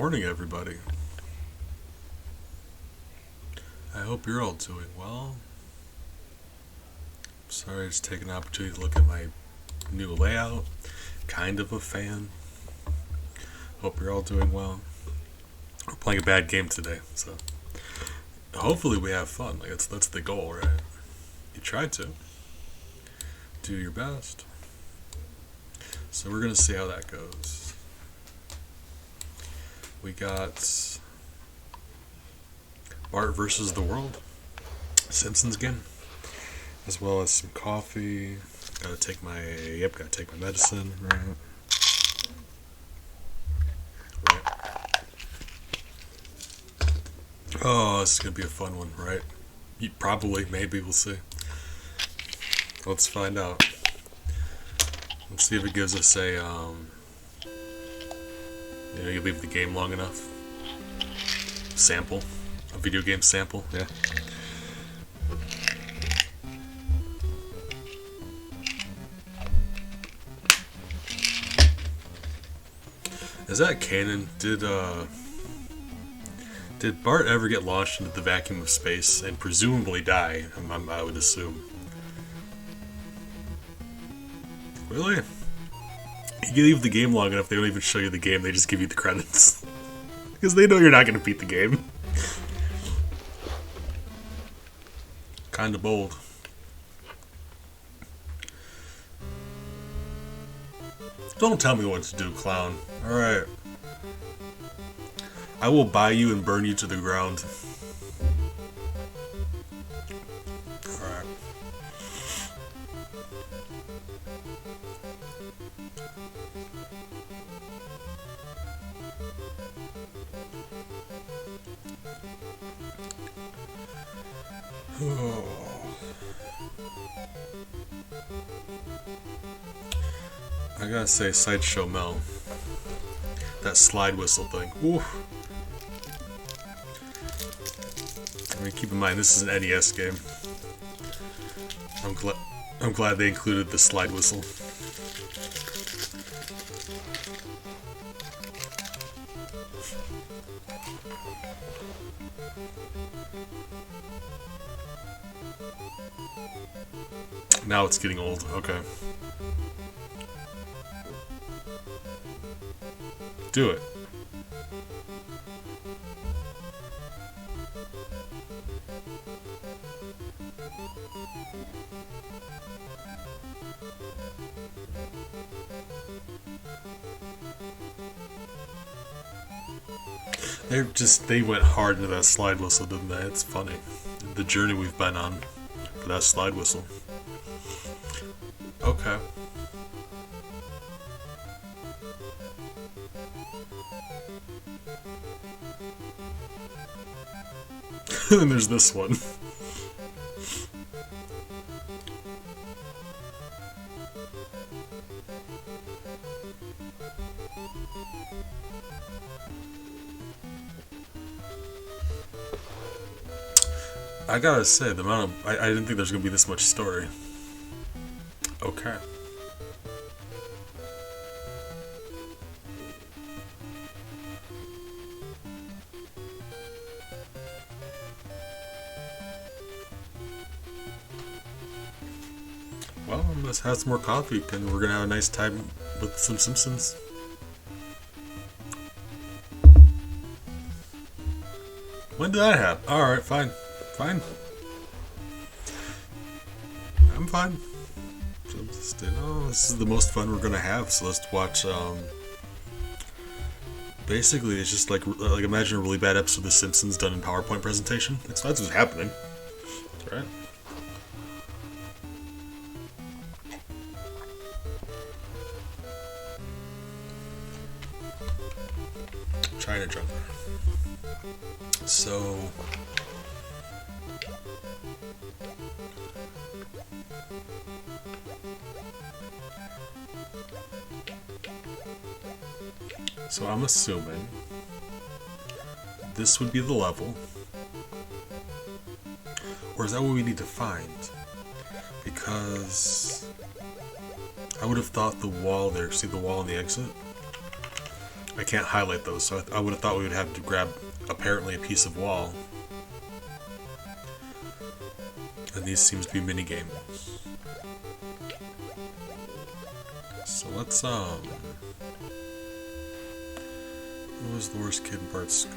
morning, everybody. I hope you're all doing well. Sorry, just taking an opportunity to look at my new layout. Kind of a fan. Hope you're all doing well. We're playing a bad game today, so hopefully we have fun. Like that's the goal, right? You try to. Do your best. So we're gonna see how that goes. We got Bart versus the world. Simpsons game. As well as some coffee. Gotta take my medicine, right? Oh, this is gonna be a fun one, right? Probably, maybe, we'll see. Let's find out. Let's see if it gives us a, you leave the game long enough. Sample. A video game sample, yeah. Is that canon? Did Bart ever get launched into the vacuum of space and presumably die? I would assume. Really? You leave the game long enough, they don't even show you the game, they just give you the credits. Because they know you're not going to beat the game. Kinda bold. Don't tell me what to do, clown. Alright. I will buy you and burn you to the ground. Alright. I gotta say, Sideshow Mel. That slide whistle thing. Woo. I mean, keep in mind, this is an NES game. I'm glad they included the slide whistle. Now it's getting old. Okay. Do it. They went hard into that slide whistle, didn't they? It's funny. The journey we've been on for that slide whistle. Okay. And there's this one. I gotta say, the amount of... I didn't think there's gonna be this much story. Okay. Well, let's have some more coffee, and we're gonna have a nice time with some Simpsons. When did that happen? Alright, fine. Fine. I'm fine. So just, this is the most fun we're gonna have, so let's watch, basically, it's just like imagine a really bad episode of The Simpsons done in PowerPoint presentation. That's what's happening. Right? China jumper. So... So I'm assuming this would be the level. Or is that what we need to find? Because I would have thought the wall there, see the wall on the exit? I can't highlight those, so I would have thought we would have to grab apparently a piece of wall. And these seems to be mini games. So let's who was the worst kid in Bart's school?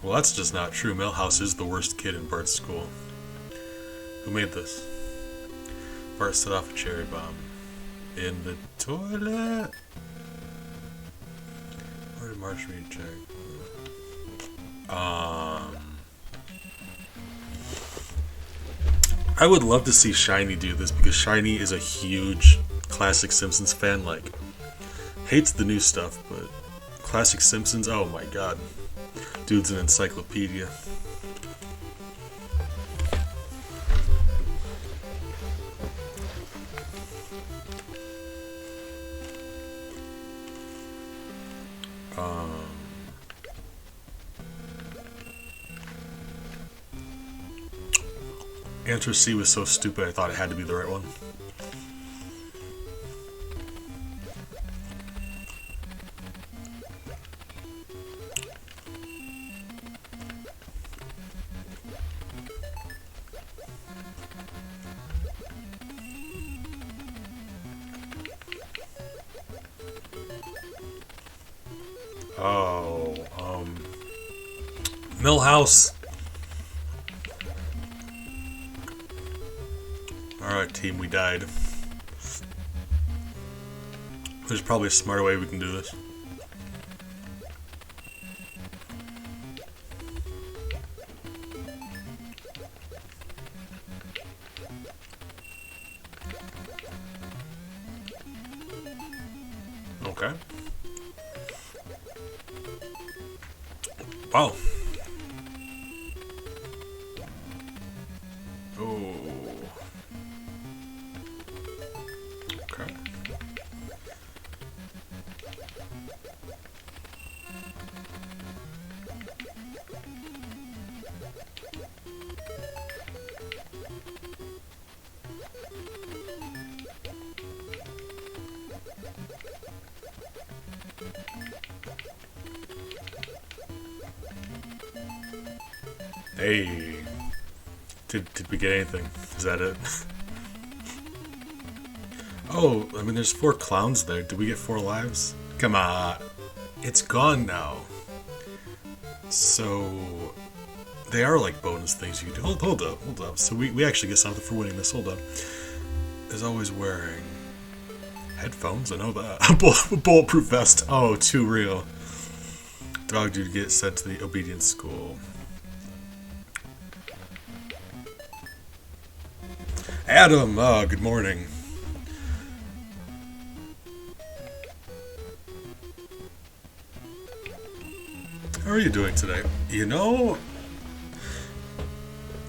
Well, that's just not true. Millhouse is the worst kid in Bart's school. Who made this? Bart set off a cherry bomb in the toilet. Where did March read check? I would love to see Shiny do this because Shiny is a huge classic Simpsons fan. Like, hates the new stuff, but classic Simpsons, oh my god. Dude's an encyclopedia. Answer C was so stupid I thought it had to be the right one. Oh, Millhouse. Alright, team, we died. There's probably a smarter way we can do this. Okay. Wow. Oh. Okay. Hey. Did we get anything? Is that it? Oh, I mean, there's 4 clowns there. Did we get 4 lives? Come on. It's gone now. So, they are like bonus things you can do. Hold up. So we actually get something for winning this. Hold up. Is always wearing headphones. I know that. Bulletproof vest. Oh, too real. Dog dude get sent to the obedience school. Adam, good morning. How are you doing today? You know,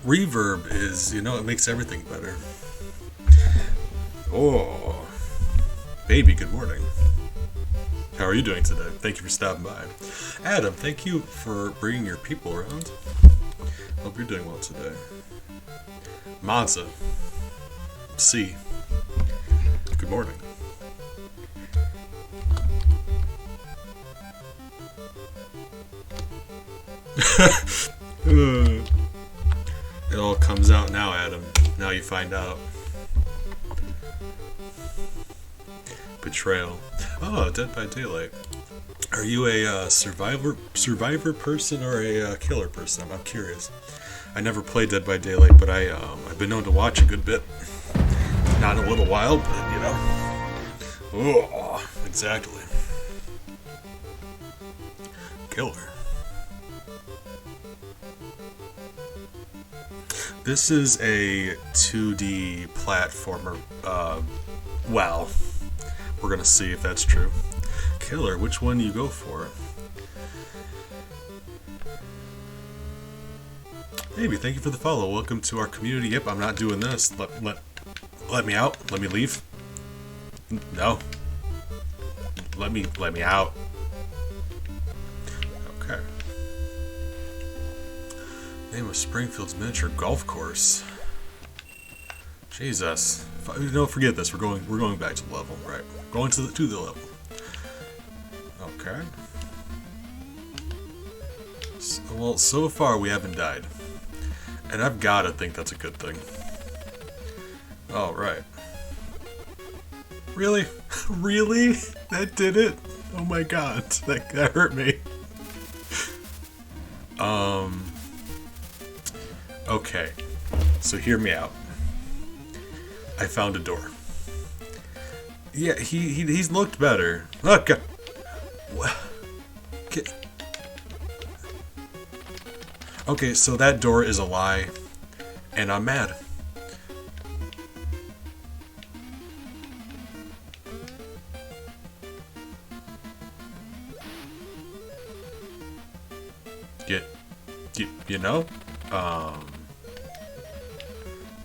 reverb is, it makes everything better. Oh, baby, good morning. How are you doing today? Thank you for stopping by. Adam, thank you for bringing your people around. Hope you're doing well today. Monza. C. Good morning. It all comes out now, Adam. Now you find out. Betrayal. Oh, Dead by Daylight. Are you a survivor person or a killer person? I'm curious. I never played Dead by Daylight, but I've been known to watch a good bit. Not in a little while, but Oh, exactly. Killer. This is a 2D platformer. Well, we're gonna see if that's true. Killer, which one do you go for? Baby, thank you for the follow. Welcome to our community. Yep, I'm not doing this. Let me out. Let me leave. No. Let me out. Okay. Name of Springfield's miniature golf course. Jesus. No, forget this. We're going back to the level, right? Going to the level. Okay. Well, so far we haven't died. And I've gotta think that's a good thing. Alright. Really? Really? That did it? Oh my god. That hurt me. Okay. So hear me out. I found a door. Yeah, he's looked better. Oh god. Okay, so that door is a lie, and I'm mad. You know?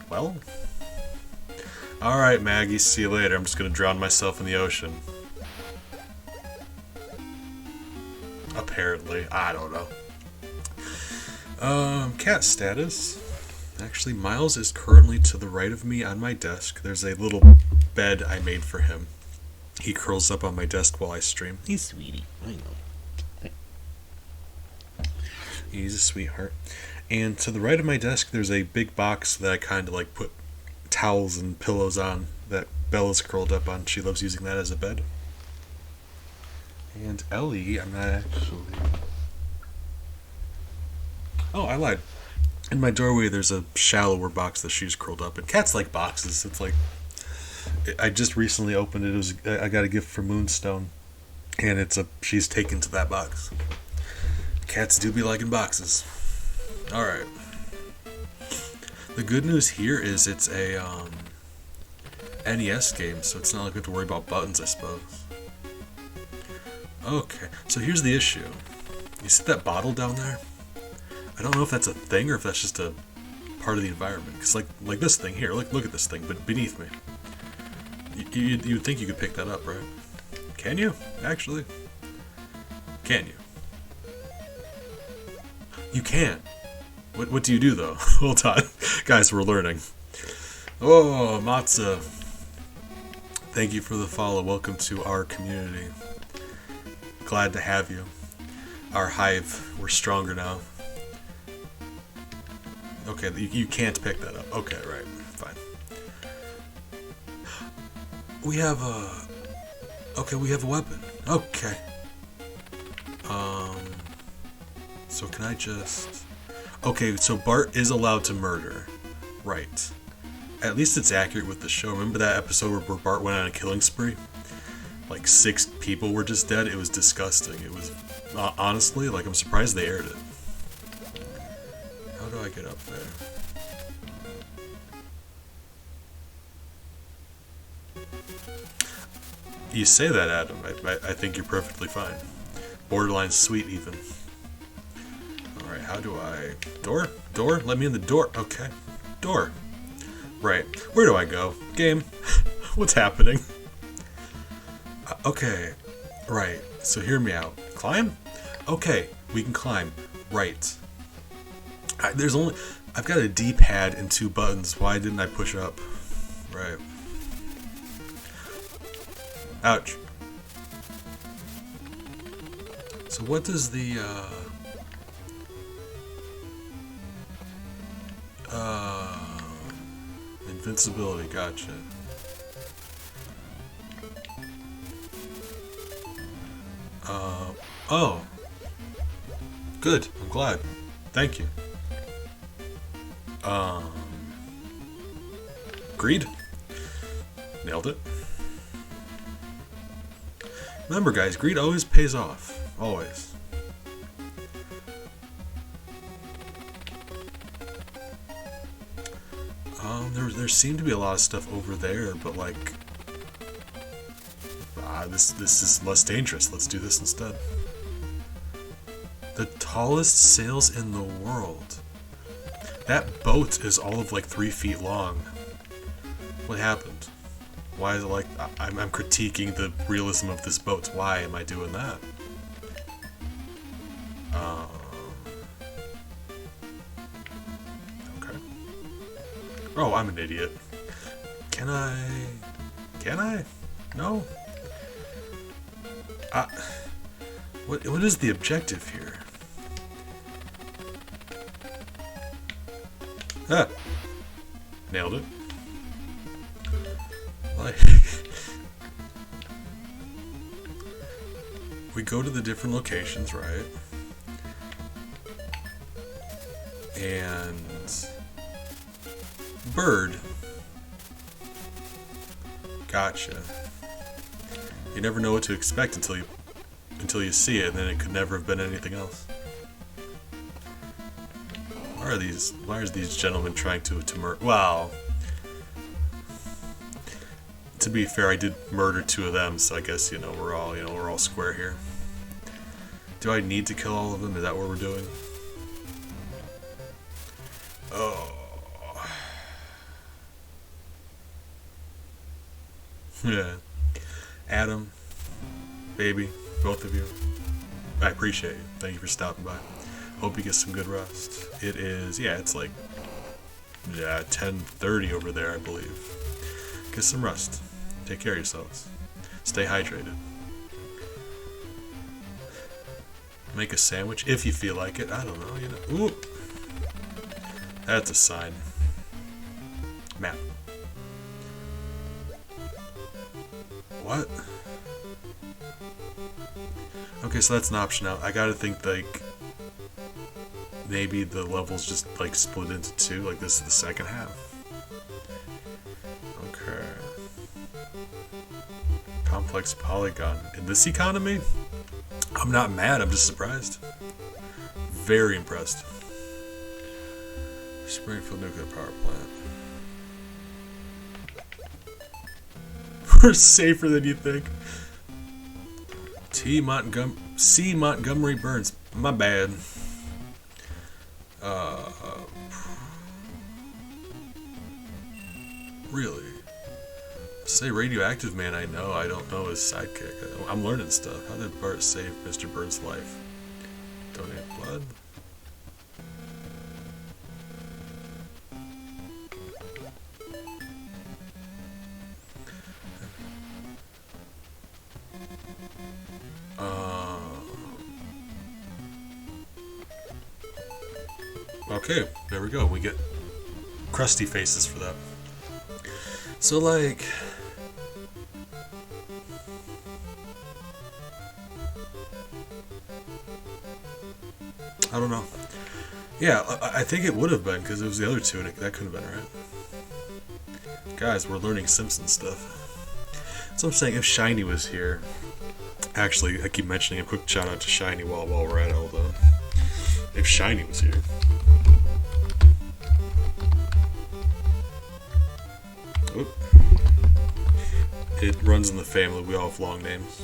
Well? Alright, Maggie, see you later. I'm just gonna drown myself in the ocean. Apparently. I don't know. Cat status. Actually, Miles is currently to the right of me on my desk. There's a little bed I made for him. He curls up on my desk while I stream. He's sweetie. I know. He's a sweetheart. And to the right of my desk, there's a big box that I kind of like put towels and pillows on that Bella's curled up on. She loves using that as a bed. And Ellie, I'm not actually... Oh, I lied. In my doorway, there's a shallower box that she's curled up in. Cats like boxes. It's like... I just recently opened it. I got a gift from Moonstone. And she's taken to that box. Cats do be liking boxes. Alright. The good news here is it's a NES game, so it's not like we have to worry about buttons, I suppose. Okay, so here's the issue. You see that bottle down there? I don't know if that's a thing or if that's just a part of the environment. Because like this thing here, look at this thing, but beneath me. You'd think you could pick that up, right? Can you? Actually? Can you? You can. What do you do, though? Hold on. Guys, we're learning. Oh, Matza. Thank you for the follow. Welcome to our community. Glad to have you. Our hive, we're stronger now. Okay, you can't pick that up. Okay, right. Fine. We have a... Okay, we have a weapon. Okay. So can I just... Okay, so Bart is allowed to murder. Right. At least it's accurate with the show. Remember that episode where Bart went on a killing spree? Like 6 people were just dead? It was disgusting. It was... honestly, like, I'm surprised they aired it. How do I get up there? You say that, Adam. I think you're perfectly fine. Borderline sweet, even. Alright, how do I... Door? Door? Let me in the door. Okay. Door. Right. Where do I go? Game. What's happening? Okay. Right. So hear me out. Climb? Okay. We can climb. Right. I've got a D-pad and 2 buttons. Why didn't I push up? Right. Ouch. So what does the, invincibility, gotcha. Oh. Good, I'm glad. Thank you. Greed? Nailed it. Remember, guys, greed always pays off. Always. There seemed to be a lot of stuff over there, but like... this is less dangerous. Let's do this instead. The tallest sails in the world. That boat is all of like 3 feet long. What happened? Why is it like... I'm critiquing the realism of this boat. Why am I doing that? Okay. Oh, I'm an idiot. Can I? Can I? No. What is the objective here? Ah, nailed it. Like, we go to the different locations, right? And bird. Gotcha. You never know what to expect until you see it, and then it could never have been anything else. Why are these gentlemen trying to murder? Wow. To be fair, I did murder 2 of them, so I guess we're all square here. Do I need to kill all of them? Is that what we're doing? Oh. Yeah. Adam, baby, both of you, I appreciate you. Thank you for stopping by. Hope you get some good rest. It is, it's like 10:30 over there, I believe. Get some rest. Take care of yourselves. Stay hydrated. Make a sandwich if you feel like it. I don't know, Ooh. That's a sign. Map. What? Okay, so that's an option now. I gotta think, like, maybe the levels just, like, split into 2. Like, this is the second half. Okay. Complex polygon. In this economy? I'm not mad, I'm just surprised. Very impressed. Springfield Nuclear Power Plant. We're safer than you think. C. Montgomery Burns. My bad. Really? Say radioactive man, I know. I don't know his sidekick. I'm learning stuff. How did Bart save Mr. Burns' life? Donate blood? Okay, there we go. We get crusty faces for that. So, like, I don't know. Yeah, I think it would have been, because it was the other 2, and that could have been, right? Guys, we're learning Simpsons stuff. So I'm saying, if Shiny was here, actually, I keep mentioning a quick shout out to Shiny while we're at it. Hold on. If Shiny was here. Oop. It runs in the family. We all have long names.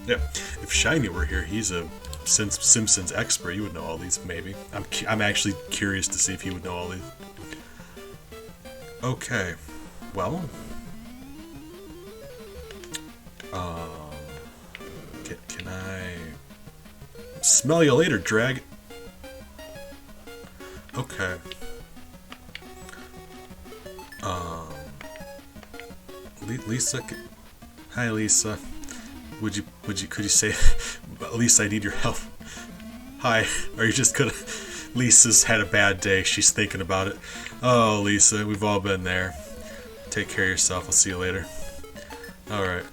Yeah. If Shiny were here, he's a Simpsons expert. He would know all these, maybe. I'm actually curious to see if he would know all these. Okay. Well. Can I smell you later, drag? Okay. Lisa. Hi, Lisa. Could you say, at least I need your help? Hi. Are you just gonna? Lisa's had a bad day. She's thinking about it. Oh, Lisa, we've all been there. Take care of yourself. I'll see you later. All right.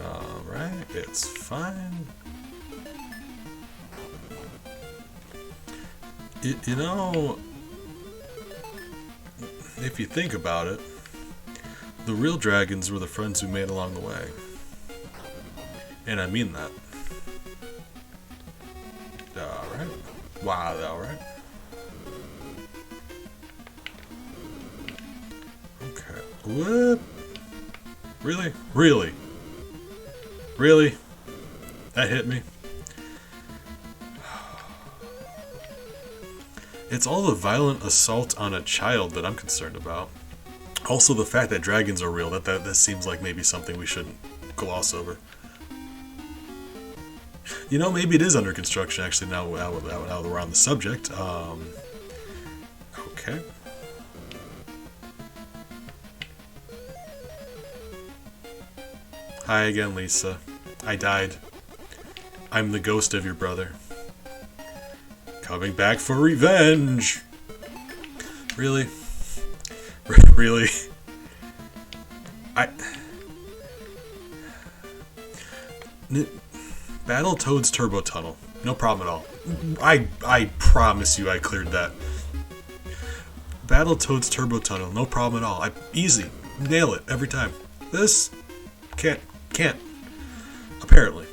All right. It's fine. You know, if you think about it, the real dragons were the friends we made along the way. And I mean that. Alright. Wow, alright. Okay. What? Really? Really? Really? That hit me. It's all the violent assault on a child that I'm concerned about. Also, the fact that dragons are real, that seems like maybe something we shouldn't gloss over. You know, maybe it is under construction, actually, now that we're on the subject. Okay. Hi again, Lisa. I died. I'm the ghost of your brother. Coming back for revenge! Really? Really? Battletoads Turbo Tunnel. No problem at all. I promise you I cleared that. Battletoads Turbo Tunnel. No problem at all. Easy. Nail it every time. This can't. Apparently.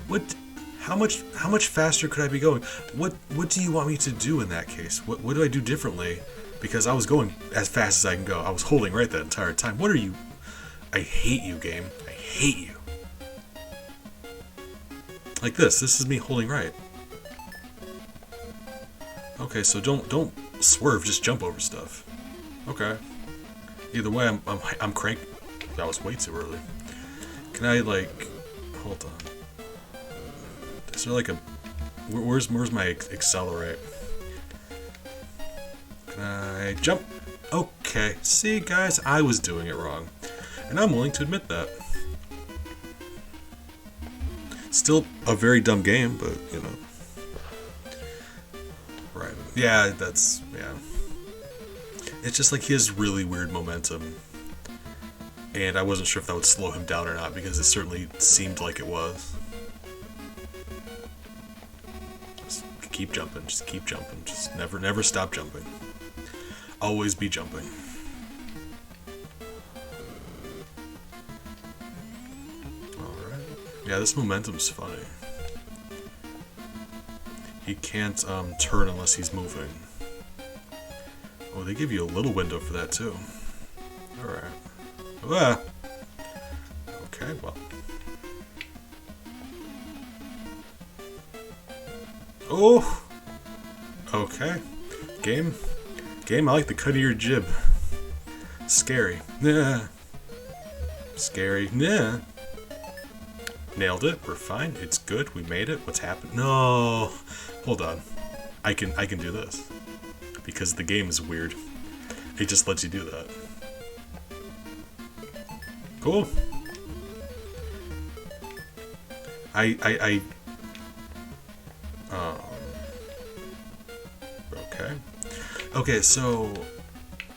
What? How much faster could I be going? What do you want me to do in that case? What do I do differently? Because I was going as fast as I can go. I was holding right that entire time. What are you? I hate you, game. I hate you. Like this. This is me holding right. Okay, so don't swerve. Just jump over stuff. Okay. Either way, I'm crank. That was way too early. Can I like? Hold on. Is there like a? Where's my accelerate? Can I jump? Okay. See, guys, I was doing it wrong, and I'm willing to admit that. Still a very dumb game, but you know. Right. Yeah, yeah. It's just like he has really weird momentum. And I wasn't sure if that would slow him down or not, because it certainly seemed like it was. Just keep jumping, just keep jumping. Just never stop jumping. Always be jumping. Alright. Yeah, this momentum's funny. He can't turn unless he's moving. Oh, they give you a little window for that too. Alright. Ah. Okay, well. Oh! Okay. Game, I like the cut of your jib. Scary. Nah. Scary. Nah. Nailed it. We're fine. It's good. We made it. What's happened? No. Hold on. I can do this. Because the game is weird. It just lets you do that. Cool. Okay. Okay, so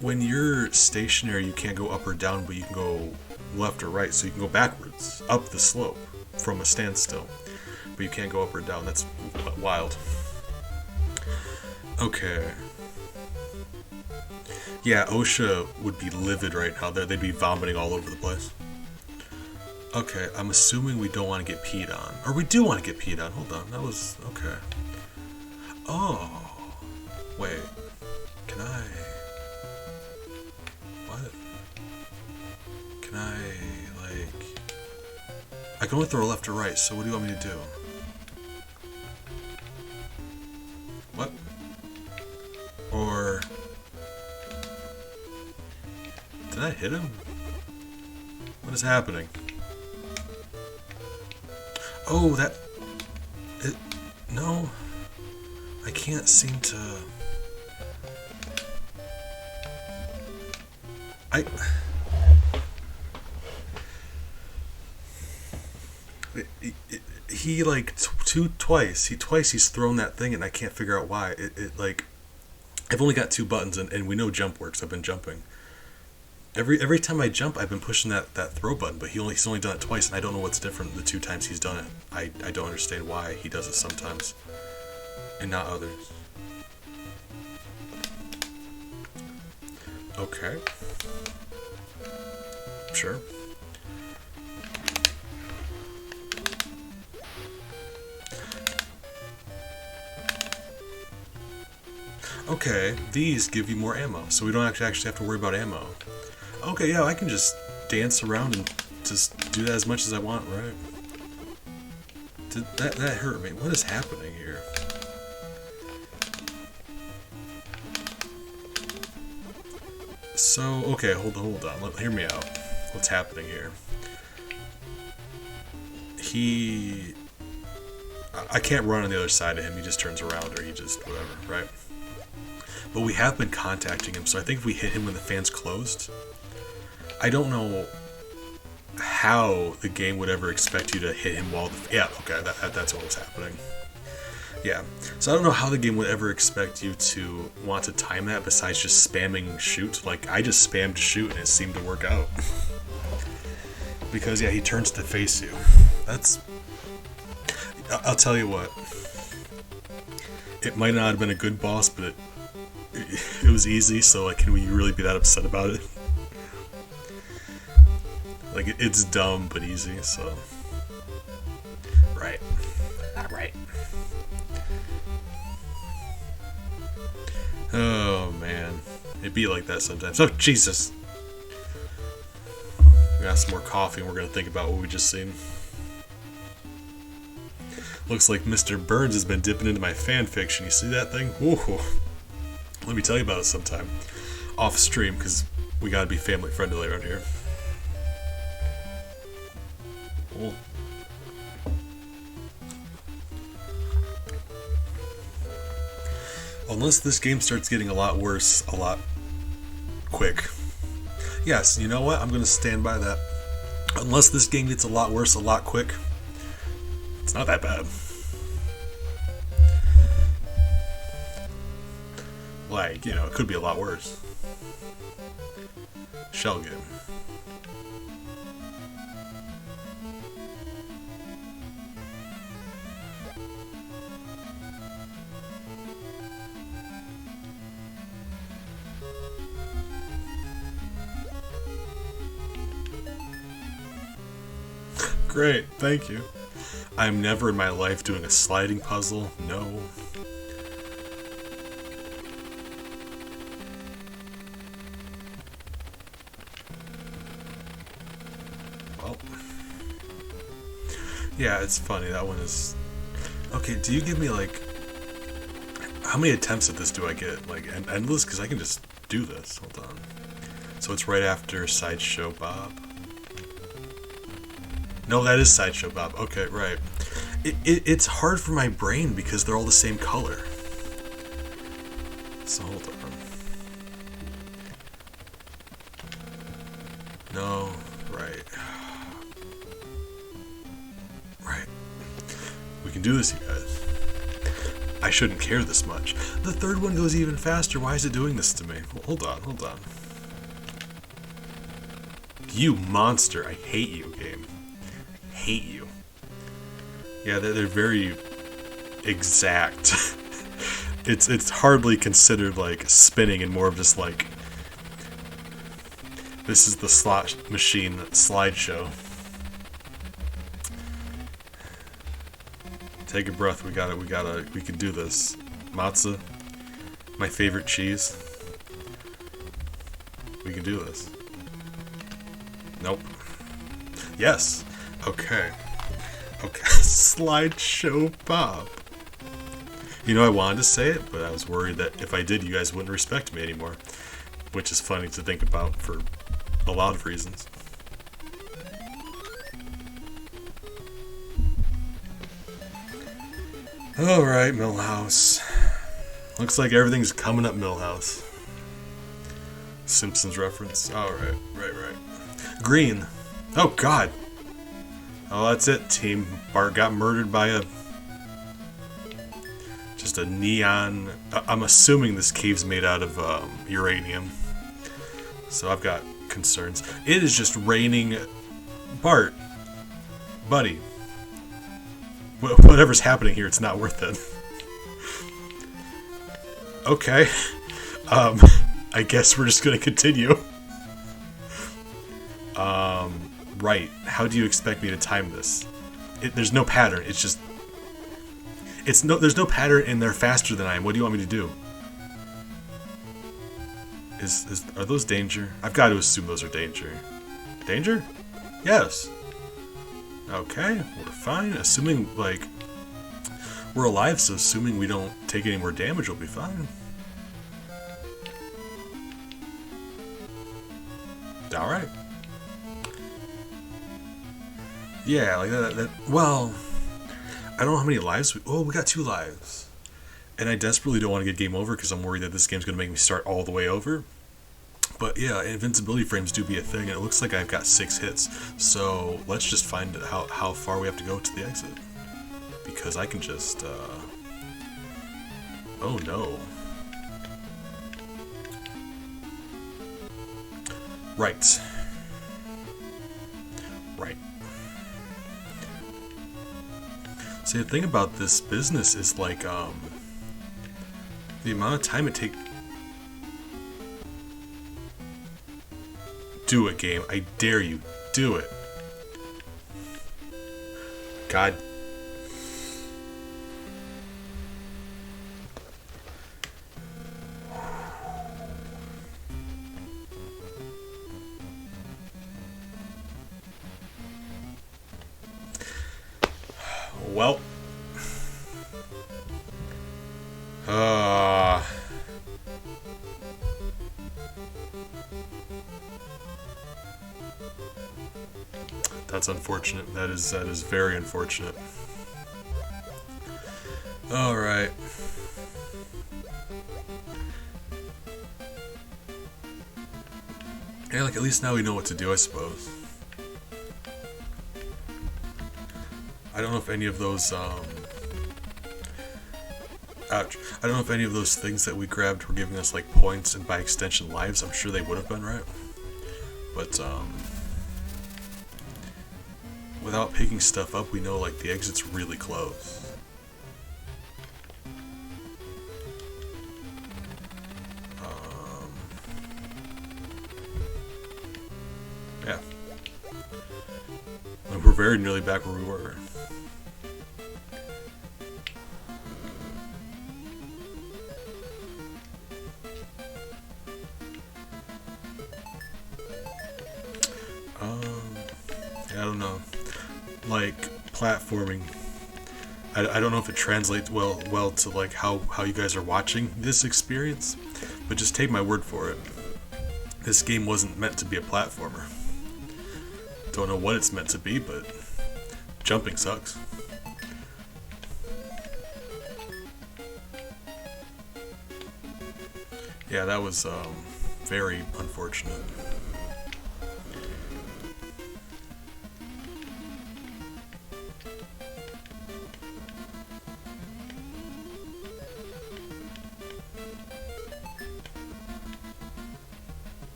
when you're stationary, you can't go up or down, but you can go left or right, so you can go backwards, up the slope from a standstill. But you can't go up or down. That's wild. Okay. Yeah, OSHA would be livid right now. They'd be vomiting all over the place. Okay, I'm assuming we don't want to get peed on. Or we do want to get peed on. Hold on, that was... okay. Oh. Wait. Can I... what? Can I, like... I can only throw left or right, so what do you want me to do? What? Or... did I hit him? What is happening? Oh, that... no. I can't seem to... He like twice he's thrown that thing and I can't figure out why. It like... I've only got 2 buttons and we know jump works. I've been jumping. Every time I jump, I've been pushing that throw button, but he's only done it twice, and I don't know what's different the 2 times he's done it. I don't understand why he does it sometimes, and not others. Okay. Sure. Okay, these give you more ammo, so we don't actually have to worry about ammo. Okay, yeah, I can just dance around and just do that as much as I want, right? That hurt me. What is happening here? So, okay, hold on. Hear me out. What's happening here? I can't run on the other side of him. He just turns around or he just whatever, right? But we have been contacting him, so I think if we hit him when the fan's closed, I don't know how the game would ever expect you to hit him while yeah, okay, that's what was happening. Yeah, so I don't know how the game would ever expect you to want to time that besides just spamming shoot. Like, I just spammed shoot and it seemed to work out. Because, yeah, he turns to face you. I'll tell you what. It might not have been a good boss, but it was easy, so, like, can we really be that upset about it? Like, it's dumb, but easy, so... Right. Alright. Oh, man. It'd be like that sometimes. Oh, Jesus! We got some more coffee and we're gonna think about what we just seen. Looks like Mr. Burns has been dipping into my fan fiction. You see that thing? Ooh. Let me tell you about it sometime. Off stream, because we gotta be family friendly around here. Cool. Unless this game starts getting a lot worse, a lot quick. Yes, you know what? I'm going to stand by that. Unless this game gets a lot worse, a lot quick, it's not that bad. Like, you know, it could be a lot worse. Shell game. Great, thank you. I'm never in my life doing a sliding puzzle. No. Well. Yeah, it's funny. That one is... Okay, do you give me, like... How many attempts at this do I get? Like, endless? Because I can just do this. Hold on. So it's right after Sideshow Bob. No, that is Sideshow Bob. Okay, right. It's hard for my brain because they're all the same color. So hold on. No, right. Right. We can do this, you guys. I shouldn't care this much. The third one goes even faster. Why is it doing this to me? Well, hold on, hold on. You monster. I hate you, game. Hate you. Yeah, they're very exact. It's hardly considered like spinning and more of just like this is the slot machine slideshow. Take a breath. We can do this. Matzah, my favorite cheese. We can do this. Nope. Yes. Okay. Okay. Slideshow Bob. You know, I wanted to say it, but I was worried that if I did, you guys wouldn't respect me anymore. Which is funny to think about for a lot of reasons. Alright, Millhouse. Looks like everything's coming up Millhouse. Simpsons reference. Alright, right. Green. Oh, God. Oh, that's it, team. Bart got murdered by just a neon... I'm assuming this cave's made out of uranium. So I've got concerns. It is just raining... Bart. Buddy. Whatever's happening here, it's not worth it. Okay. I guess we're just gonna continue. Right. How do you expect me to time this? There's no pattern. It's just... There's no pattern and they're faster than I am. What do you want me to do? Are those danger? I've got to assume those are danger. Danger? Yes. Okay, we're fine. Assuming, like... We're alive, so assuming we don't take any more damage, we'll be fine. Alright. Yeah, like well, I don't know how many lives we got 2 lives. And I desperately don't want to get game over because I'm worried that this game's going to make me start all the way over. But yeah, invincibility frames do be a thing, and it looks like I've got 6 hits. So let's just find how far we have to go to the exit. Because I can just, oh no. Right. Right. See, the thing about this business is like, the amount of time it takes. Do it, game. I dare you. Do it. God. Well. That's unfortunate. That is very unfortunate. All right. Yeah, like at least now we know what to do, I suppose. I don't know if any of those ouch. I don't know if any of those things that we grabbed were giving us like points and by extension lives. I'm sure they would have been, right? But without picking stuff up, we know like the exit's really close. Yeah. Like, we're very nearly back where we were. Yeah, I don't know. Like platforming, I don't know if it translates well to like how you guys are watching this experience, but just take my word for it. This game wasn't meant to be a platformer. Don't know what it's meant to be, but jumping sucks. Yeah, that was very unfortunate.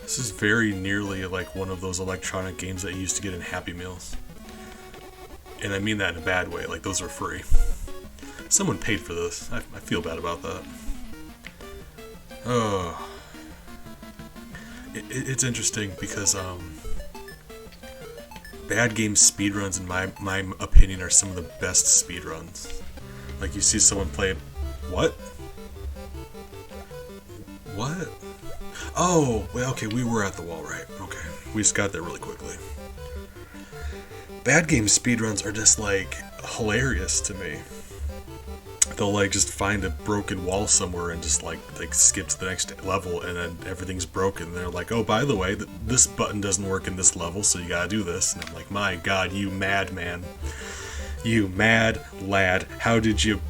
This is very nearly like one of those electronic games that you used to get in Happy Meals. And I mean that in a bad way, like those are free. Someone paid for this. I feel bad about that. Oh. It's interesting because bad game speedruns, in my opinion, are some of the best speedruns. Like you see someone play... What? What? Oh, well, okay, we were at the wall, right? Okay, we just got there really quickly. Bad game speedruns are just, like, hilarious to me. They'll, like, just find a broken wall somewhere and just, like skip to the next level, and then everything's broken. And they're like, oh, by the way, this button doesn't work in this level, so you gotta do this. And I'm like, my god, you madman. You mad lad. How did you...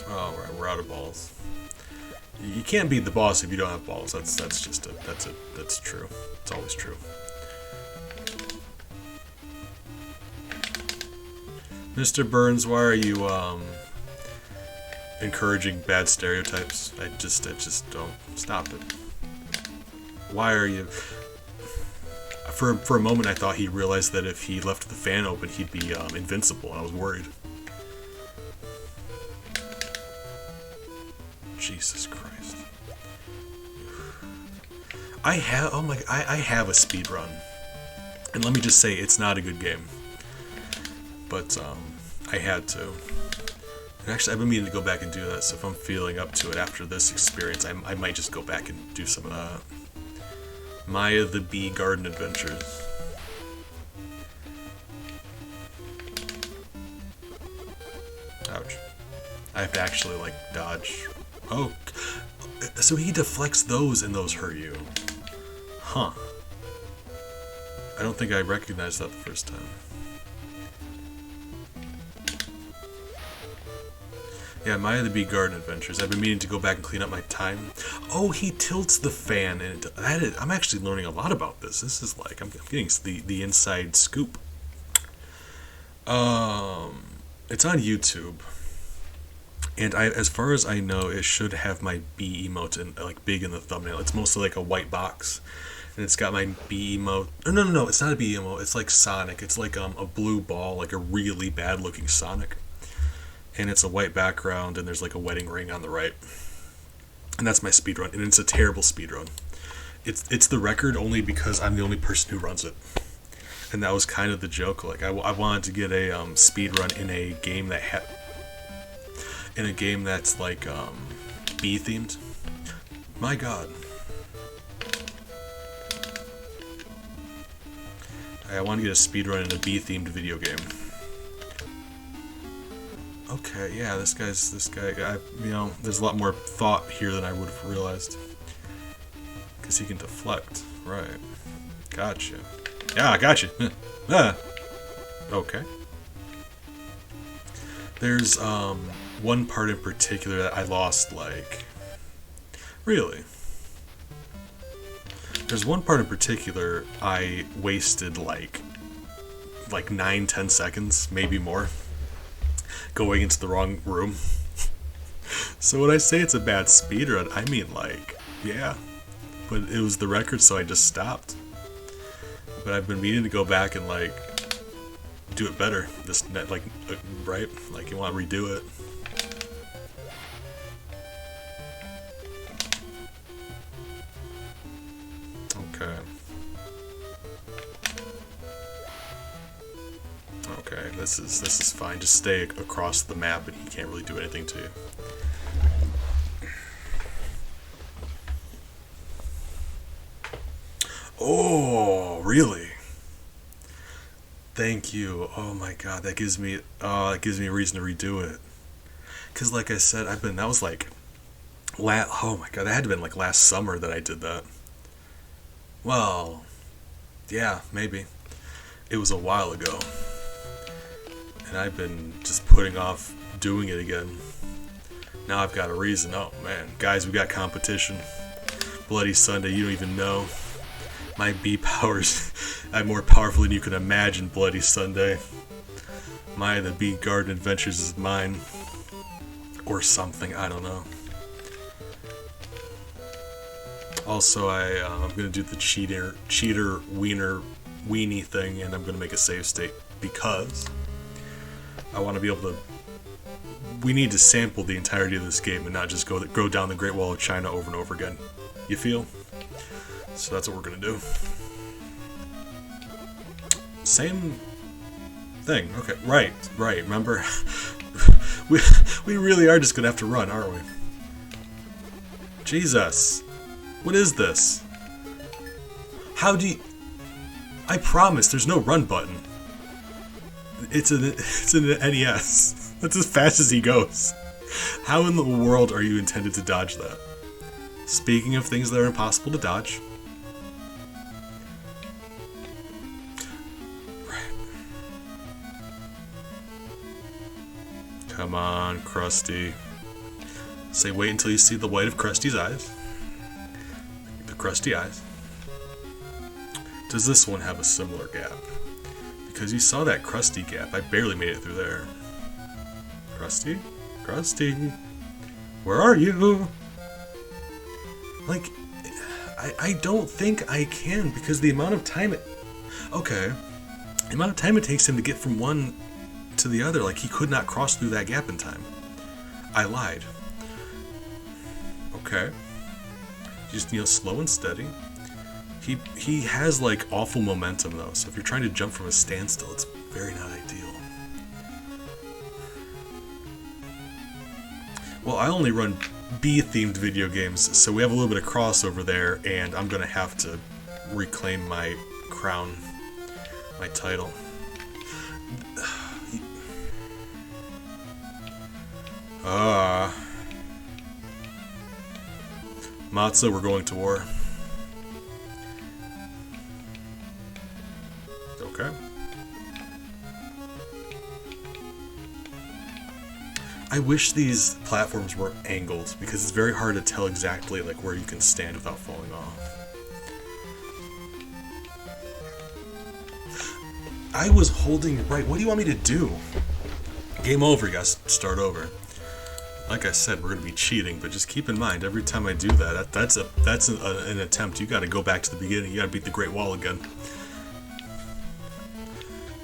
Alright, we're out of balls. You can't beat the boss if you don't have balls. That's true. It's always true. Mr. Burns, why are you encouraging bad stereotypes? I just don't. Stop it. Why are you... For a moment I thought he realized that if he left the fan open he'd be invincible, and I was worried. Jesus Christ. I have a speed run. And let me just say, it's not a good game. But, I had to. And actually, I've been meaning to go back and do that, so if I'm feeling up to it after this experience, I might just go back and do some of that. Maya the Bee Garden Adventures. Ouch. I have to actually, like, dodge. Oh, So he deflects those and those hurt you. Huh. I don't think I recognized that the first time. Yeah, Maya the Bee Garden Adventures. I've been meaning to go back and clean up my time. Oh, he tilts the fan, and I'm actually learning a lot about this. This is like I'm getting the inside scoop. It's on YouTube, and as far as I know, it should have my bee emote like big in the thumbnail. It's mostly like a white box, and it's got my bee emote. No, it's not a bee emote. It's like Sonic. It's like a blue ball, like a really bad looking Sonic. And it's a white background, and there's like a wedding ring on the right. And that's my speedrun, and it's a terrible speedrun. It's the record only because I'm the only person who runs it. And that was kind of the joke. Like I wanted to get a speedrun in a game that's like bee themed. My God. I want to get a speedrun in a bee themed video game. Okay, yeah, this guy, there's a lot more thought here than I would have realized. Because he can deflect, right. Gotcha. Yeah, I gotcha. Okay. There's, one part in particular that I lost, like... Really? There's one part in particular I wasted, like 9-10 seconds, maybe more, going into the wrong room. So when I say it's a bad speedrun, I mean like, yeah. But it was the record, so I just stopped. But I've been meaning to go back and like do it better. Right? Like you want to redo it. Okay. Okay, this is fine. Just stay across the map and he can't really do anything to you. Oh, really? Thank you. Oh my God, that gives me a reason to redo it. Cause like I said, that was like oh my God, that had to have been like last summer that I did that. Well, yeah, maybe. It was a while ago. And I've been just putting off doing it again. Now I've got a reason. Oh man, guys, we got competition. Bloody Sunday, you don't even know. My bee powers, I'm more powerful than you can imagine, Bloody Sunday. Maya the Bee Garden Adventures is mine. Or something, I don't know. Also, I'm going to do the cheater weenie thing, and I'm going to make a save state because I want to be able to... We need to sample the entirety of this game and not just go down the Great Wall of China over and over again. You feel? So that's what we're going to do. Same thing. Okay, right. Remember? we really are just going to have to run, aren't we? Jesus. What is this? How do you... I promise, there's no run button. It's an NES. That's as fast as he goes. How in the world are you intended to dodge that? Speaking of things that are impossible to dodge... Come on, Krusty. Say wait until you see the white of Krusty's eyes. The Krusty eyes. Does this one have a similar gap? Because you saw that Krusty gap. I barely made it through there. Krusty? Krusty? Where are you? Like, I don't think I can because the amount of time it... Okay. The amount of time it takes him to get from one to the other, like he could not cross through that gap in time. I lied. Okay. Just, slow and steady. He has like awful momentum though, so if you're trying to jump from a standstill, it's very not ideal. Well, I only run bee-themed video games, so we have a little bit of crossover there, and I'm gonna have to reclaim my crown, my title. Matzo, we're going to war. Okay. I wish these platforms were angled because it's very hard to tell exactly like where you can stand without falling off. I was holding right. What do you want me to do? Game over. You guys start over. Like I said, we're gonna be cheating, but just keep in mind every time I do that, that's an attempt. You got to go back to the beginning. You got to beat the Great Wall again.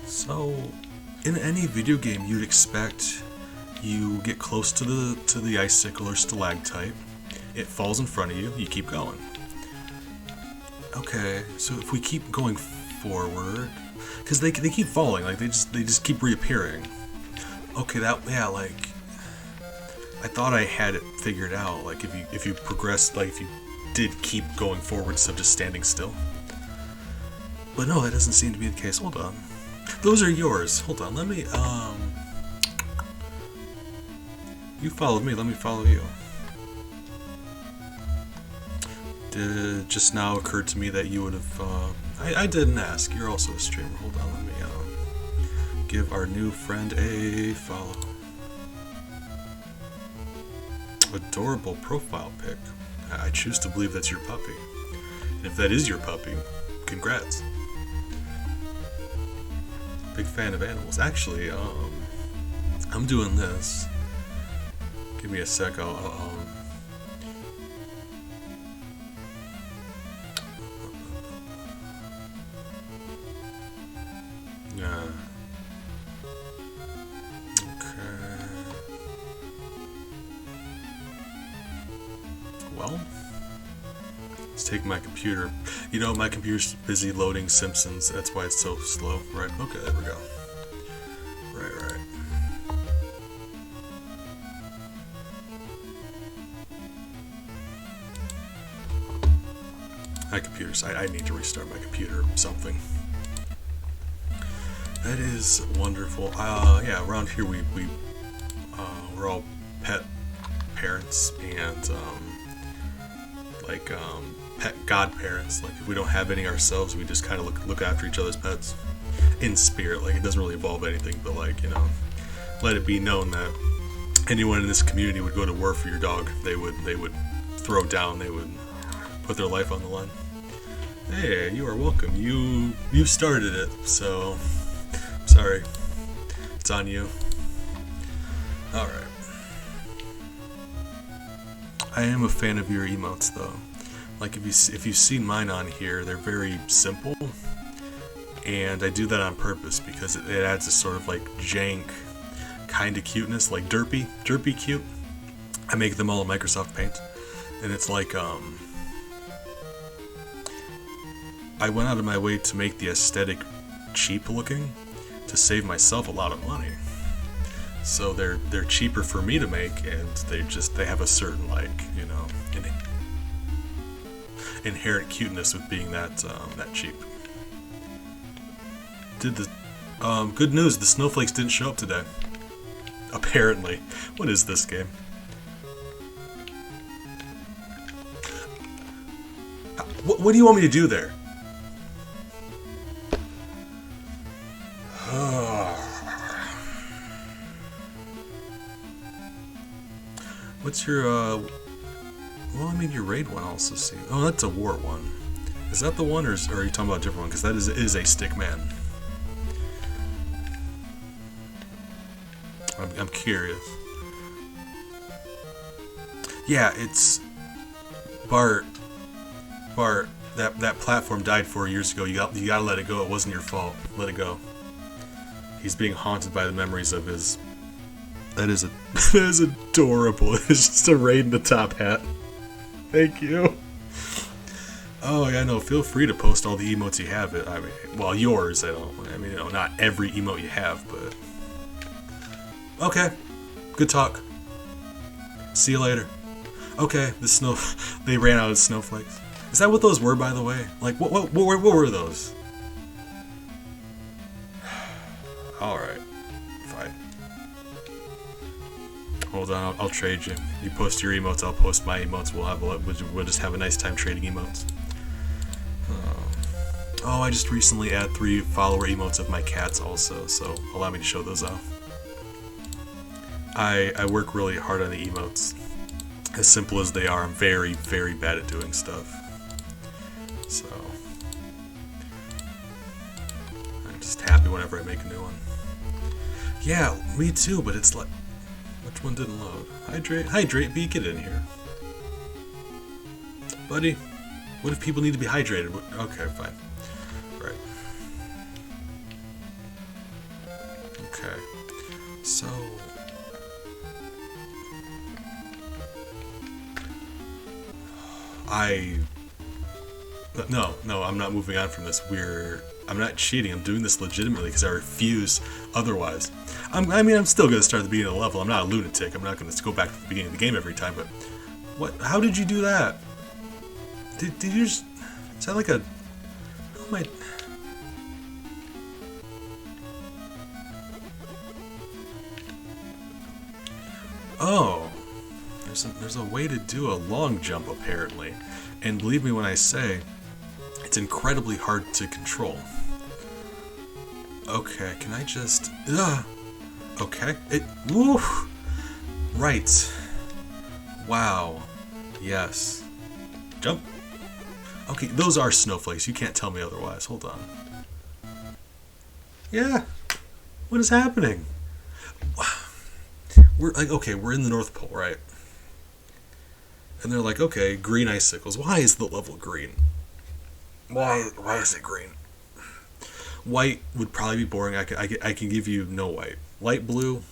So, in any video game, you'd expect you get close to the icicle or stalactite. It falls in front of you. You keep going. Okay, so if we keep going forward, because they keep falling, like they just keep reappearing. Okay, like I thought I had it figured out. Like if you progress, like if you did keep going forward instead of just standing still. But no, that doesn't seem to be the case. Hold on. Those are yours. Hold on, let me, you followed me, let me follow you. It just now occurred to me that you would have, I didn't ask, you're also a streamer. Hold on, let me, give our new friend a follow. Adorable profile pic. I choose to believe that's your puppy. And if that is your puppy, congrats. Big fan of animals. Actually, I'm doing this. Give me a sec. Yeah. Okay. Well, let's take my computer. You know, my computer's busy loading Simpsons. That's why it's so slow. Right? Okay, there we go. Right. My computer's... I need to restart my computer or something. That is wonderful. Yeah, around here we're all pet parents and pet godparents. Like if we don't have any ourselves, we just kind of look after each other's pets in spirit. Like it doesn't really involve anything, but like, you know, let it be known that anyone in this community would go to war for your dog. They would throw down. They would put their life on the line. Hey, you are welcome. You started it, so sorry. It's on you. All right. I am a fan of your emotes, though. Like if you've seen mine on here, they're very simple, and I do that on purpose because it adds a sort of like jank kind of cuteness, like derpy cute. I make them all in Microsoft Paint, and it's like I went out of my way to make the aesthetic cheap looking to save myself a lot of money. So they're cheaper for me to make, and they have a certain, like, you know, inherent cuteness with being that cheap. Good news, the snowflakes didn't show up today. Apparently. What is this game? What do you want me to do there? What's your, well, I mean, your raid one also seems... Oh, that's a war one. Is that the one, or are you talking about a different one? Because that is a stick man. I'm curious. Yeah, it's... Bart, that platform died 4 years ago. You gotta let it go. It wasn't your fault. Let it go. He's being haunted by the memories of his... That is adorable. It's just a raid in the top hat. Thank you. Oh yeah, no. Feel free to post all the emotes you have. I mean, well, yours. I mean, you know, not every emote you have, but okay. Good talk. See you later. Okay, they ran out of snowflakes. Is that what those were, by the way? Like, what were those? All right. Fine. Hold on, I'll trade you. You post your emotes, I'll post my emotes. We'll just have a nice time trading emotes. Oh, I just recently added 3 follower emotes of my cats also, so allow me to show those off. I work really hard on the emotes. As simple as they are, I'm very, very bad at doing stuff. So I'm just happy whenever I make a new one. Yeah, me too, but it's like, which one didn't load? Hydrate B, get in here. Buddy, what if people need to be hydrated? Okay, fine. Right. Okay. So... No, I'm not moving on from this. I'm not cheating. I'm doing this legitimately because I refuse otherwise. I'm still going to start at the beginning of the level. I'm not a lunatic. I'm not going to go back to the beginning of the game every time, but... What? How did you do that? Did you just... Is that like a... Who am I... Oh... There's a way to do a long jump, apparently. And believe me when I say, it's incredibly hard to control. Okay, can I just... Okay. Woo! Right. Wow. Yes. Jump. Okay, those are snowflakes. You can't tell me otherwise. Hold on. Yeah. What is happening? We're like, okay, we're in the North Pole, right? And they're like, okay, green icicles. Why is the level green? Why is it green? White would probably be boring. I can give you no white. Light blue.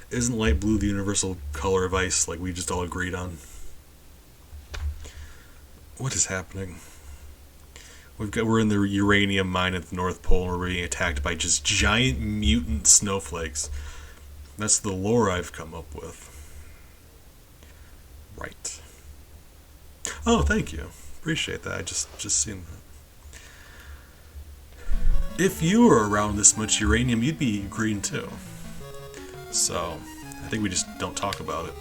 Isn't light blue the universal color of ice like we just all agreed on? What is happening? We're in the uranium mine at the North Pole and we're being attacked by just giant mutant snowflakes. That's the lore I've come up with. Right. Oh, thank you. Appreciate that. I just seen that. If you were around this much uranium, you'd be green too. So, I think we just don't talk about it.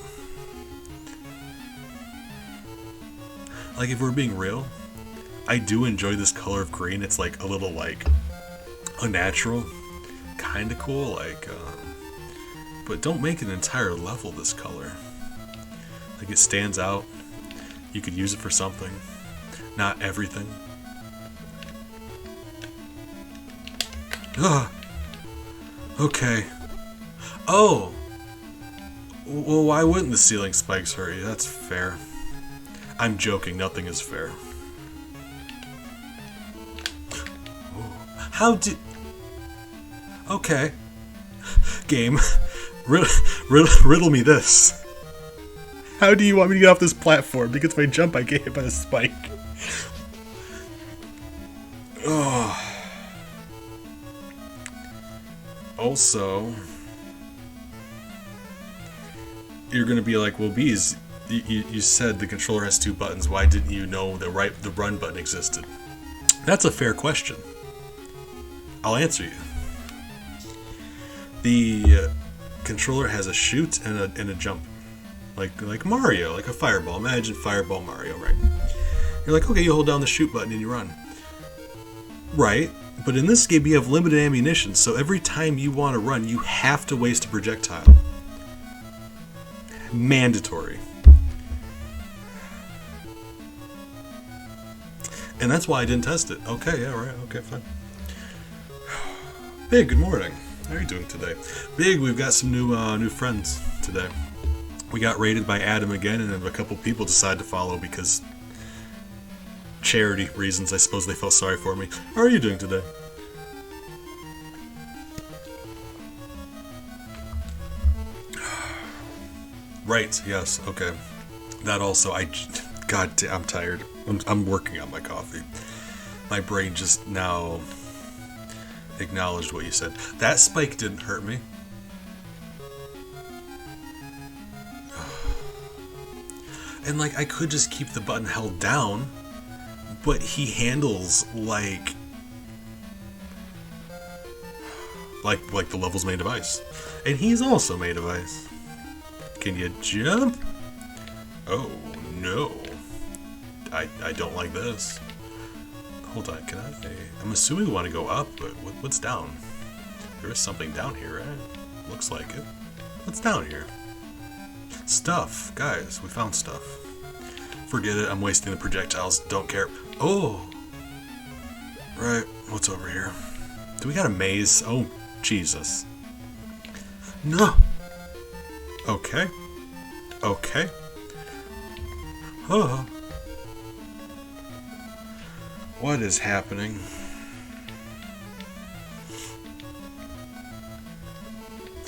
Like, if we're being real, I do enjoy this color of green. It's like a little, like, unnatural. Kinda cool, like, but don't make an entire level this color. Like, it stands out. You could use it for something. Not everything. Ugh. Okay. Oh! Well, why wouldn't the ceiling spikes hurt you? That's fair. I'm joking, nothing is fair. How did... Okay. Game. Riddle me this. How do you want me to get off this platform? Because if I jump, I get hit by the spike. Oh. Also, you're gonna be like, well, Bees, you said the controller has 2 buttons. Why didn't you know the run button existed? That's a fair question. I'll answer you. The controller has a shoot and a jump. Like Mario, like a fireball. Imagine Fireball Mario, right? You're like, okay, you hold down the shoot button and you run. Right, but in this game you have limited ammunition, so every time you want to run, you have to waste a projectile. Mandatory. And that's why I didn't test it. Okay, yeah, right, okay, fine. Big, good morning. How are you doing today? Big, we've got some new friends today. We got raided by Adam again, and a couple people decided to follow because charity reasons. I suppose they felt sorry for me. How are you doing today? Right, yes, okay. That also, God damn, I'm tired. I'm working on my coffee. My brain just now acknowledged what you said. That spike didn't hurt me. And, like, I could just keep the button held down, but he handles like the level's made of ice. And he's also made of ice. Can you jump? Oh, no. I don't like this. Hold on, can I? I'm assuming we want to go up, but what's down? There is something down here, right? Looks like it. What's down here? Stuff. Guys, we found stuff. Forget it, I'm wasting the projectiles. Don't care. Oh! Right, what's over here? Do we got a maze? Oh, Jesus. No! Okay. Okay. Oh. What is happening?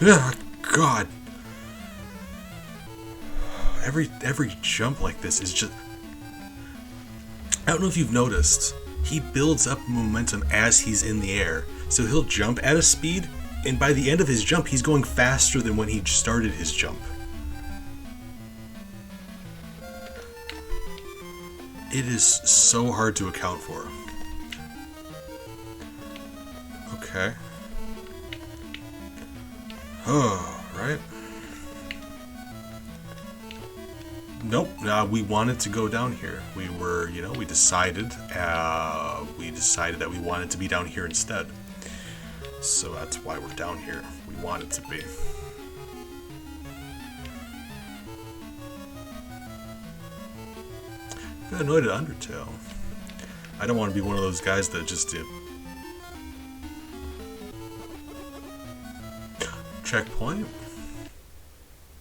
Oh, God. Every jump like this is just... I don't know if you've noticed. He builds up momentum as he's in the air. So he'll jump at a speed, and by the end of his jump, he's going faster than when he started his jump. It is so hard to account for. Okay. Oh, right. Nope. We wanted to go down here. We were, we decided that we wanted to be down here instead. So that's why we're down here. We wanted to be. I'm annoyed at Undertale. I don't want to be one of those guys that just did. Checkpoint?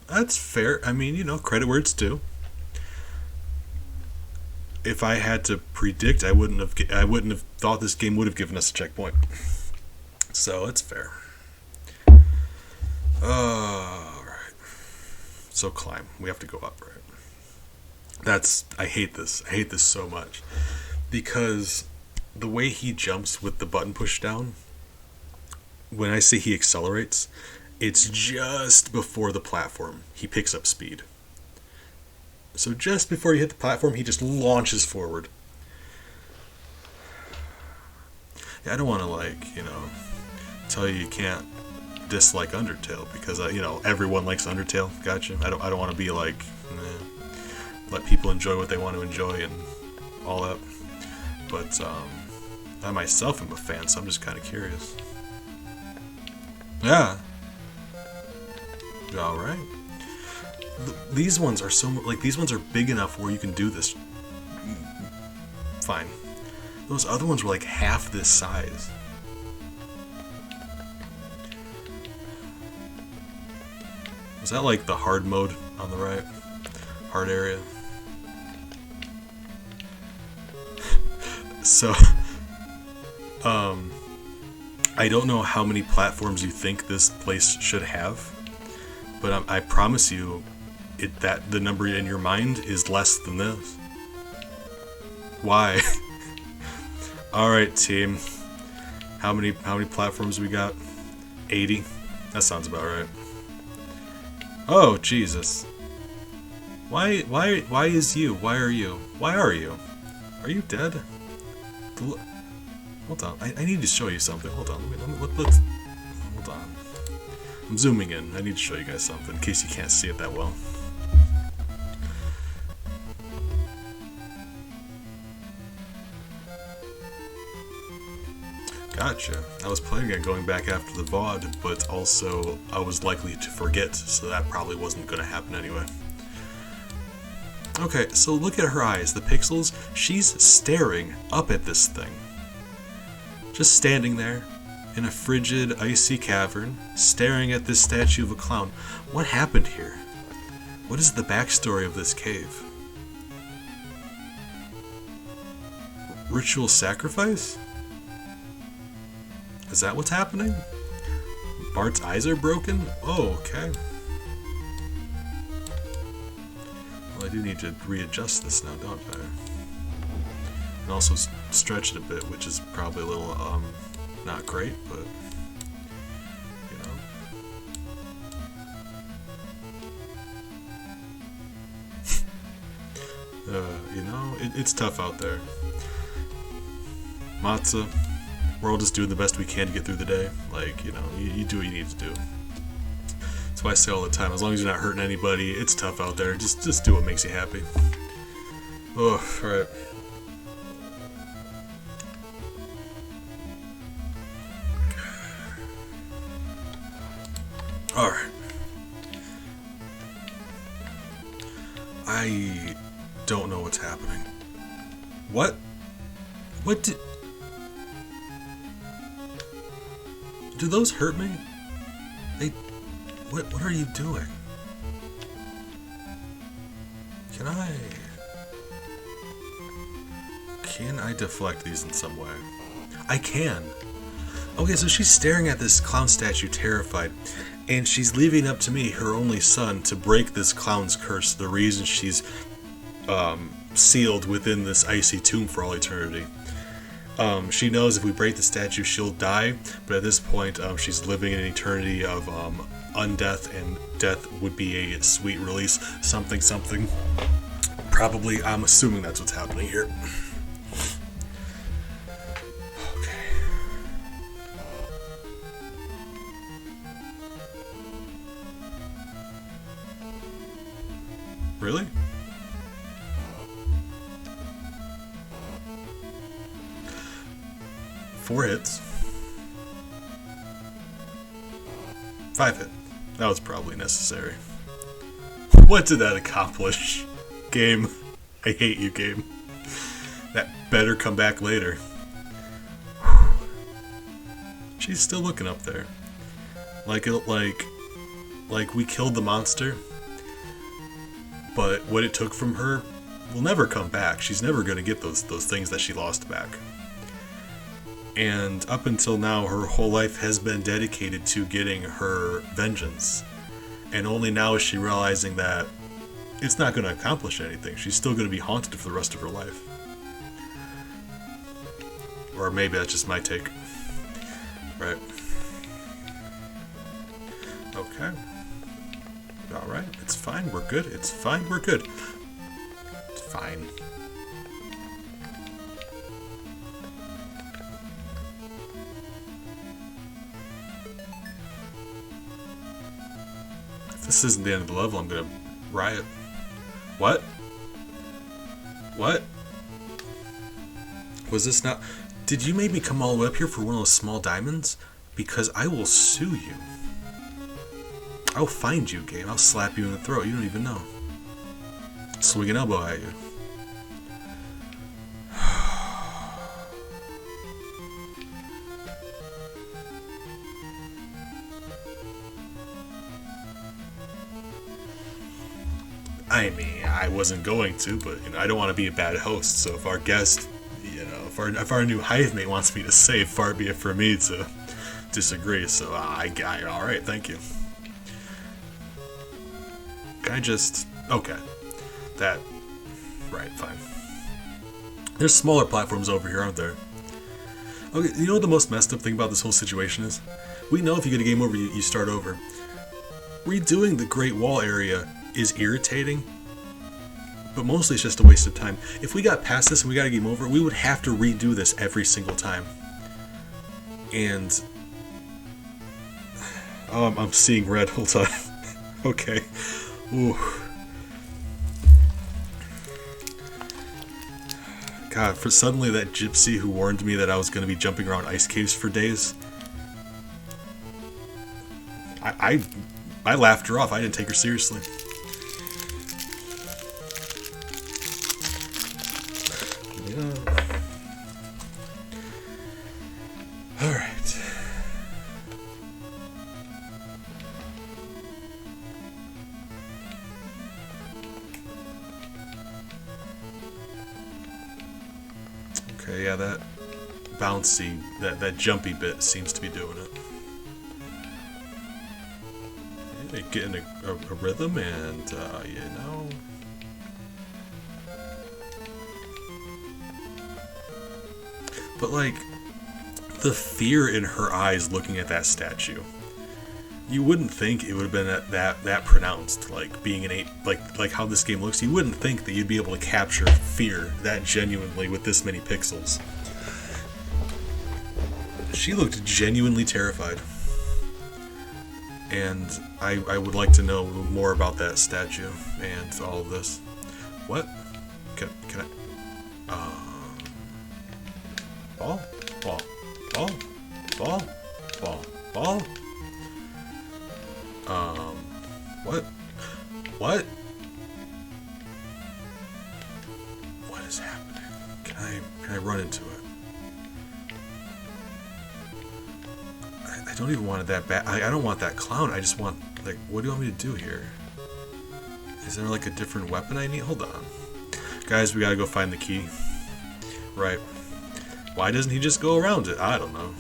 That's fair. I mean, credit where it's due. If I had to predict, I wouldn't have thought this game would have given us a checkpoint. So it's fair. Alright. So climb. We have to go up, right? I hate this. I hate this so much. Because the way he jumps with the button pushed down, when I say he accelerates, it's just before the platform. He picks up speed. So just before you hit the platform, he just launches forward. Yeah, I don't want to, tell you can't dislike Undertale, because, everyone likes Undertale. Gotcha. I don't want to be like, let people enjoy what they want to enjoy and all that. But, I myself am a fan, so I'm just kind of curious. Yeah. Alright. These ones are these ones are big enough where you can do this. Fine. Those other ones were like half this size. Was that like the hard mode on the right? Hard area? So, I don't know how many platforms you think this place should have, but I promise you, that the number in your mind is less than this. Why? All right, team. How many platforms we got? 80. That sounds about right. Oh Jesus! Why is you? Why are you? Why are you? Are you dead? Hold on. I need to show you something. Hold on. Let's. Hold on. I'm zooming in. I need to show you guys something in case you can't see it that well. Gotcha. I was planning on going back after the VOD, but also I was likely to forget, so that probably wasn't going to happen anyway. Okay, so look at her eyes, the pixels. She's staring up at this thing. Just standing there in a frigid, icy cavern, staring at this statue of a clown. What happened here? What is the backstory of this cave? Ritual sacrifice? Is that what's happening? Bart's eyes are broken? Oh, okay. Well, I do need to readjust this now, don't I? And also stretch it a bit, which is probably a little, not great, but, it's tough out there. Matza, we're all just doing the best we can to get through the day. Like, you do what you need to do. That's That's why I say all the time, as long as you're not hurting anybody, it's tough out there. Just do what makes you happy. Oh, alright. Alright. I don't know what's happening. What? What did... Do those hurt me? They... What are you doing? Can I deflect these in some way? I can. Okay, so she's staring at this clown statue terrified, and she's leaving up to me, her only son, to break this clown's curse, the reason she's sealed within this icy tomb for all eternity. She knows if we break the statue, she'll die, but at this point, she's living in an eternity of undeath, and death would be a sweet release. Something. Probably, I'm assuming that's what's happening here. Really? Four hits. 5 hit. That was probably necessary. What did that accomplish? Game. I hate you, game. That better come back later. She's still looking up there. Like we killed the monster. But what it took from her will never come back. She's never going to get those things that she lost back. And up until now, her whole life has been dedicated to getting her vengeance. And only now is she realizing that it's not going to accomplish anything. She's still going to be haunted for the rest of her life. Or maybe that's just my take. Right. Okay. Alright, it's fine, we're good. It's fine, we're good. It's fine. If this isn't the end of the level, I'm gonna riot. What? What? Was this not... Did you make me come all the way up here for one of those small diamonds? Because I will sue you. I'll find you, game. I'll slap you in the throat. You don't even know. Swing an elbow at you. I mean, I wasn't going to, but I don't want to be a bad host. So if our guest, if our new hive mate wants me to save, far be it for me to disagree. So all right, thank you. Can I just... Okay. That... Right, fine. There's smaller platforms over here, aren't there? Okay, you know what the most messed up thing about this whole situation is? We know if you get a game over, you start over. Redoing the Great Wall area is irritating, but mostly it's just a waste of time. If we got past this and we got a game over, we would have to redo this every single time. And... Oh, I'm seeing red. Hold on. Okay. Ooh. God, for suddenly that gypsy who warned me that I was going to be jumping around ice caves for days, I laughed her off. I didn't take her seriously. Yeah. All right. Okay, yeah, that bouncy, that jumpy bit seems to be doing it. Yeah, getting a rhythm, and But like, the fear in her eyes looking at that statue. You wouldn't think it would have been that pronounced, like being an 8, like how this game looks. You wouldn't think that you'd be able to capture fear that genuinely with this many pixels. She looked genuinely terrified. And I would like to know more about that statue and all of this. What? Can I? Ball? Ball? Ball? Ball? Ball? Ball? What? What? What is happening? Can I run into it? I don't even want it that bad. I don't want that clown. I just want, like, what do you want me to do here? Is there like a different weapon I need? Hold on. Guys, we gotta go find the key. Right. Why doesn't he just go around it? I don't know.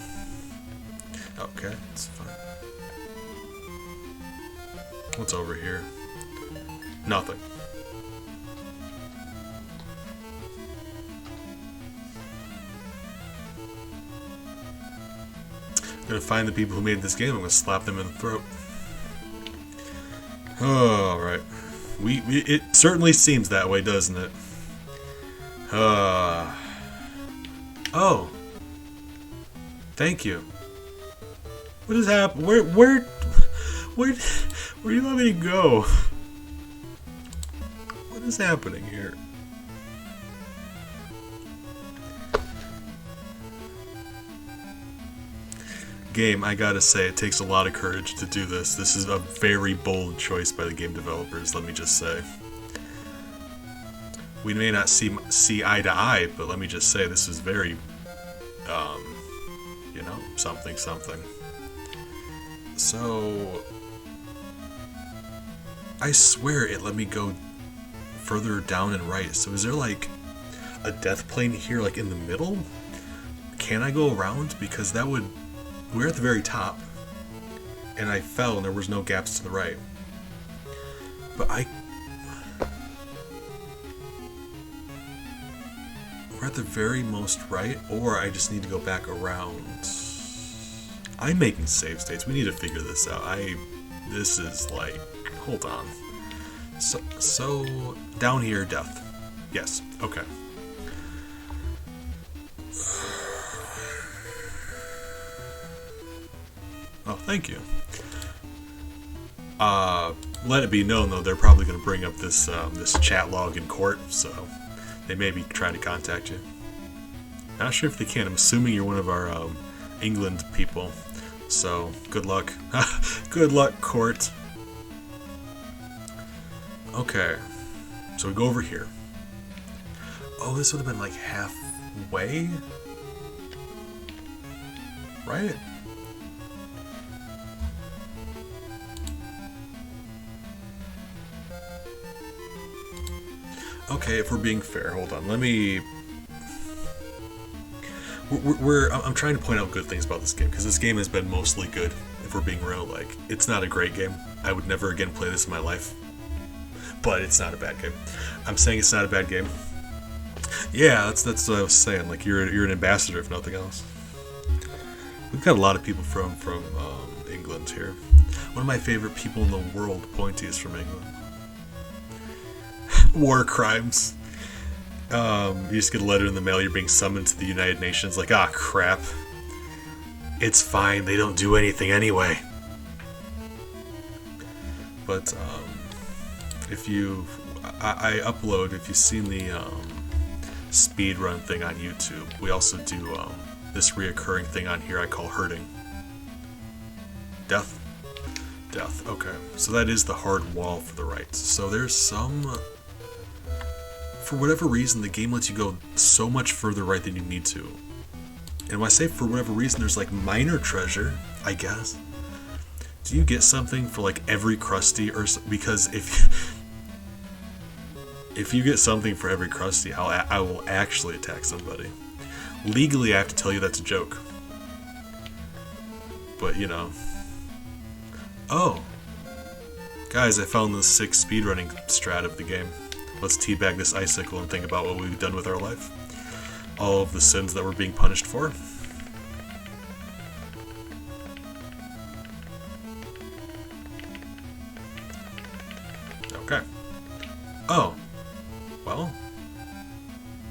Okay, it's fine. What's over here? Nothing. I'm gonna find the people who made this game. I'm gonna slap them in the throat. Oh, right. It certainly seems that way, doesn't it? Oh. Thank you. What has happened? Where do you want me to go? What is happening here? Game, I gotta say, it takes a lot of courage to do this. This is a very bold choice by the game developers, let me just say. We may not see eye to eye, but let me just say, this is very, you know, something. So, I swear it let me go further down and right. So is there like a death plane here, like in the middle? Can I go around? Because that would... We're at the very top, and I fell and there was no gaps to the right. But we're at the very most right, or I just need to go back around. I'm making save states. We need to figure this out. This is like, hold on. So down here, death. Yes, okay. Oh, thank you. Let it be known, though, they're probably going to bring up this this chat log in court, so they may be trying to contact you. Not sure if they can. I'm assuming you're one of our England people, so good luck. Good luck, court. Okay, so we go over here. Oh, this would have been like halfway, right? Okay, if we're being fair, hold on. Let me. I'm trying to point out good things about this game because this game has been mostly good. If we're being real, like it's not a great game. I would never again play this in my life. But it's not a bad game. I'm saying it's not a bad game. Yeah, that's what I was saying. Like you're an ambassador, if nothing else. We've got a lot of people from England here. One of my favorite people in the world, Pointy, is from England. War crimes. You just get a letter in the mail. You're being summoned to the United Nations. Like, ah, crap. It's fine. They don't do anything anyway. But if you, I upload. If you've seen the speedrun thing on YouTube, we also do this reoccurring thing on here. I call hurting. Death. Death. Okay, so that is the hard wall for the right. So there's some. For whatever reason, the game lets you go so much further right than you need to. And when I say for whatever reason, there's like minor treasure, I guess. Do you get something for like every Krusty? Or because if you get something for every Krusty, I will actually attack somebody. Legally, I have to tell you that's a joke. But, you know. Oh. Guys, I found the 6th speedrunning strat of the game. Let's teabag this icicle and think about what we've done with our life. All of the sins that we're being punished for. Okay. Oh. Well.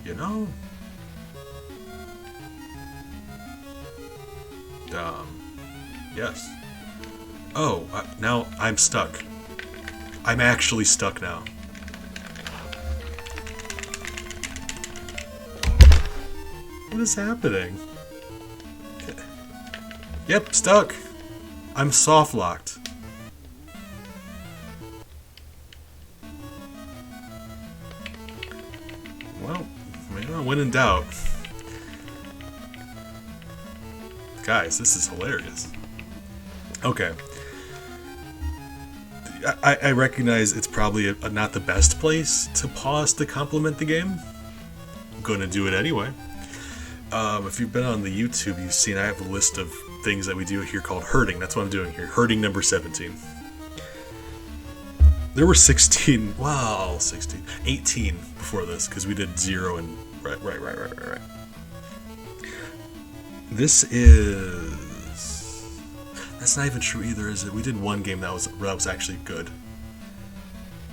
You know. Yes. Oh, now I'm stuck. I'm actually stuck now. What is happening? Yep, stuck. I'm soft locked. Well, when in doubt. Guys, this is hilarious. Okay. I recognize it's probably not the best place to pause to compliment the game. I'm going to do it anyway. If you've been on the YouTube, you've seen I have a list of things that we do here called herding. That's what I'm doing here. Herding number 17. There were 16. Wow, 16. 18 before this, because we did 0 and... Right. This is... That's not even true either, is it? We did one game that was actually good.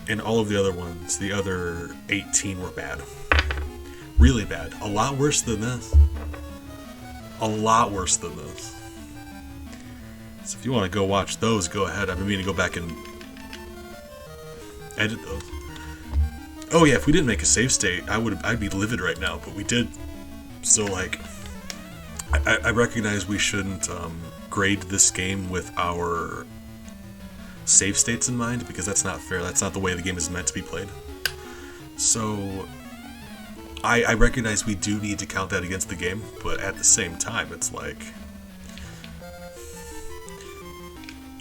And all of the other ones, the other 18 were bad. Really bad. A lot worse than this. A lot worse than this. So if you want to go watch those, go ahead. I've been meaning to go back and edit those. Oh yeah, if we didn't make a save state, I'd be livid right now, but we did. So like, I recognize we shouldn't grade this game with our save states in mind, because that's not fair. That's not the way the game is meant to be played. So I recognize we do need to count that against the game, but at the same time, it's like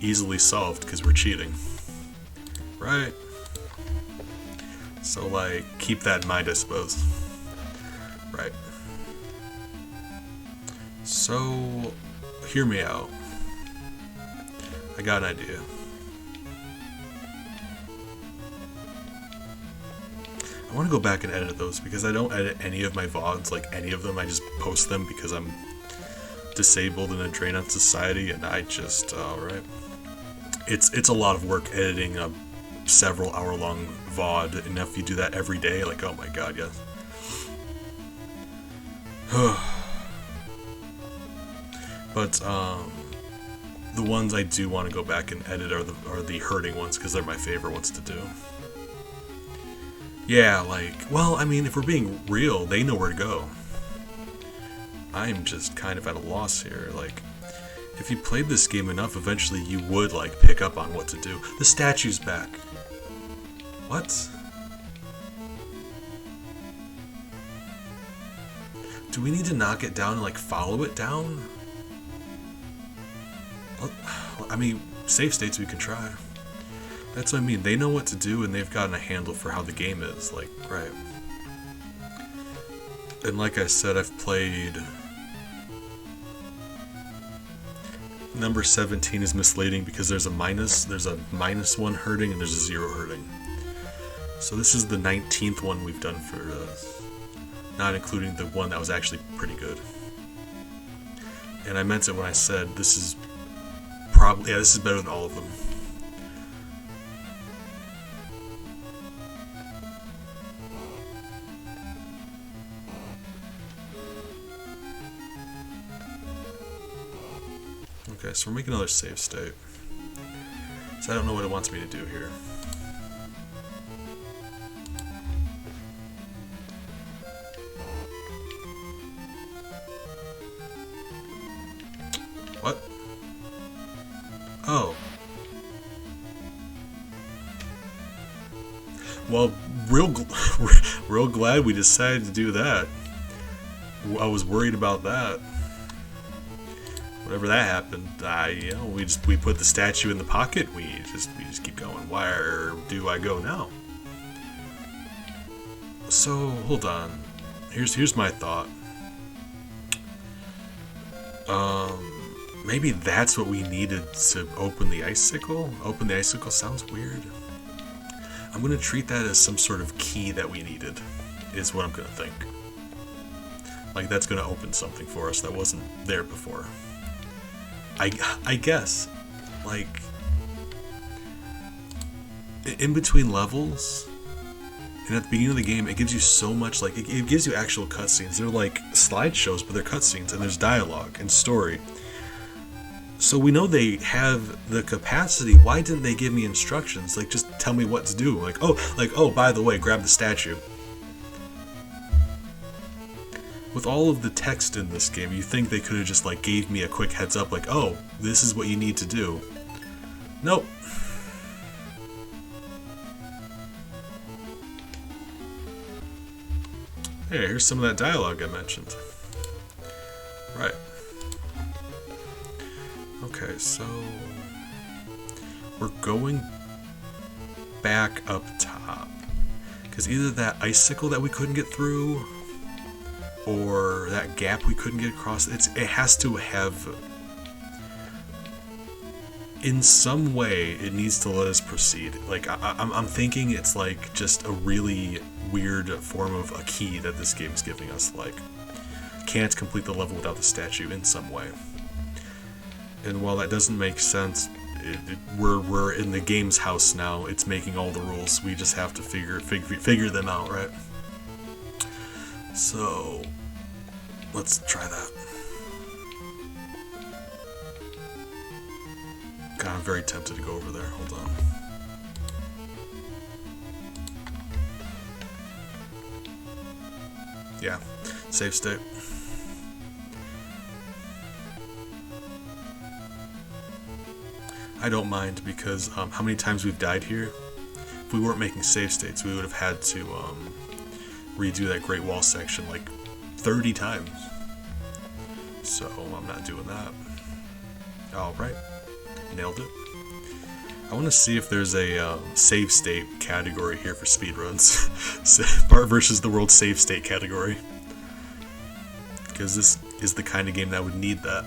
easily solved because we're cheating, right? So like, keep that in mind, I suppose. Right. So, hear me out. I got an idea. I want to go back and edit those, because I don't edit any of my VODs, like any of them. I just post them because I'm disabled and a drain on society, and I just, alright. It's a lot of work editing a several hour-long VOD, and if you do that every day, like, oh my god, yes. But, the ones I do want to go back and edit are the herding ones, because they're my favorite ones to do. Yeah, like, well, I mean, if we're being real, they know where to go. I'm just kind of at a loss here. Like, if you played this game enough, eventually you would, like, pick up on what to do. The statue's back. What? Do we need to knock it down and, like, follow it down? I mean, save states we can try. That's what I mean. They know what to do, and they've gotten a handle for how the game is. Like, right. And like I said, I've played... Number 17 is misleading because there's a -1 herding and there's a 0 herding. So this is the 19th one we've done for us. Not including the one that was actually pretty good. And I meant it when I said this is probably... Yeah, this is better than all of them. Okay, so we're making another save state. So I don't know what it wants me to do here. What? Oh. Well, real glad we decided to do that. I was worried about that. Whenever that happened, you know, we put the statue in the pocket. We just keep going. Where do I go now? So hold on. Here's my thought. Maybe that's what we needed to open the icicle. Open the icicle sounds weird. I'm gonna treat that as some sort of key that we needed. Is what I'm gonna think. Like that's gonna open something for us that wasn't there before. I guess, like, in between levels, and at the beginning of the game, it gives you so much, like, it gives you actual cutscenes. They're like slideshows, but they're cutscenes, and there's dialogue and story. So we know they have the capacity. Why didn't they give me instructions? Like, just tell me what to do. Like, oh, by the way, grab the statue. With all of the text in this game, you think they could have just, like, gave me a quick heads up, like, oh, this is what you need to do. Nope. Hey, here's some of that dialogue I mentioned. Right. Okay, so we're going back up top. Because either that icicle that we couldn't get through, or that gap we couldn't get across, it has to have... in some way, it needs to let us proceed. Like, I'm thinking it's like just a really weird form of a key that this game's giving us. Like, can't complete the level without the statue in some way. And while that doesn't make sense, we're in the game's house now. It's making all the rules. We just have to figure them out, right? So, let's try that. God, I'm very tempted to go over there. Hold on. Yeah, save state. I don't mind because how many times we've died here? If we weren't making save states, we would have had to redo that Great Wall section like 30 times. So I'm not doing that. Alright. Nailed it. I want to see if there's a save state category here for speedruns. Bart versus the World Save State category. Because this is the kind of game that would need that.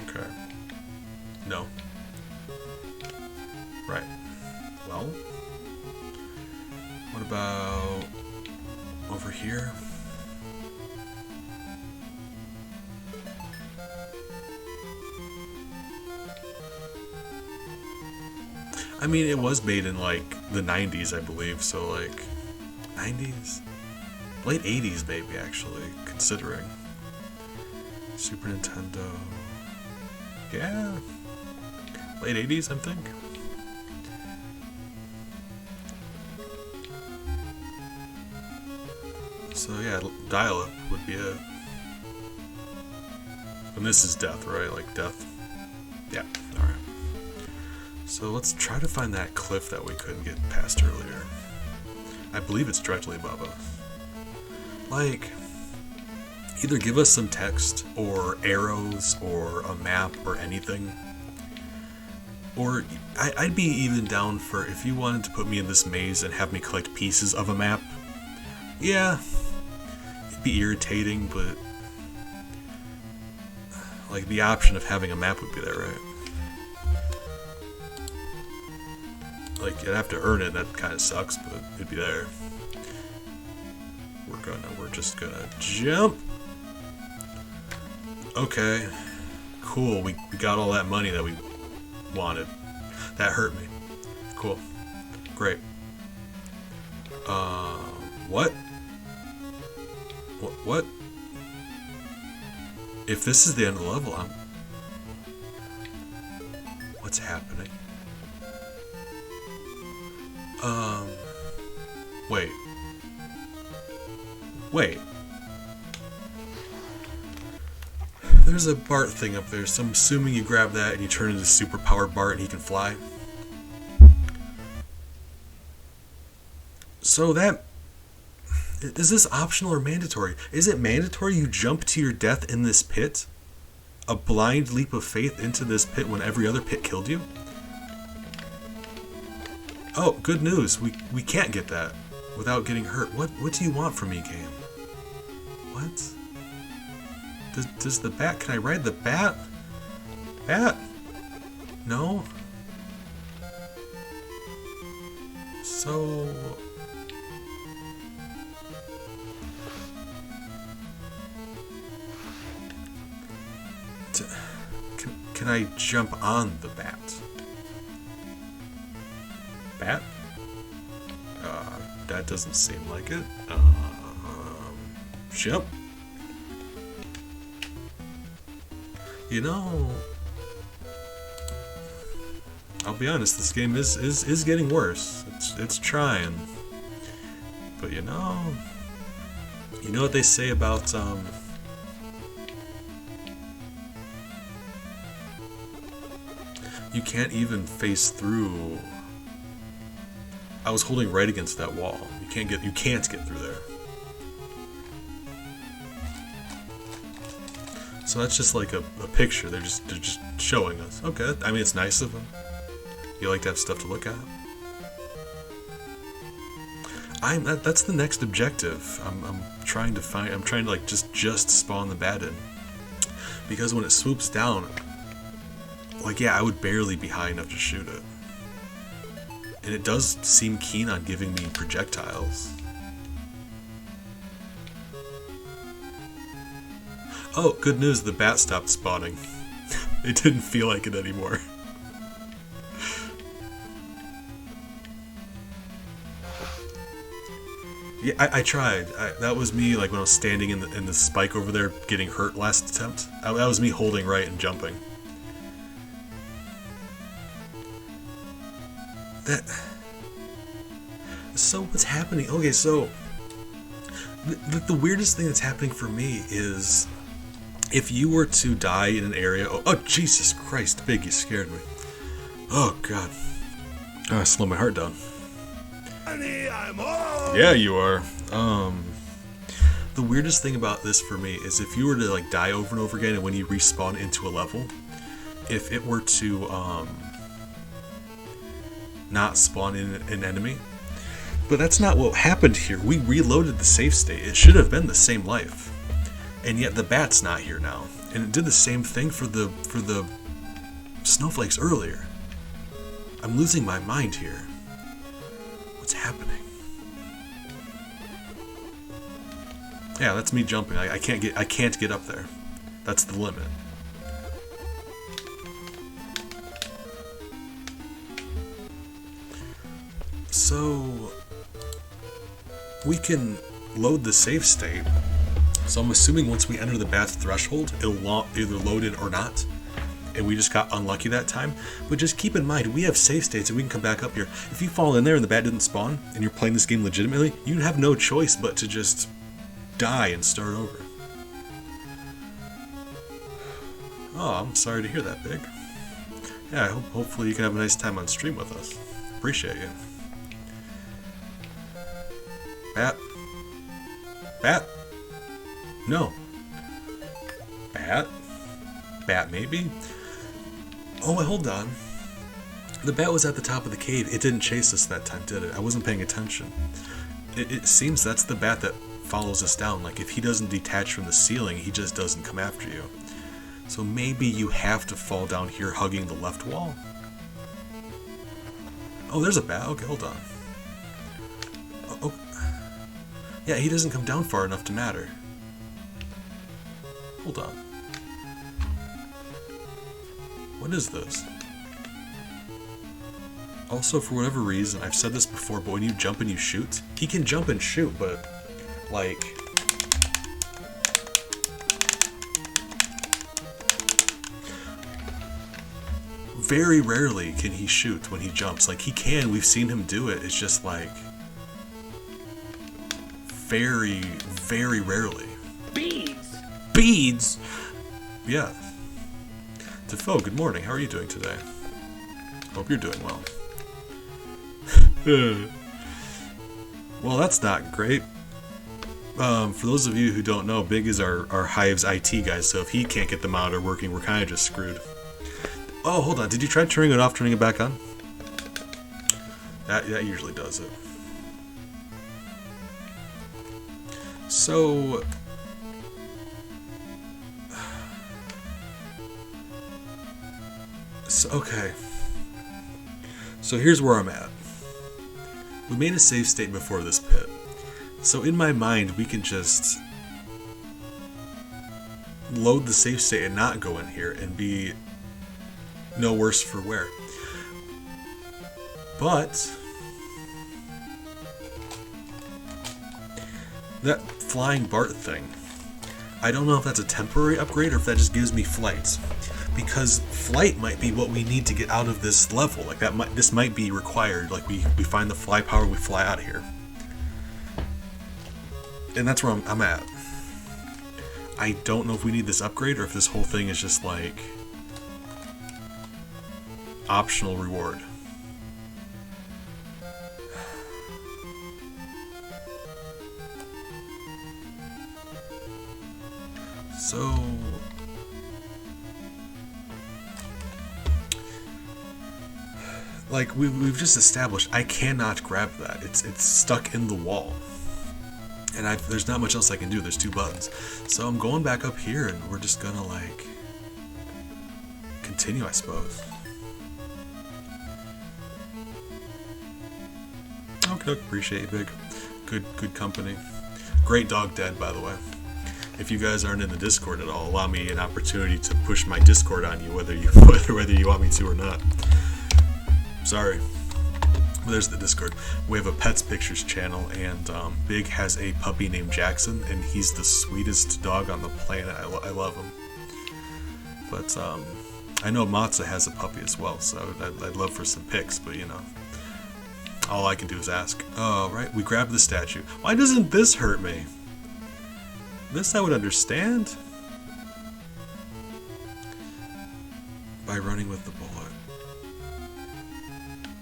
Okay. No. Right. Well, what about over here? I mean, it was made in, like, the 90s, I believe, so, like, 90s? Late 80s, maybe, actually, considering. Super Nintendo. Yeah. Late 80s, I think. So, yeah, dial-up would be it. And this is death, right? Like, death. Yeah, alright. So let's try to find that cliff that we couldn't get past earlier. I believe it's directly above us. Like, either give us some text, or arrows, or a map, or anything. Or, I'd be even down for if you wanted to put me in this maze and have me collect pieces of a map. Yeah, it'd be irritating, but... like, the option of having a map would be there, right? Like, you'd have to earn it, that kind of sucks, but it'd be there. We're just gonna jump! Okay. Cool, we got all that money that we wanted. That hurt me. Cool. Great. What? What? If this is the end of the level, what's happening? Wait. There's a Bart thing up there, so I'm assuming you grab that and you turn into superpowered Bart and he can fly. So that... is this optional or mandatory? Is it mandatory you jump to your death in this pit? A blind leap of faith into this pit when every other pit killed you? Oh, good news. We can't get that without getting hurt. What do you want from me, game? What? Does the bat... can I ride the bat? Bat? No? So... Can I jump on the bat? Bat? That doesn't seem like it. Yep. You know, I'll be honest, this game is getting worse. It's trying. But you know what they say about you can't even face through. I was holding right against that wall. You can't get through there. So that's just like a picture. They're just showing us. Okay, I mean it's nice of them. You like to have stuff to look at. That's the next objective. I'm trying to like just spawn the bat in, because when it swoops down, like yeah, I would barely be high enough to shoot it, and it does seem keen on giving me projectiles. Oh, good news, the bat stopped spawning. It didn't feel like it anymore. Yeah, I tried. That was me, like when I was standing in the spike over there, getting hurt last attempt. That was me holding right and jumping. So what's happening? Okay, so the weirdest thing that's happening for me is if you were to die in an area. Oh Jesus Christ, Big, you scared me. Oh God. Oh, I slowed my heart down. Yeah, you are. The weirdest thing about this for me is if you were to like die over and over again, and when you respawn into a level, if it were to not spawn in an enemy. But that's not what happened here. We reloaded the save state. It should have been the same life, and yet the bat's not here now. And it did the same thing for the snowflakes earlier. I'm losing my mind here. What's happening? Yeah, that's me jumping. I can't get up there. That's the limit. So we can load the save state. So I'm assuming once we enter the bat's threshold, it'll either load it or not. And we just got unlucky that time. But just keep in mind, we have save states and we can come back up here. If you fall in there and the bat didn't spawn, and you're playing this game legitimately, you have no choice but to just die and start over. Oh, I'm sorry to hear that, Big. Yeah, hopefully you can have a nice time on stream with us. Appreciate you. Bat? Bat? No. Bat? Bat, maybe? Oh, wait, hold on. The bat was at the top of the cave. It didn't chase us that time, did it? I wasn't paying attention. It seems that's the bat that follows us down. Like, if he doesn't detach from the ceiling, he just doesn't come after you. So maybe you have to fall down here hugging the left wall. Oh, there's a bat. Okay, hold on. Oh. Yeah, he doesn't come down far enough to matter. Hold on. What is this? Also, for whatever reason, I've said this before, but when you jump and you shoot, he can jump and shoot, but, like... very rarely can he shoot when he jumps. Like, he can, we've seen him do it, it's just like... very, very rarely. Beads! Beads?! Yeah. Defoe, good morning. How are you doing today? Hope you're doing well. Well, that's not great. For those of you who don't know, Big is our Hive's IT guy, so if he can't get the monitor working, we're kind of just screwed. Oh, hold on. Did you try turning it off, turning it back on? That usually does it. So... okay. So here's where I'm at. We made a save state before this pit. So in my mind, we can just load the save state and not go in here and be no worse for wear. But that flying Bart thing. I don't know if that's a temporary upgrade or if that just gives me flights. Because flight might be what we need to get out of this level. Like this might be required. Like we find the fly power, we fly out of here. And that's where I'm at. I don't know if we need this upgrade or if this whole thing is just like optional reward. So like we've just established, I cannot grab that. It's stuck in the wall, and there's not much else I can do. There's 2 buttons, so I'm going back up here, and we're just gonna like continue, I suppose. Okay, appreciate you, Big. Good company. Great dog dead, by the way. If you guys aren't in the Discord at all, allow me an opportunity to push my Discord on you, whether you want me to or not. Sorry. Well, there's the Discord. We have a Pets Pictures channel, and Big has a puppy named Jackson, and he's the sweetest dog on the planet. I love him. But I know Matza has a puppy as well, so I'd love for some pics, but you know, all I can do is ask. Oh, right, we grabbed the statue. Why doesn't this hurt me? This I would understand. By running with the bullet.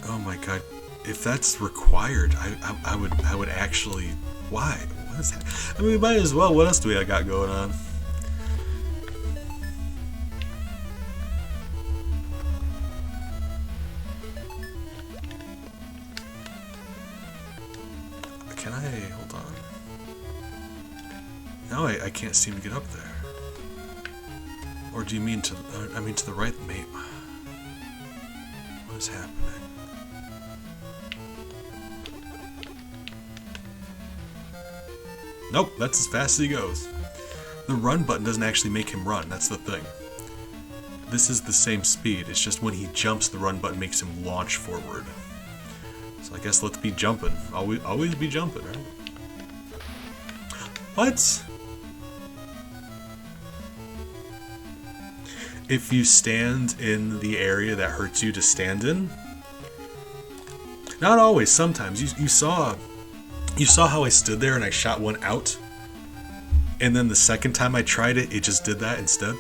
Oh my god. If that's required, I would actually... Why? What is that? I mean, we might as well. What else do we got going on? Can I... Hold on. No, I can't seem to get up there. Or do you mean to... I mean to the right? Mate. What is happening? Nope, that's as fast as he goes. The run button doesn't actually make him run, that's the thing. This is the same speed, it's just when he jumps, the run button makes him launch forward. So I guess let's be jumping. Always be jumping, right? What? If you stand in the area that hurts you to stand in? Not always, sometimes. You saw how I stood there and I shot one out? And then the second time I tried it, it just did that instead?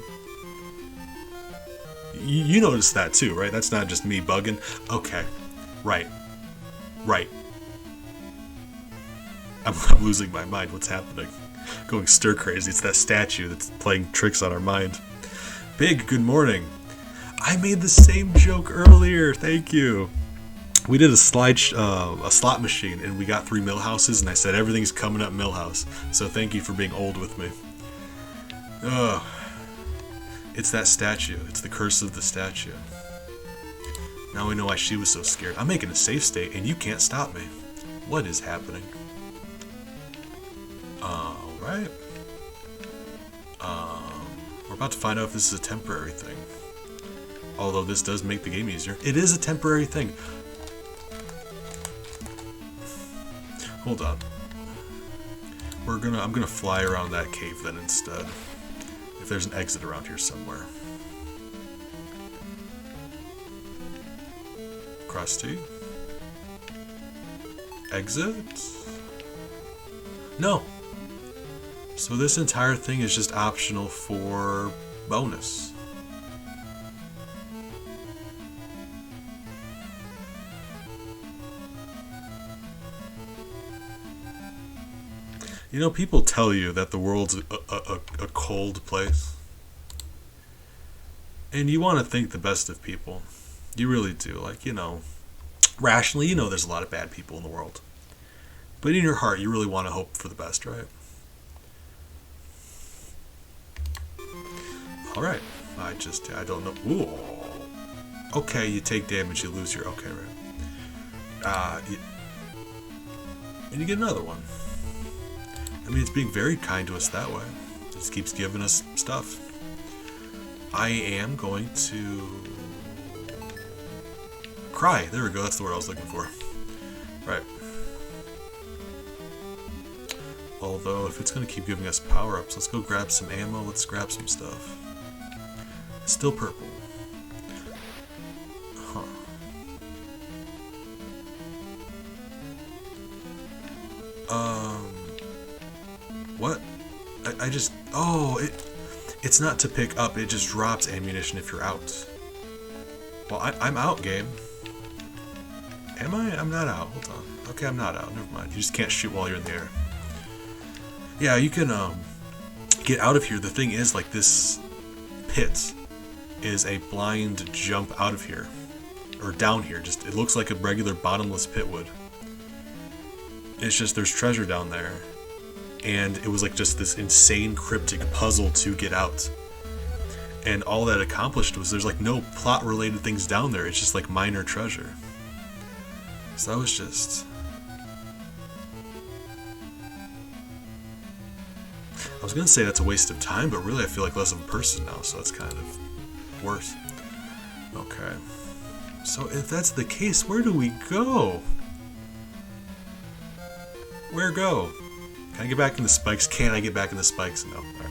You noticed that too, right? That's not just me bugging. Okay. Right. I'm losing my mind. What's happening? Going stir crazy. It's that statue that's playing tricks on our mind. Big, good morning. I made the same joke earlier. Thank you. We did a slot machine, and we got 3 millhouses, and I said everything's coming up millhouse. So thank you for being old with me. Ugh. It's that statue. It's the curse of the statue. Now we know why she was so scared. I'm making a safe state, and you can't stop me. What is happening? Alright. We're about to find out if this is a temporary thing. Although this does make the game easier. It is a temporary thing. Hold on. I'm gonna fly around that cave then instead. If there's an exit around here somewhere. Cross T. Exit? No. So this entire thing is just optional for bonus. You know, people tell you that the world's a cold place. And you want to think the best of people. You really do. Like, you know, rationally, you know there's a lot of bad people in the world. But in your heart, you really want to hope for the best, right? Alright. I don't know. Ooh. Okay, you take damage, you lose your... Okay, right. And you get another one. I mean, it's being very kind to us that way. It just keeps giving us stuff. I am going to... Cry. There we go. That's the word I was looking for. Right. Although, if it's going to keep giving us power-ups, let's go grab some ammo, let's grab some stuff. It's still purple. Huh. What? I just... Oh, it's not to pick up, it just drops ammunition if you're out. Well, I'm out, game. Am I? I'm not out. Hold on. Okay, I'm not out. Never mind. You just can't shoot while you're in the air. Yeah, you can get out of here. The thing is, like, this pit is a blind jump out of here. Or down here. Just it looks like a regular bottomless pit would. It's just there's treasure down there. And it was like just this insane cryptic puzzle to get out. And all that accomplished was there's like no plot related things down there. It's just like minor treasure. So that was just... I was gonna say that's a waste of time, but really I feel like less of a person now, so that's kind of worse. Okay. So if that's the case, where do we go? Where go? Can I get back in the spikes? Can I get back in the spikes? No. Alright.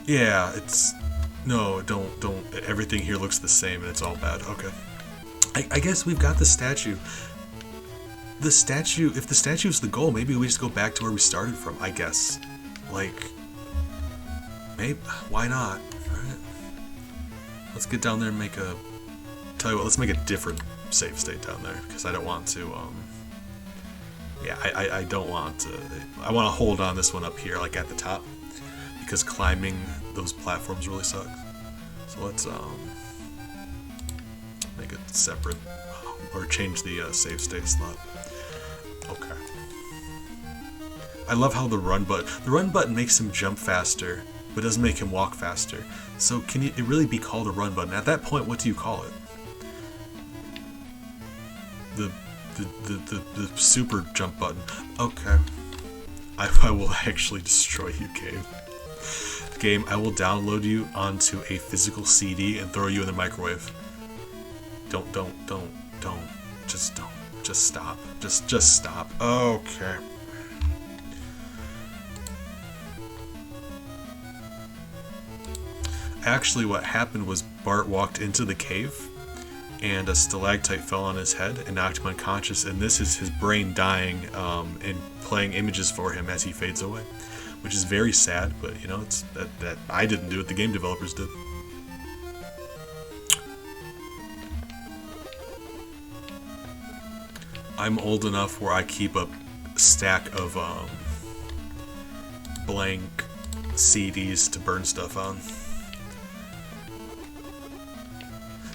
Yeah, it's... No, don't. Everything here looks the same and it's all bad. Okay. I guess we've got the statue. The statue... If the statue is the goal, maybe we just go back to where we started from, I guess. Like... Maybe... Why not? Alright. Let's get down there and make a... Tell you what, let's make a different save state down there, because I don't want to, yeah, I don't want to... I want to hold on this one up here, like at the top, because climbing those platforms really sucks. So let's, make it separate, or change the save state slot. Okay. I love how the run button makes him jump faster, but doesn't make him walk faster. So can it really be called a run button? At that point, what do you call it? The super jump button. Okay. I will actually destroy you, game. Game, I will download you onto a physical CD and throw you in the microwave. Don't. Just don't. Just stop. Just stop. Okay. Actually, what happened was Bart walked into the cave and a stalactite fell on his head and knocked him unconscious, and this is his brain dying and playing images for him as he fades away, which is very sad, but you know, it's that I didn't do it, the game developers did. I'm old enough where I keep a stack of blank CDs to burn stuff on.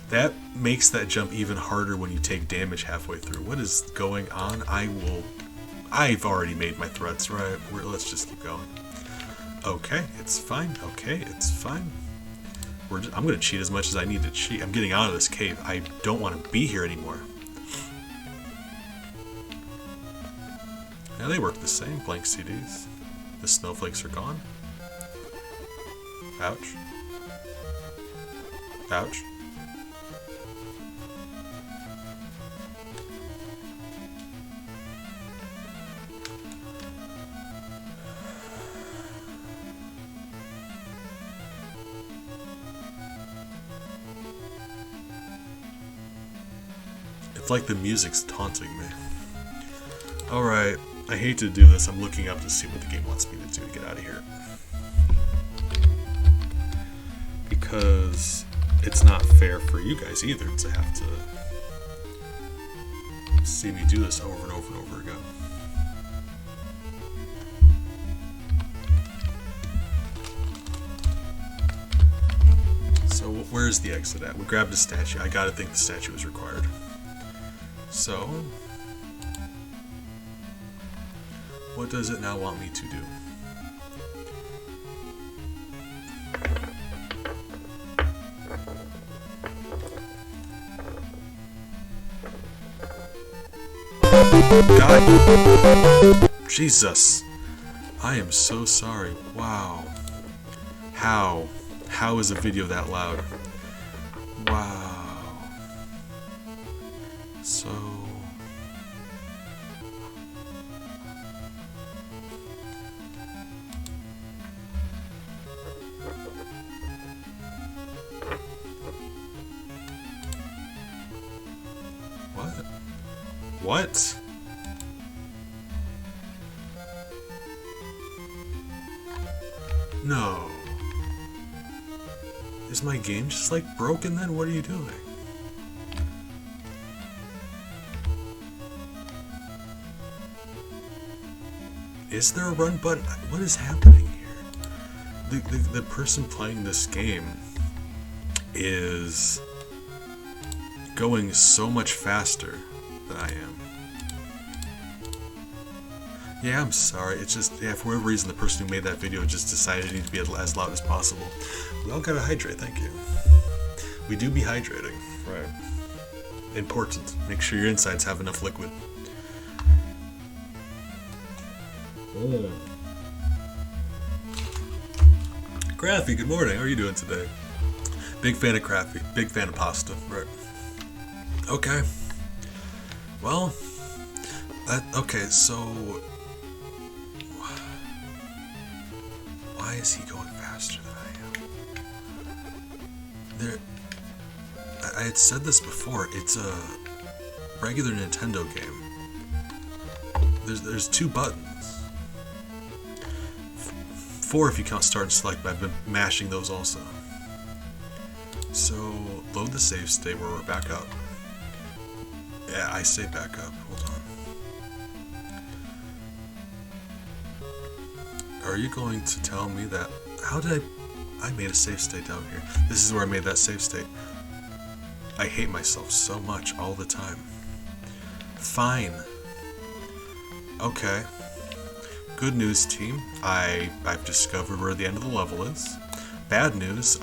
That makes that jump even harder when you take damage halfway through. What is going on? I've already made my threats, right? Let's just keep going. Okay, it's fine. Okay, it's fine. I'm gonna cheat as much as I need to cheat. I'm getting out of this cave. I don't want to be here anymore. Now they work the same. Blank CDs. The snowflakes are gone. Ouch. Ouch. It's like the music's taunting me. Alright, I hate to do this. I'm looking up to see what the game wants me to do to get out of here. Because it's not fair for you guys either to have to see me do this over and over and over again. So where's the exit at? We grabbed a statue. I gotta think the statue is required. So, what does it now want me to do? God, Jesus, I am so sorry. Wow. How is a video that loud? Wow. So... What? What? No. Is my game just like broken then? What are you doing? Is there a run button? What is happening here? The person playing this game is going so much faster than I am. Yeah, I'm sorry. It's just, yeah, for whatever reason, the person who made that video just decided it needed to be as loud as possible. We all gotta hydrate, thank you. We do be hydrating. Right. Important. Make sure your insides have enough liquid. Craffy, good morning. How are you doing today? Big fan of Craffy. Big fan of pasta. Right. Okay. Well, okay, so... Why is he going faster than I am? I had said this before, it's a regular Nintendo game. There's 2 buttons. 4 if you count start and select, but I've been mashing those also. So, load the save state where we're back up. Yeah, I say back up. Hold on. Are you going to tell me that... How did I made a save state down here. This is where I made that save state. I hate myself so much all the time. Fine. Okay. Good news, team. I've discovered where the end of the level is. Bad news,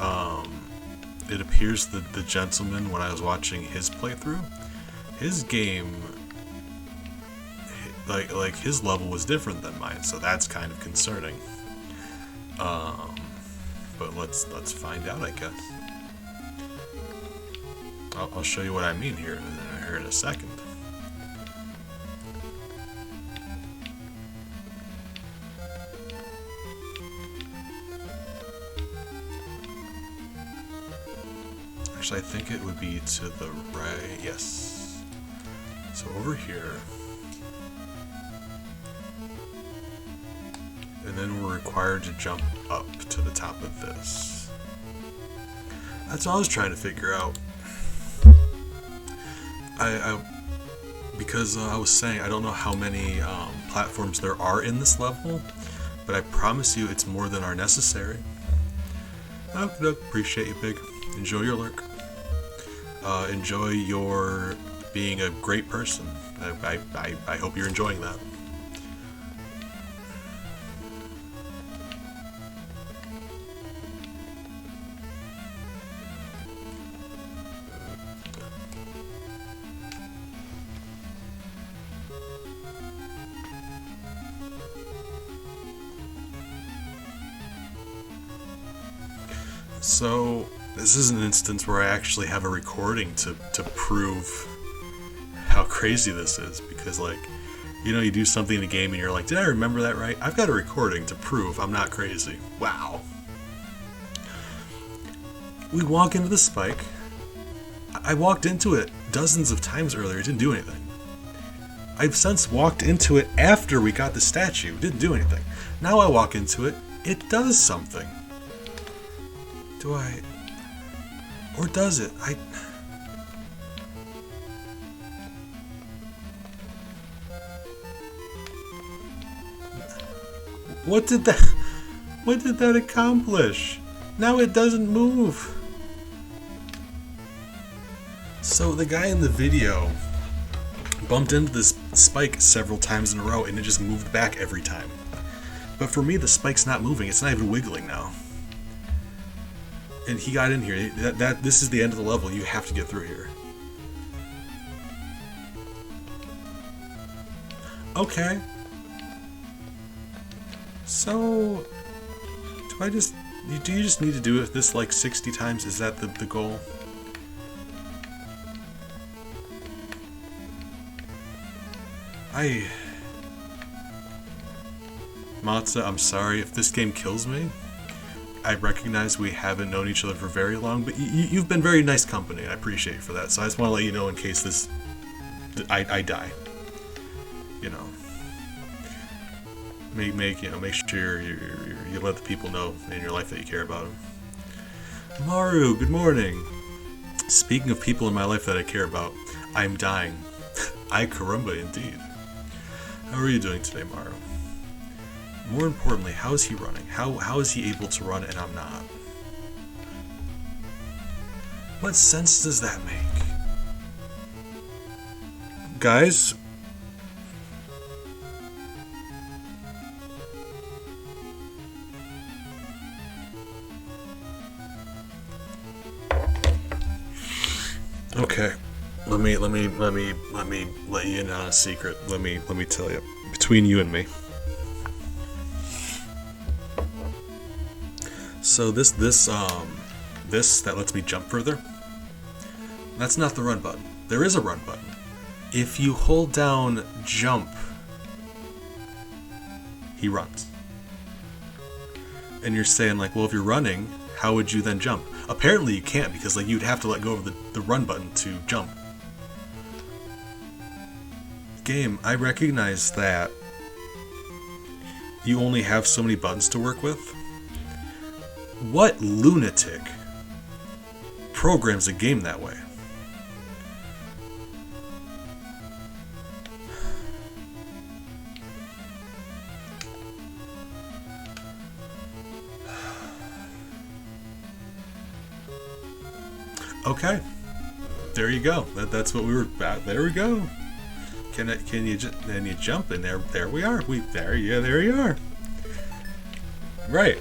it appears that the gentleman, when I was watching his playthrough, his game, like his level was different than mine, so that's kind of concerning. But let's find out, I guess. I'll show you what I mean here in a second. Actually, I think it would be to the right. Yes. So over here. And then we're required to jump up to the top of this. That's what I was trying to figure out. Because I was saying I don't know how many platforms there are in this level, but I promise you it's more than are necessary. I appreciate you, Big. Enjoy your lurk. Enjoy your being a great person. I hope you're enjoying that. So, this is an instance where I actually have a recording to prove how crazy this is, because, like, you know, you do something in a game and you're like, did I remember that right? I've got a recording to prove I'm not crazy. Wow. We walk into the spike. I walked into it dozens of times earlier. It didn't do anything. I've since walked into it after we got the statue. It didn't do anything. Now I walk into it. It does something. Do I... Or does it? What did that accomplish? Now it doesn't move. So the guy in the video bumped into this spike several times in a row and it just moved back every time. But for me, the spike's not moving. It's not even wiggling now. And he got in here. This is the end of the level. You have to get through here. Okay. So, do you just need to do this like 60 times? Is that the goal? Matza, I'm sorry if this game kills me. I recognize we haven't known each other for very long, but you've been very nice company, and I appreciate you for that. So I just want to let you know in case I die. You know, make sure you let the people know in your life that you care about them. Maru, good morning. Speaking of people in my life that I care about, I'm dying. Ay caramba, indeed. How are you doing today, Maru? More importantly, how is he running? How is he able to run and I'm not? What sense does that make? Guys? Okay. Let me let you in on a secret. Let me tell you. Between you and me. So this that lets me jump further, that's not the run button. There is a run button. If you hold down jump, he runs. And you're saying like, well, if you're running, how would you then jump? Apparently you can't, because like you'd have to let go of the run button to jump. Game, I recognize that you only have so many buttons to work with. What lunatic programs a game that way? Okay, there you go. That's what we were at. There we go. Can you jump in there? There we are. There you are. Right.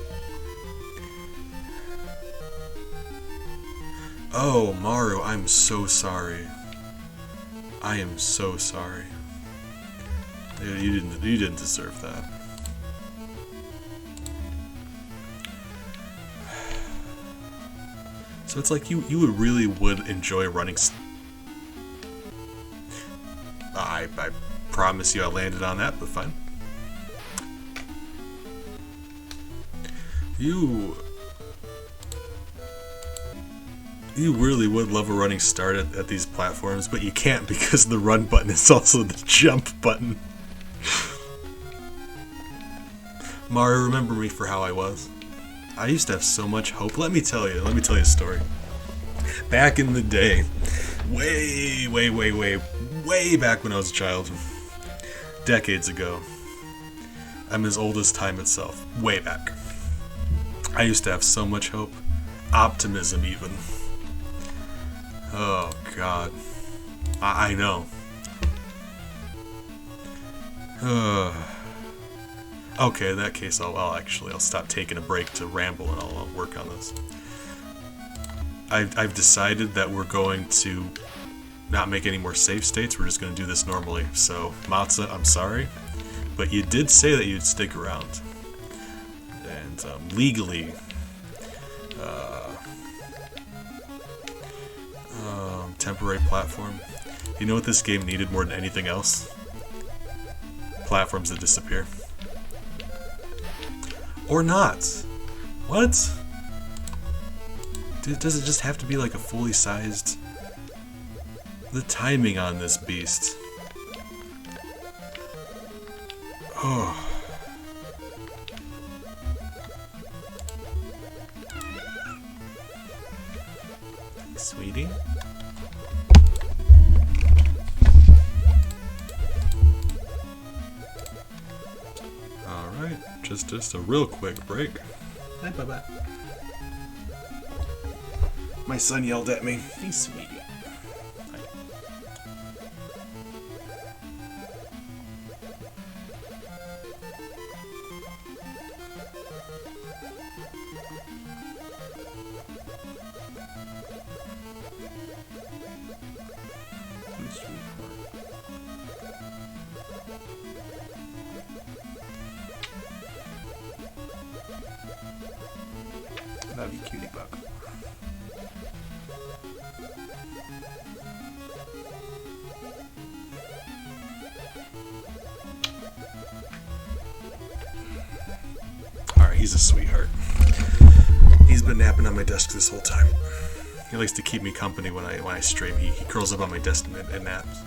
Oh, Maru, I'm so sorry. I am so sorry. You didn't deserve that. So it's like you really would enjoy running. I promise you I landed on that, but fine. You really would love a running start at these platforms, but you can't because the run button is also the jump button. Mario, remember me for how I was. I used to have so much hope. Let me tell you a story. Back in the day, way back when I was a child, decades ago. I'm as old as time itself. Way back. I used to have so much hope. Optimism, even. Oh, God. I know. Okay, in that case, I'll stop taking a break to ramble and I'll work on this. I've decided that we're going to not make any more save states. We're just going to do this normally. So, Matza, I'm sorry, but you did say that you'd stick around. And legally, temporary platform. You know what this game needed more than anything else? Platforms that disappear. Or not. What? Does it just have to be like a fully sized... The timing on this beast. Oh. Sweetie? Alright, just a real quick break. Hi, Bubba. My son yelled at me. He's sweetie. Love you, cutie bug. He's a sweetheart. He's been napping on my desk this whole time. He likes to keep me company when I stream. He curls up on my desk and naps.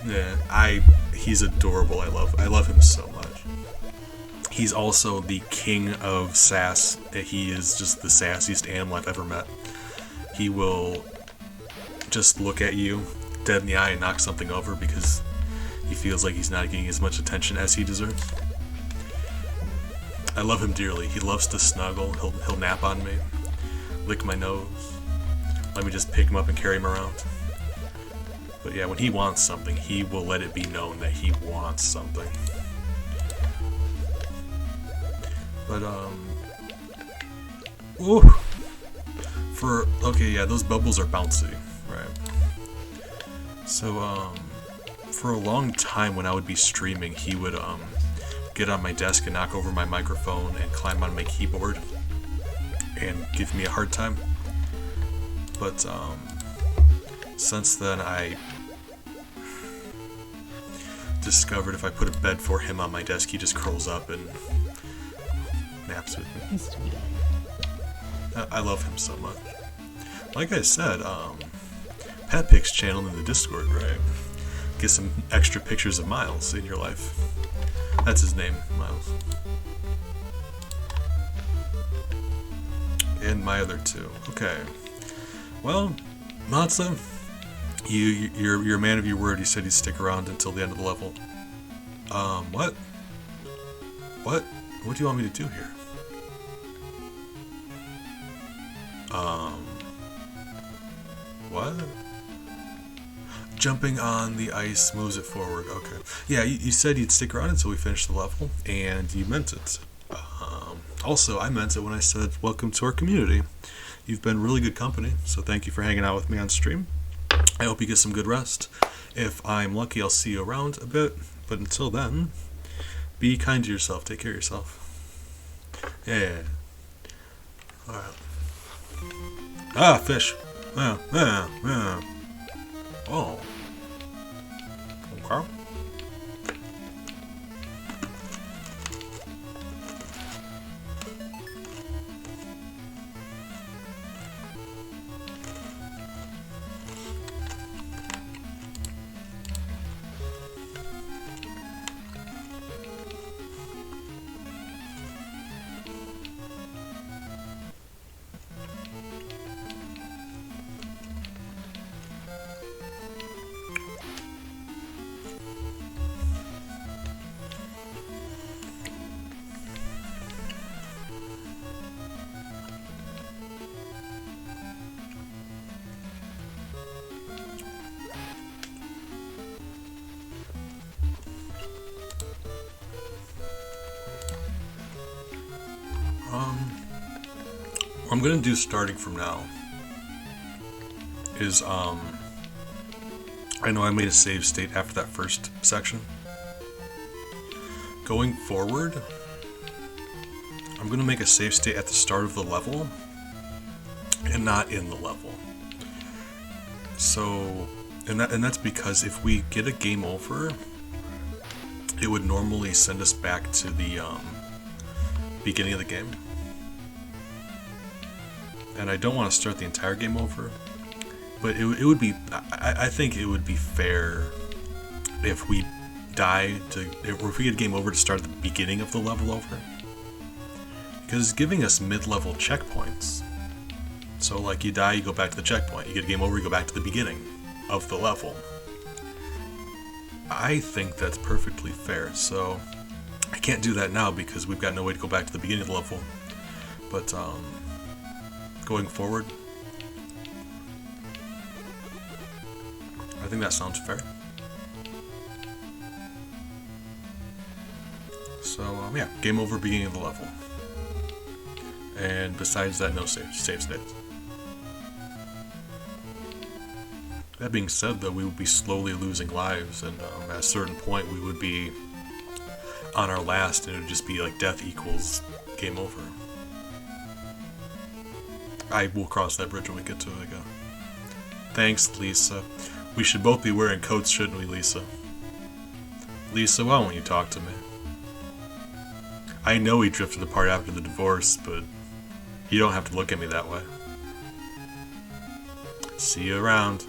Yeah, he's adorable. I love him so much. He's also the king of sass. He is just the sassiest animal I've ever met. He will just look at you dead in the eye and knock something over because he feels like he's not getting as much attention as he deserves. I love him dearly. He loves to snuggle. He'll nap on me, lick my nose, let me just pick him up and carry him around. But yeah, when he wants something, he will let it be known that he wants something. But ooh, okay, yeah, those bubbles are bouncy, right? So for a long time when I would be streaming, he would get on my desk and knock over my microphone and climb on my keyboard and give me a hard time. But since then I discovered if I put a bed for him on my desk, he just curls up and naps with me. I love him so much. Like I said, Pet Pics channel in the Discord, right? Get some extra pictures of Miles in your life. That's his name, Miles. And my other two. Okay. Well, Matza, you're a man of your word. You said you'd stick around until the end of the level. What? What? What do you want me to do here? What? Jumping on the ice moves it forward. Okay. Yeah, you said you'd stick around until we finish the level, and you meant it. Also, I meant it when I said, welcome to our community. You've been really good company, so thank you for hanging out with me on stream. I hope you get some good rest. If I'm lucky, I'll see you around a bit, but until then, be kind to yourself. Take care of yourself. Yeah. Alright. Ah, fish. Yeah. Oh. Okay. What I'm gonna do starting from now is I know I made a save state after that first section. Going forward, I'm gonna make a save state at the start of the level and not in the level. So, and that's because if we get a game over, it would normally send us back to the beginning of the game. And I don't want to start the entire game over, but it would be, I think it would be fair if we die if we get game over to start the beginning of the level over, because it's giving us mid-level checkpoints. So like you die, you go back to the checkpoint, you get a game over, you go back to the beginning of the level. I think that's perfectly fair, so I can't do that now because we've got no way to go back to the beginning of the level, but going forward, I think that sounds fair. So yeah, game over, beginning of the level. And besides that, no save states. That being said, though, we would be slowly losing lives, and at a certain point we would be on our last, and it would just be like death equals game over. I will cross that bridge when we get to it again. Thanks, Lisa. We should both be wearing coats, shouldn't we, Lisa? Lisa, why won't you talk to me? I know we drifted apart after the divorce, but you don't have to look at me that way. See you around.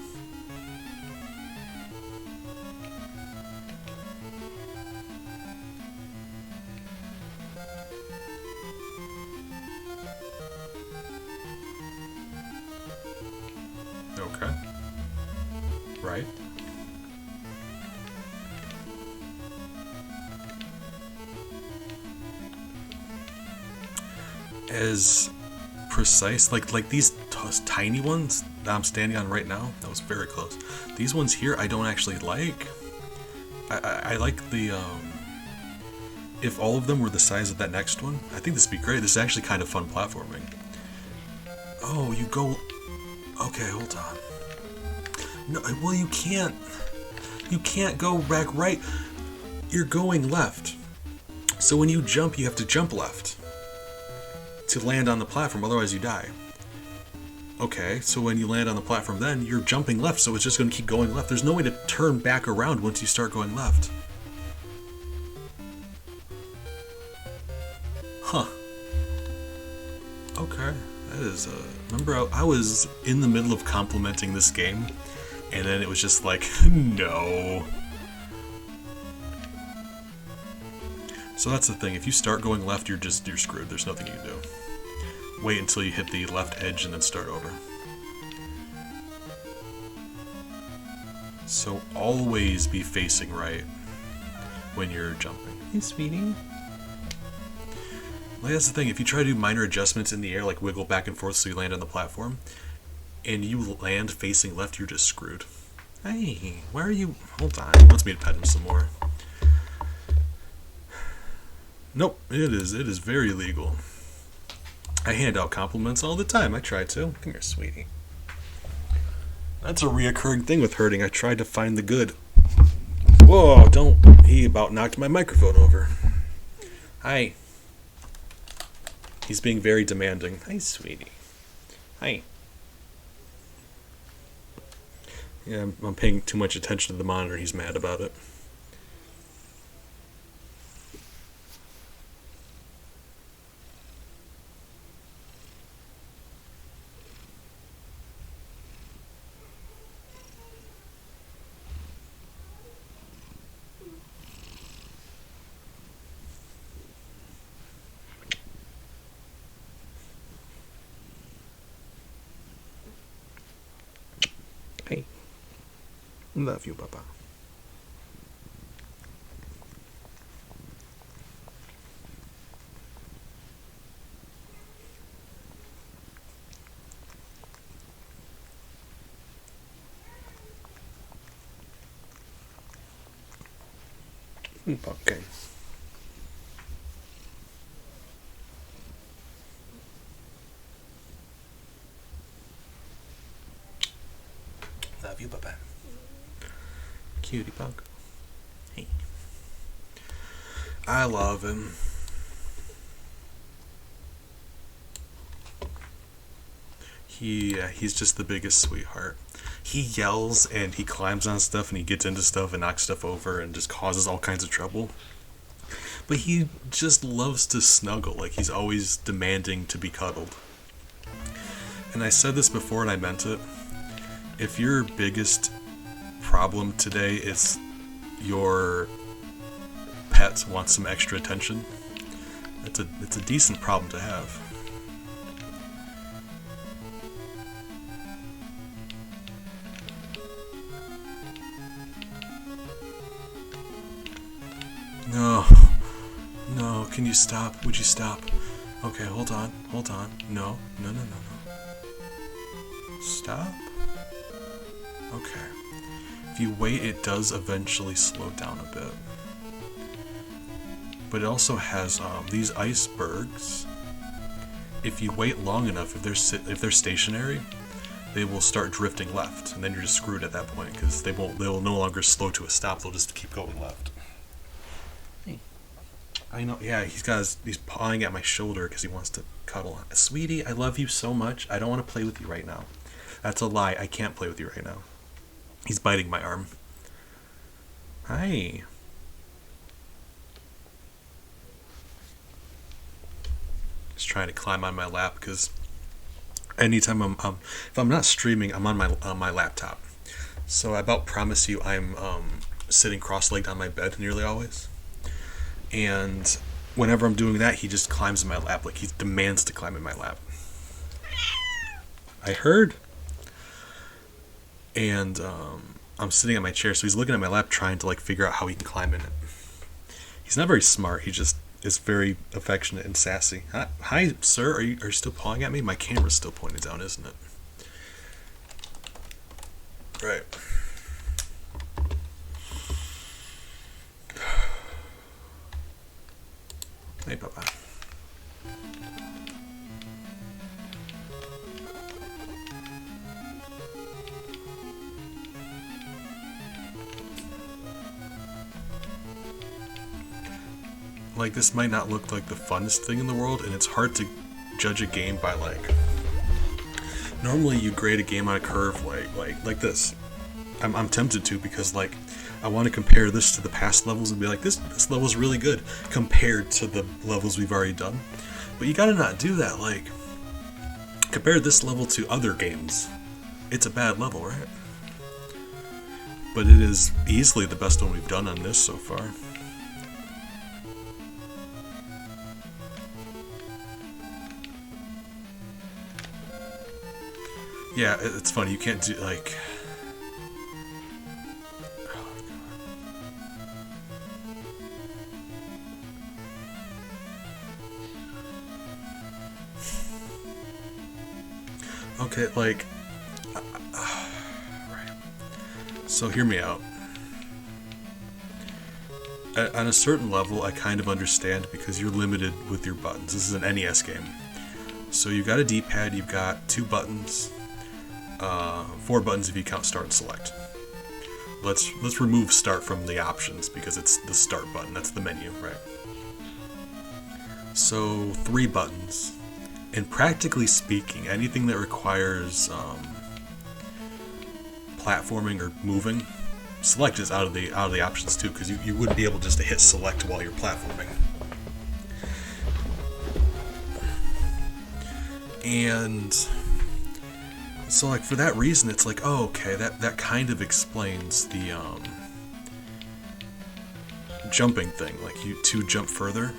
Okay. Right. As precise, like these tiny ones that I'm standing on right now, that was very close. These ones here I don't actually like. I like the if all of them were the size of that next one, I think this would be great. This is actually kind of fun platforming. Oh, you go. Okay, hold on. No, well, you can't. You can't go back right. You're going left. So when you jump, you have to jump left to land on the platform, otherwise you die. Okay, so when you land on the platform then, you're jumping left, so it's just going to keep going left. There's no way to turn back around once you start going left. Huh. Okay, that is, remember I was in the middle of complimenting this game, and then it was just like, no. So that's the thing, if you start going left, you're screwed. There's nothing you can do. Wait until you hit the left edge and then start over. So always be facing right when you're jumping. Hey, sweetie. Like, that's the thing, if you try to do minor adjustments in the air, like wiggle back and forth so you land on the platform, and you land facing left, you're just screwed. Hey, where are you? Hold on, he wants me to pet him some more. Nope, it is very legal. I hand out compliments all the time. I try to. Come here, sweetie. That's a reoccurring thing with herding. I tried to find the good. Whoa, don't. He about knocked my microphone over. Hi. He's being very demanding. Hi, sweetie. Hi. Yeah, I'm paying too much attention to the monitor. He's mad about it. Hey. Love you, Papa. Okay. Love you, Papa. Cutie punk. Hey. I love him. He's just the biggest sweetheart. He yells and he climbs on stuff and he gets into stuff and knocks stuff over and just causes all kinds of trouble. But he just loves to snuggle, like he's always demanding to be cuddled. And I said this before and I meant it. If your biggest problem today is your pet wants some extra attention, it's a decent problem to have. No, can you stop? Would you stop? Okay, hold on. No. Stop? Okay. If you wait, it does eventually slow down a bit. But it also has these icebergs. If you wait long enough, if they're stationary, they will start drifting left, and then you're just screwed at that point because they will no longer slow to a stop. They'll just keep going left. Hey. I know. Yeah, he's pawing at my shoulder because he wants to cuddle. Sweetie, I love you so much. I don't want to play with you right now. That's a lie. I can't play with you right now. He's biting my arm. Hi. trying to climb on my lap because anytime if I'm not streaming, I'm on my laptop. So I about promise you I'm sitting cross-legged on my bed nearly always. And whenever I'm doing that, he just climbs in my lap. Like, he demands to climb in my lap. I heard. And I'm sitting on my chair, so he's looking at my lap trying to, like, figure out how he can climb in it. He's not very smart. He just is very affectionate and sassy. Hi, sir. Are you still pawing at me? My camera's still pointed down, isn't it? Right. Hey, Papa. Like, this might not look like the funnest thing in the world, and it's hard to judge a game by, like... Normally, you grade a game on a curve like this. I'm tempted to, because, like, I want to compare this to the past levels and be like, this level's really good compared to the levels we've already done. But you gotta not do that. Like, compare this level to other games. It's a bad level, right? But it is easily the best one we've done on this so far. Yeah, it's funny. You can't do, like... Okay, like... right. So hear me out. On a certain level, I kind of understand because you're limited with your buttons. This is an NES game. So you've got a D-pad, you've got 2 buttons, 4 buttons if you count start and select. Let's remove start from the options because it's the start button. That's the menu, right? So 3 buttons. And practically speaking, anything that requires platforming or moving, select is out of the options too, because you wouldn't be able just to hit select while you're platforming. And so, like, for that reason, it's like, oh, okay, that kind of explains the jumping thing. Like, to jump further,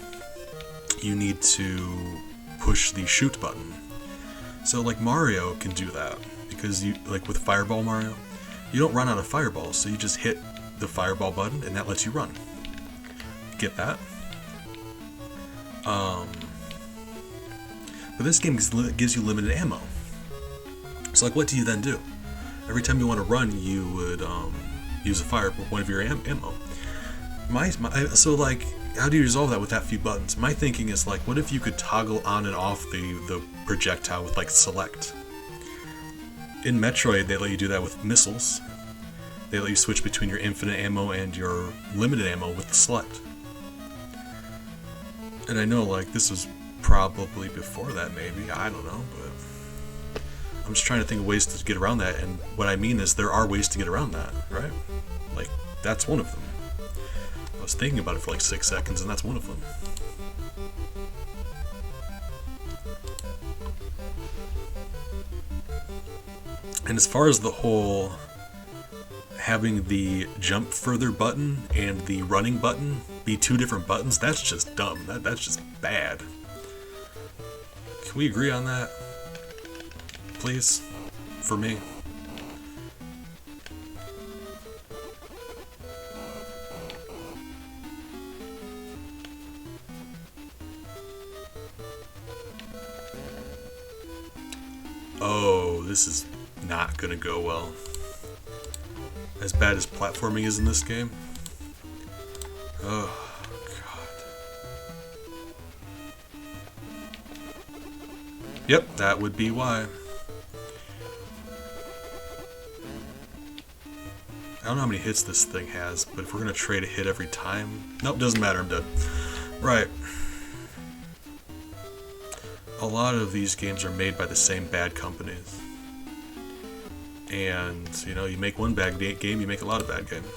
you need to push the shoot button. So, like, Mario can do that because you, like, with Fireball Mario, you don't run out of fireballs, so you just hit the fireball button and that lets you run. Get that? But this game gives you limited ammo. So, like, what do you then do? Every time you want to run, you would use one of your ammo. So, like, how do you resolve that with that few buttons? My thinking is, like, what if you could toggle on and off the projectile with, like, select? In Metroid, they let you do that with missiles. They let you switch between your infinite ammo and your limited ammo with the select. And I know, like, this was probably before that, maybe. I don't know, but I'm just trying to think of ways to get around that. And what I mean is there are ways to get around that, right? Like, that's one of them. I was thinking about it for like 6 seconds, and that's one of them. And as far as the whole having the jump further button and the running button be 2 different buttons, that's just dumb. That's just bad. Can we agree on that? Please? For me? Oh, this is not gonna go well. As bad as platforming is in this game. Oh, God. Yep, that would be why. I don't know how many hits this thing has, but if we're gonna trade a hit every time... Nope, doesn't matter, I'm dead. Right. A lot of these games are made by the same bad companies. And, you know, you make one bad game, you make a lot of bad games.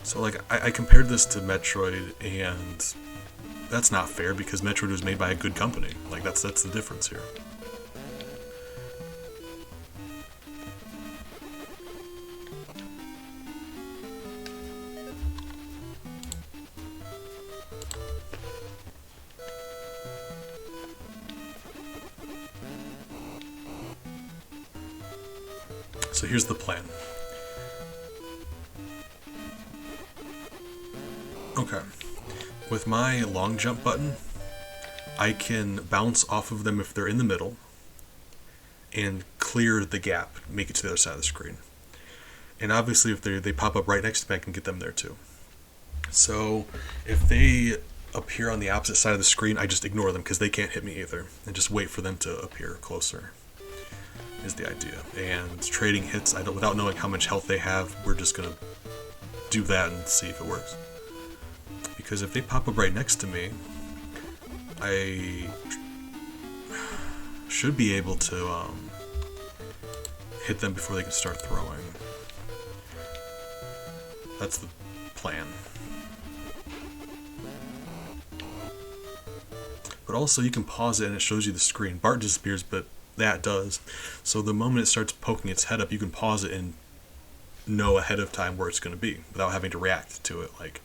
So, like, I compared this to Metroid, and that's not fair because Metroid was made by a good company. Like that's the difference here. So here's the plan. Okay. With my long jump button, I can bounce off of them if they're in the middle and clear the gap, make it to the other side of the screen. And obviously if they pop up right next to me, I can get them there too. So if they appear on the opposite side of the screen, I just ignore them because they can't hit me either, and just wait for them to appear closer is the idea. And trading hits, without knowing how much health they have, we're just going to do that and see if it works. Because if they pop up right next to me, I should be able to hit them before they can start throwing. That's the plan. But also you can pause it and it shows you the screen. Bart disappears, but that does. So the moment it starts poking its head up, you can pause it and know ahead of time where it's going to be without having to react to it. Like,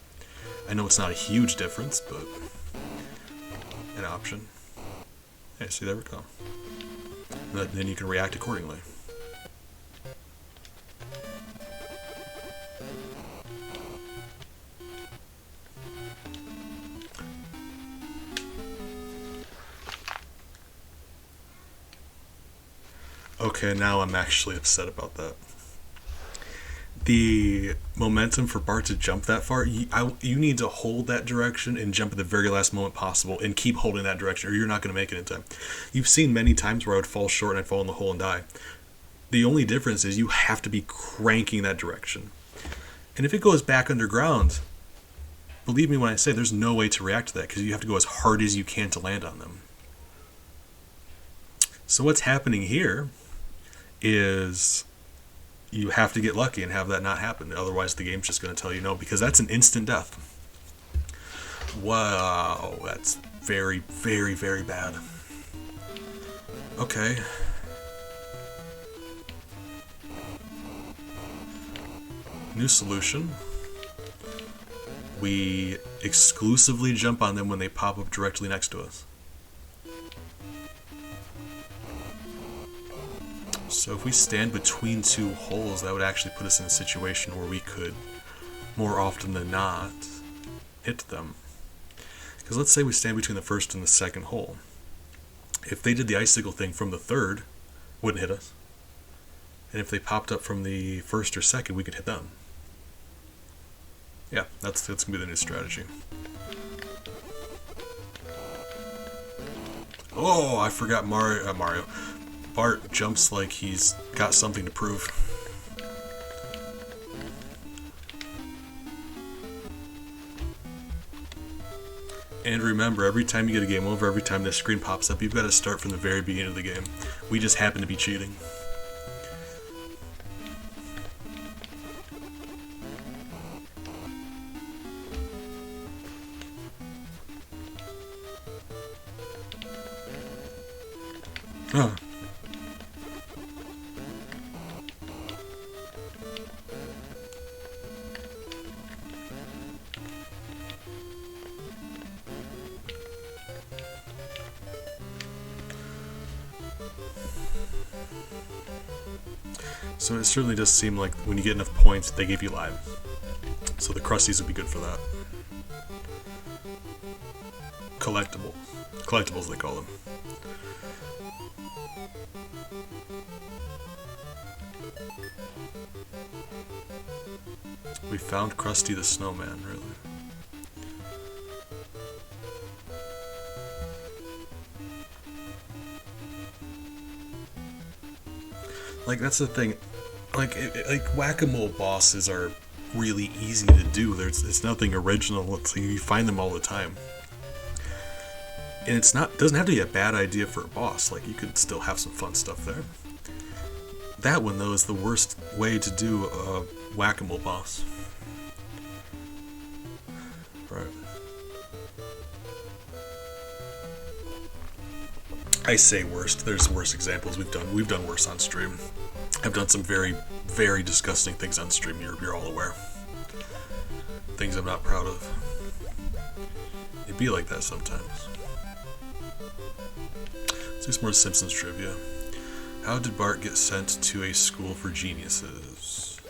I know it's not a huge difference, but an option. Hey, see, there we go. And then you can react accordingly. Okay, now I'm actually upset about that. The momentum for Bart to jump that far, you need to hold that direction and jump at the very last moment possible and keep holding that direction or you're not going to make it in time. You've seen many times where I would fall short and I'd fall in the hole and die. The only difference is you have to be cranking that direction. And if it goes back underground, believe me when I say there's no way to react to that because you have to go as hard as you can to land on them. So what's happening here is you have to get lucky and have that not happen. Otherwise, the game's just going to tell you no, because that's an instant death. Wow, that's very, very, very bad. Okay. New solution. We exclusively jump on them when they pop up directly next to us. So if we stand between two holes, that would actually put us in a situation where we could, more often than not, hit them. Because let's say we stand between the first and the second hole. If they did the icicle thing from the third, wouldn't hit us. And if they popped up from the first or second, we could hit them. Yeah, that's going to be the new strategy. Oh, I forgot Mario. Bart jumps like he's got something to prove. And remember, every time you get a game over, every time this screen pops up, you've got to start from the very beginning of the game. We just happen to be cheating. Huh. So it certainly does seem like when you get enough points, they give you lives. So the Krusties would be good for that. Collectibles they call them. We found Krusty the Snowman, really. Like, that's the thing. Like whack-a-mole bosses are really easy to do. It's nothing original. You find them all the time. And doesn't have to be a bad idea for a boss. Like, you could still have some fun stuff there. That one, though, is the worst way to do a whack-a-mole boss. Right. I say worst. There's worse examples we've done worse on stream. I've done some very, very disgusting things on stream. You're all aware. Things I'm not proud of. It'd be like that sometimes. Let's do some more Simpsons trivia. How did Bart get sent to a school for geniuses?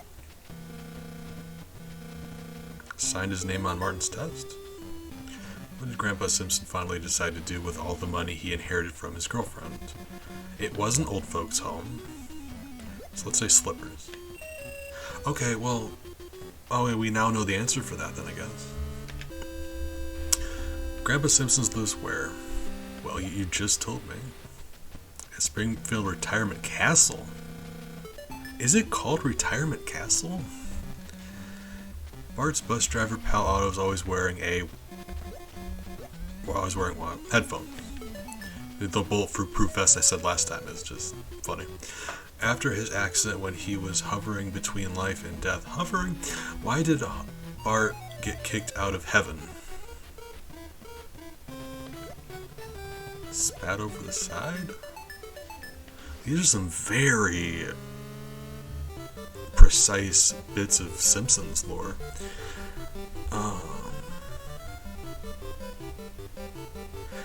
Signed his name on Martin's test? What did Grandpa Simpson finally decide to do with all the money he inherited from his girlfriend? It was an old folks' home. So let's say slippers. Okay, well... Oh, we now know the answer for that then, I guess. Grandpa Simpson's lives where? Well, you just told me. At Springfield Retirement Castle. Is it called Retirement Castle? Bart's bus driver pal Otto is always wearing a... Well, I was wearing what? Headphones. The bulletproof vest I said last time is just funny. After his accident when he was hovering between life and death. Hovering? Why did Bart get kicked out of heaven? Spat over the side? These are some very precise bits of Simpsons lore.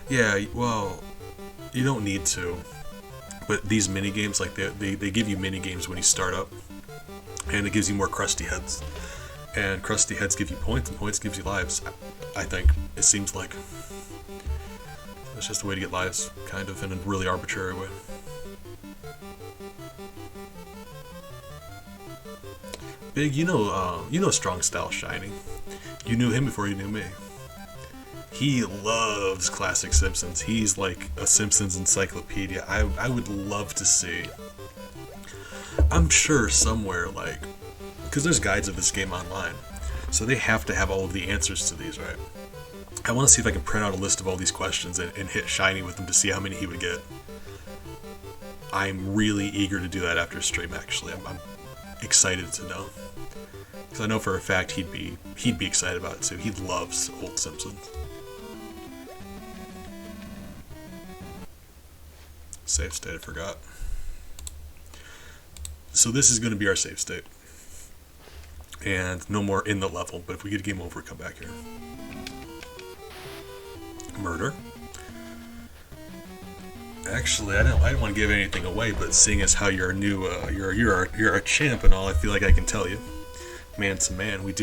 Yeah, well, you don't need to. But these mini games, like they give you mini games when you start up, and it gives you more crusty heads, and crusty heads give you points, and points gives you lives. I think it seems like it's just a way to get lives, kind of in a really arbitrary way. Big, you know Strong Style Shiny. You knew him before you knew me. He loves classic Simpsons. He's like a Simpsons encyclopedia. I would love to see. I'm sure somewhere, like, because there's guides of this game online, so they have to have all of the answers to these, right? I want to see if I can print out a list of all these questions and hit Shiny with them to see how many he would get. I'm really eager to do that after stream, actually. I'm excited to know. Because I know for a fact he'd be excited about it too. He loves old Simpsons. Save state, I forgot. So this is going to be our save state. And no more in the level, but if we get a game over, come back here. Murder. Actually, I didn't want to give anything away, but seeing as how you're new, you're a champ and all, I feel like I can tell you. Man to man, we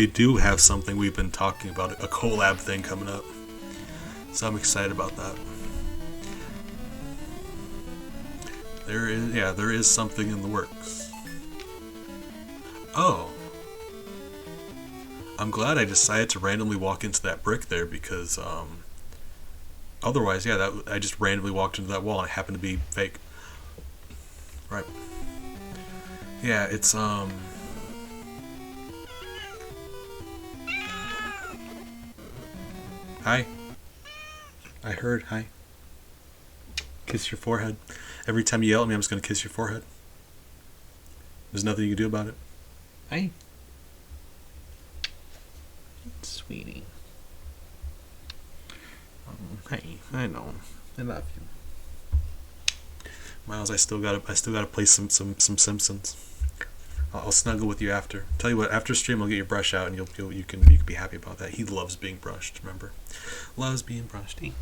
do have something we've been talking about, a collab thing coming up. So I'm excited about that. There is something in the works. Oh. I'm glad I decided to randomly walk into that brick there because, otherwise, yeah, I just randomly walked into that wall and it happened to be fake. Right. Yeah, it's, Hi. I heard, hi. Kiss your forehead. Every time you yell at me, I'm just going to kiss your forehead. There's nothing you can do about it. Hi. Sweetie. Hey, I know. I love you. Miles, I still gotta play some Simpsons. I'll snuggle with you after. Tell you what, after stream I'll get your brush out and you can be happy about that. He loves being brushed, remember? Loves being brushed. Hey.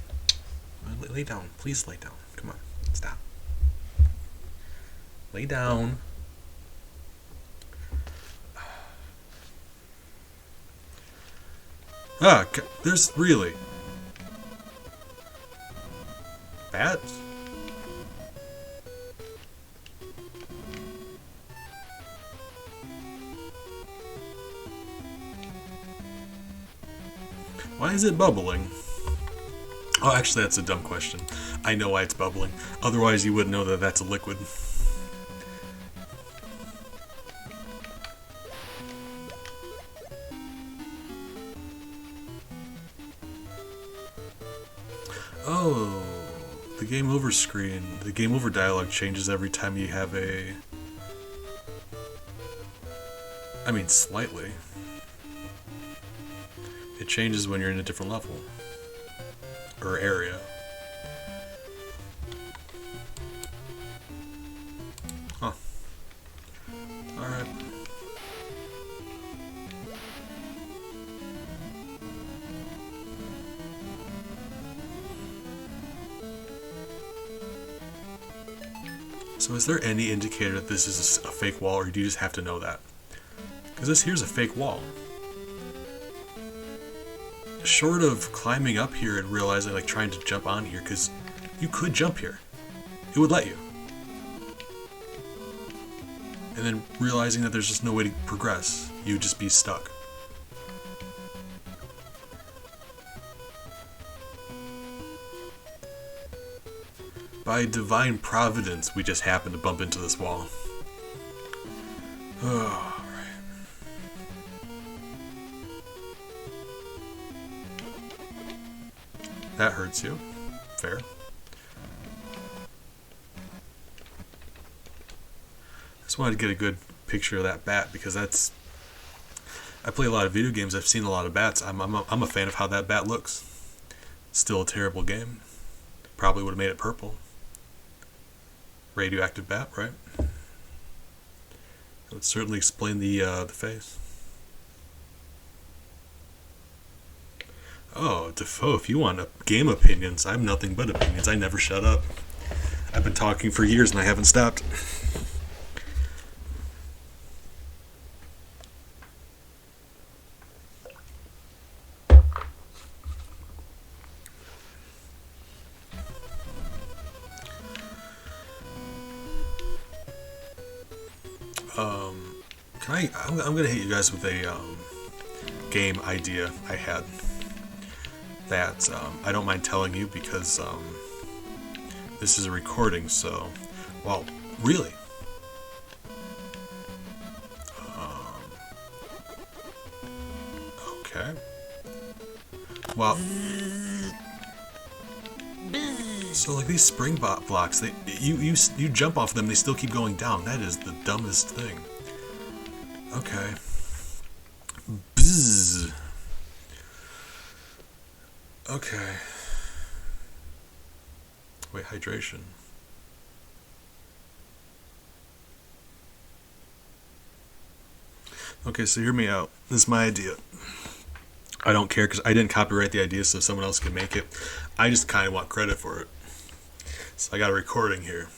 Lay down. Please lay down. Come on. Stop. Lay down. Ah, there's really bats. Why is it bubbling? Oh, actually, that's a dumb question. I know why it's bubbling. Otherwise, you wouldn't know that that's a liquid. Oh, the game over screen, the game over dialogue changes every time you have a... I mean, slightly. It changes when you're in a different level. Or area. Alright. So is there any indicator that this is a fake wall, or do you just have to know that? Because this here's a fake wall. Short of climbing up here and realizing, like, trying to jump on here, because you could jump here. It would let you. And then realizing that there's just no way to progress. You would just be stuck. By divine providence, we just happened to bump into this wall. Oh, right. That hurts you. Fair. I just wanted to get a good picture of that bat because that's... I play a lot of video games. I've seen a lot of bats. I'm a fan of how that bat looks. Still a terrible game. Probably would have made it purple. Radioactive bat, right? That would certainly explain the face. Oh, Defoe, if you want game opinions, I'm nothing but opinions. I never shut up. I've been talking for years and I haven't stopped. I'm gonna hit you guys with a game idea I had that I don't mind telling you because this is a recording. So, well, really, okay. Well, so like these spring blocks, you jump off them, they still keep going down. That is the dumbest thing. Okay. Bzzz. Okay. Wait, hydration. Okay, so hear me out. This is my idea. I don't care because I didn't copyright the idea so someone else can make it. I just kind of want credit for it. So I got a recording here.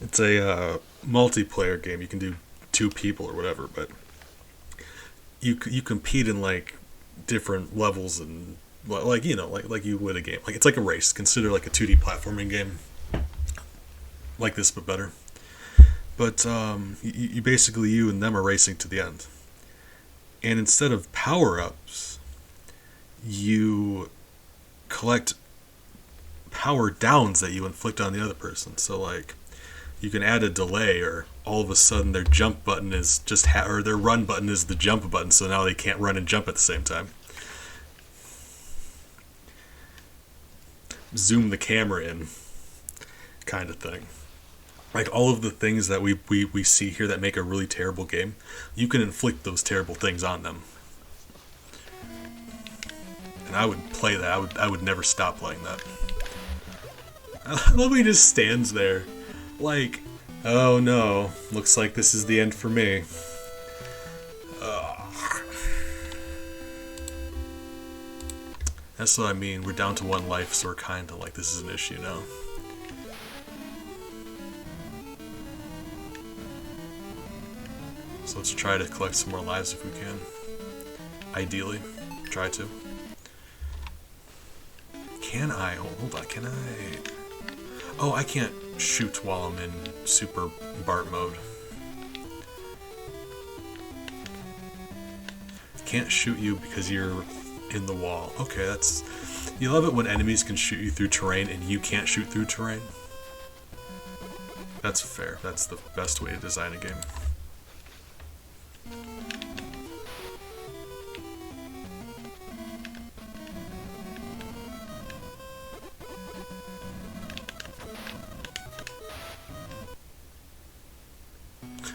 It's a multiplayer game. You can do 2 people or whatever, but you compete in like different levels and like you know like you would a game. Like it's like a race. Consider like a 2D platforming game like this but better. But you basically, you and them are racing to the end. And instead of power-ups, you collect power downs that you inflict on the other person. So like you can add a delay, or all of a sudden their jump button is just or their run button is the jump button, so now they can't run and jump at the same time. Zoom the camera in, kind of thing. Like all of the things that we see here that make a really terrible game, you can inflict those terrible things on them. And I would play that. I would never stop playing that. I love how he just stands there. Like, oh no, looks like this is the end for me. That's what I mean. We're down to 1 life, so we're kind of like, this is an issue now. So let's try to collect some more lives if we can. Ideally, try to. Can I? Hold on, can I? Oh, I can't shoot while I'm in super Bart mode. Can't shoot you because you're in the wall. Okay, that's... You love it when enemies can shoot you through terrain and you can't shoot through terrain. That's fair. That's the best way to design a game.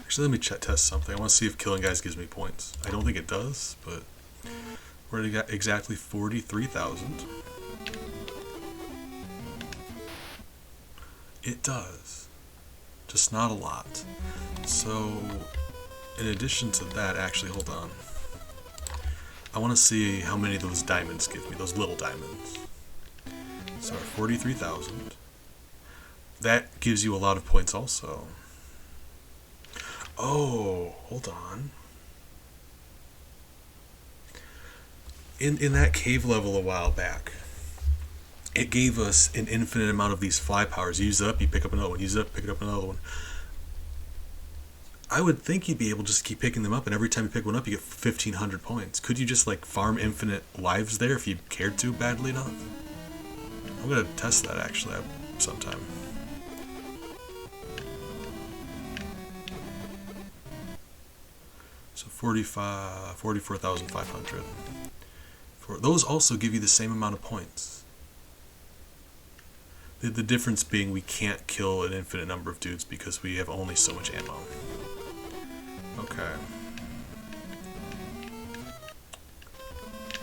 Actually, let me test something. I want to see if killing guys gives me points. I don't think it does, but we're already got exactly 43,000. It does. Just not a lot. So, in addition to that, actually, hold on. I want to see how many of those diamonds give me, those little diamonds. So 43,000. That gives you a lot of points also. Oh, hold on. In that cave level a while back, it gave us an infinite amount of these fly powers. Use it up, you pick up another one. Use it up, pick up another one. I would think you'd be able to just keep picking them up, and every time you pick one up, you get 1,500 points. Could you just like farm infinite lives there if you cared to badly enough? I'm gonna test that actually sometime. So 44,500. Those also give you the same amount of points. The difference being we can't kill an infinite number of dudes because we have only so much ammo. Okay.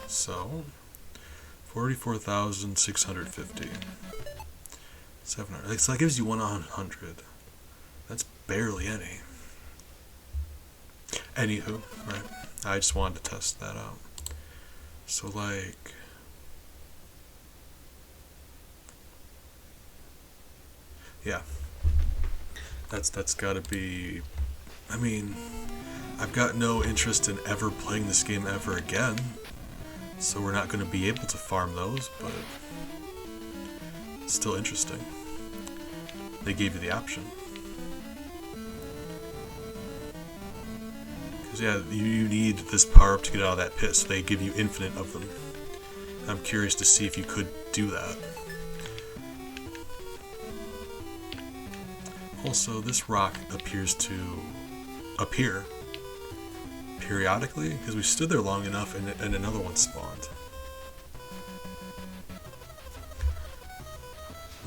So 44,650. 700. So that gives you 100. That's barely any. Anywho, right? I just wanted to test that out. So like, yeah, that's got to be. I mean, I've got no interest in ever playing this game ever again, so we're not going to be able to farm those, but it's still interesting. They gave you the option. Because yeah, you need this power up to get out of that pit, so they give you infinite of them. I'm curious to see if you could do that. Also, this rock appears to appear periodically, because we stood there long enough and another one spawned.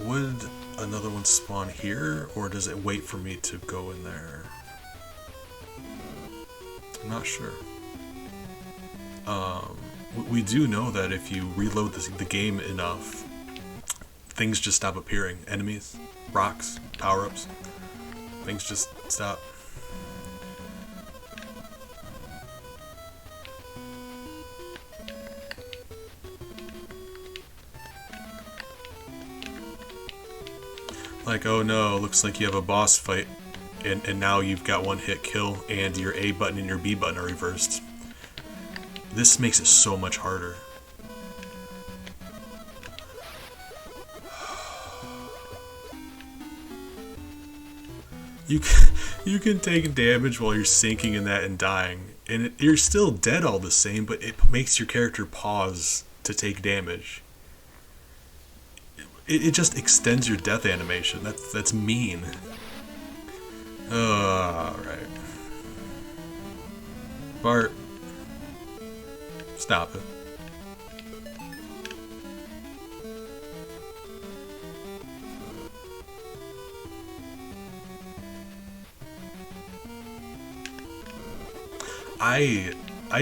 Would another one spawn here, or does it wait for me to go in there? I'm not sure. We do know that if you reload the game enough, things just stop appearing. Enemies, rocks, power-ups, things just stop. Like, oh no, looks like you have a boss fight, and now you've got one hit kill, and your A button and your B button are reversed. This makes it so much harder. You can take damage while you're sinking in that and dying, and you're still dead all the same, but it makes your character pause to take damage. It just extends your death animation. That's mean. Alright. Bart. Stop it. I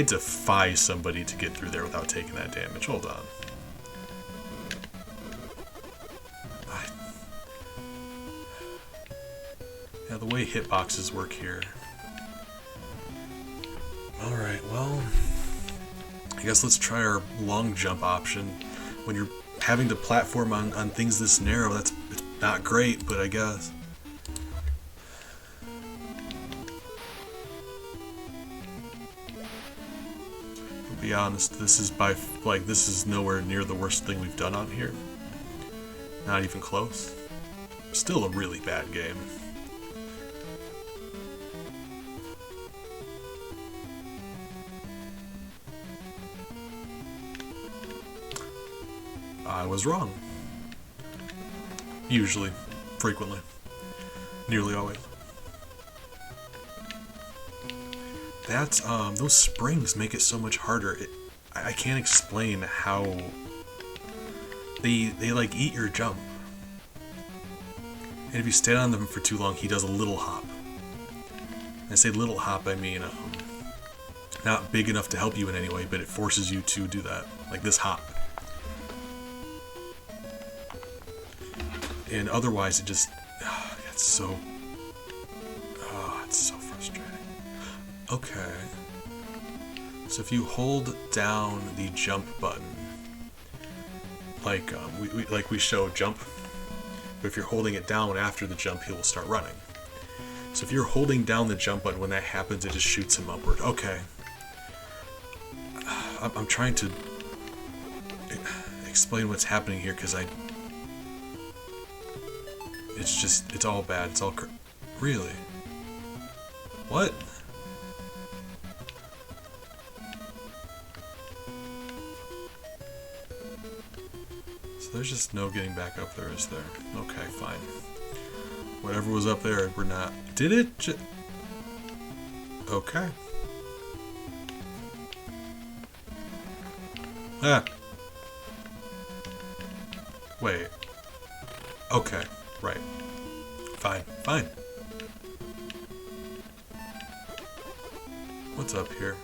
defy somebody to get through there without taking that damage. Hold on. Yeah, the way hitboxes work here. Alright, well, I guess let's try our long jump option. When you're having to platform on things this narrow, it's not great, but I guess. To be honest, this is nowhere near the worst thing we've done on here. Not even close. Still a really bad game. I was wrong. Usually. Frequently. Nearly always. That's, those springs make it so much harder. I can't explain how they like eat your jump. And if you stay on them for too long, he does a little hop. And I say little hop, I mean, not big enough to help you in any way, but it forces you to do that. Like this hop. And otherwise, it's so frustrating. Okay. So if you hold down the jump button, like we show jump, but if you're holding it down after the jump, he will start running. So if you're holding down the jump button, when that happens, it just shoots him upward. Okay. I'm trying to explain what's happening here because it's all bad. It's all really? What? So there's just no getting back up there, is there? Okay, fine. Whatever was up there, we're not. Did it? Okay. Ah. Wait. Okay. Right. Fine. Fine. What's up here?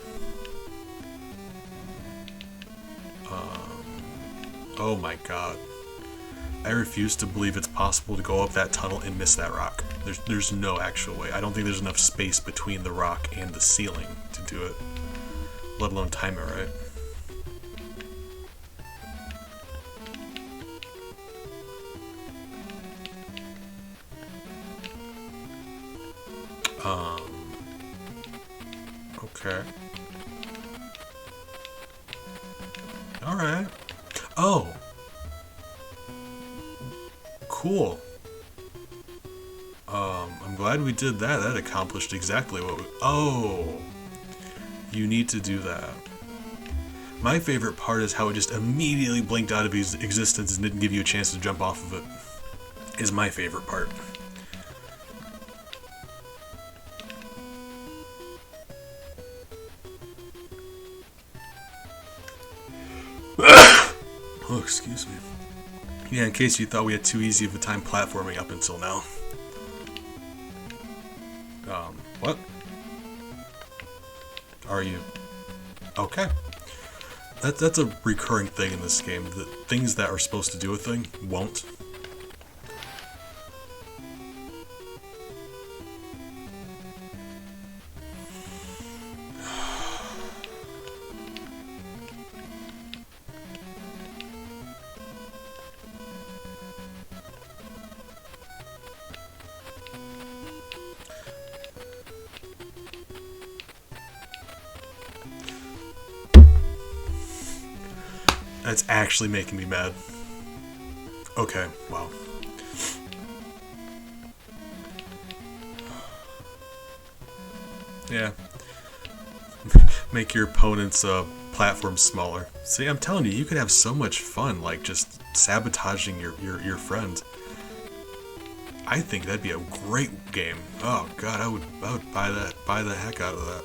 Oh my god. I refuse to believe it's possible to go up that tunnel and miss that rock. There's no actual way. I don't think there's enough space between the rock and the ceiling to do it. Let alone time it right. Okay. Alright. Oh! Cool. I'm glad we did that. That accomplished exactly what we... Oh! You need to do that. My favorite part is how it just immediately blinked out of existence and didn't give you a chance to jump off of it. Is my favorite part. Oh, excuse me. Yeah, in case you thought we had too easy of a time platforming up until now. What? Are you? Okay. That's a recurring thing in this game. The things that are supposed to do a thing won't. That's actually making me mad. Okay, wow. Yeah. Make your opponent's platform smaller. See, I'm telling you, you could have so much fun, like just sabotaging your friend. I think that'd be a great game. Oh god, I would buy the heck out of that.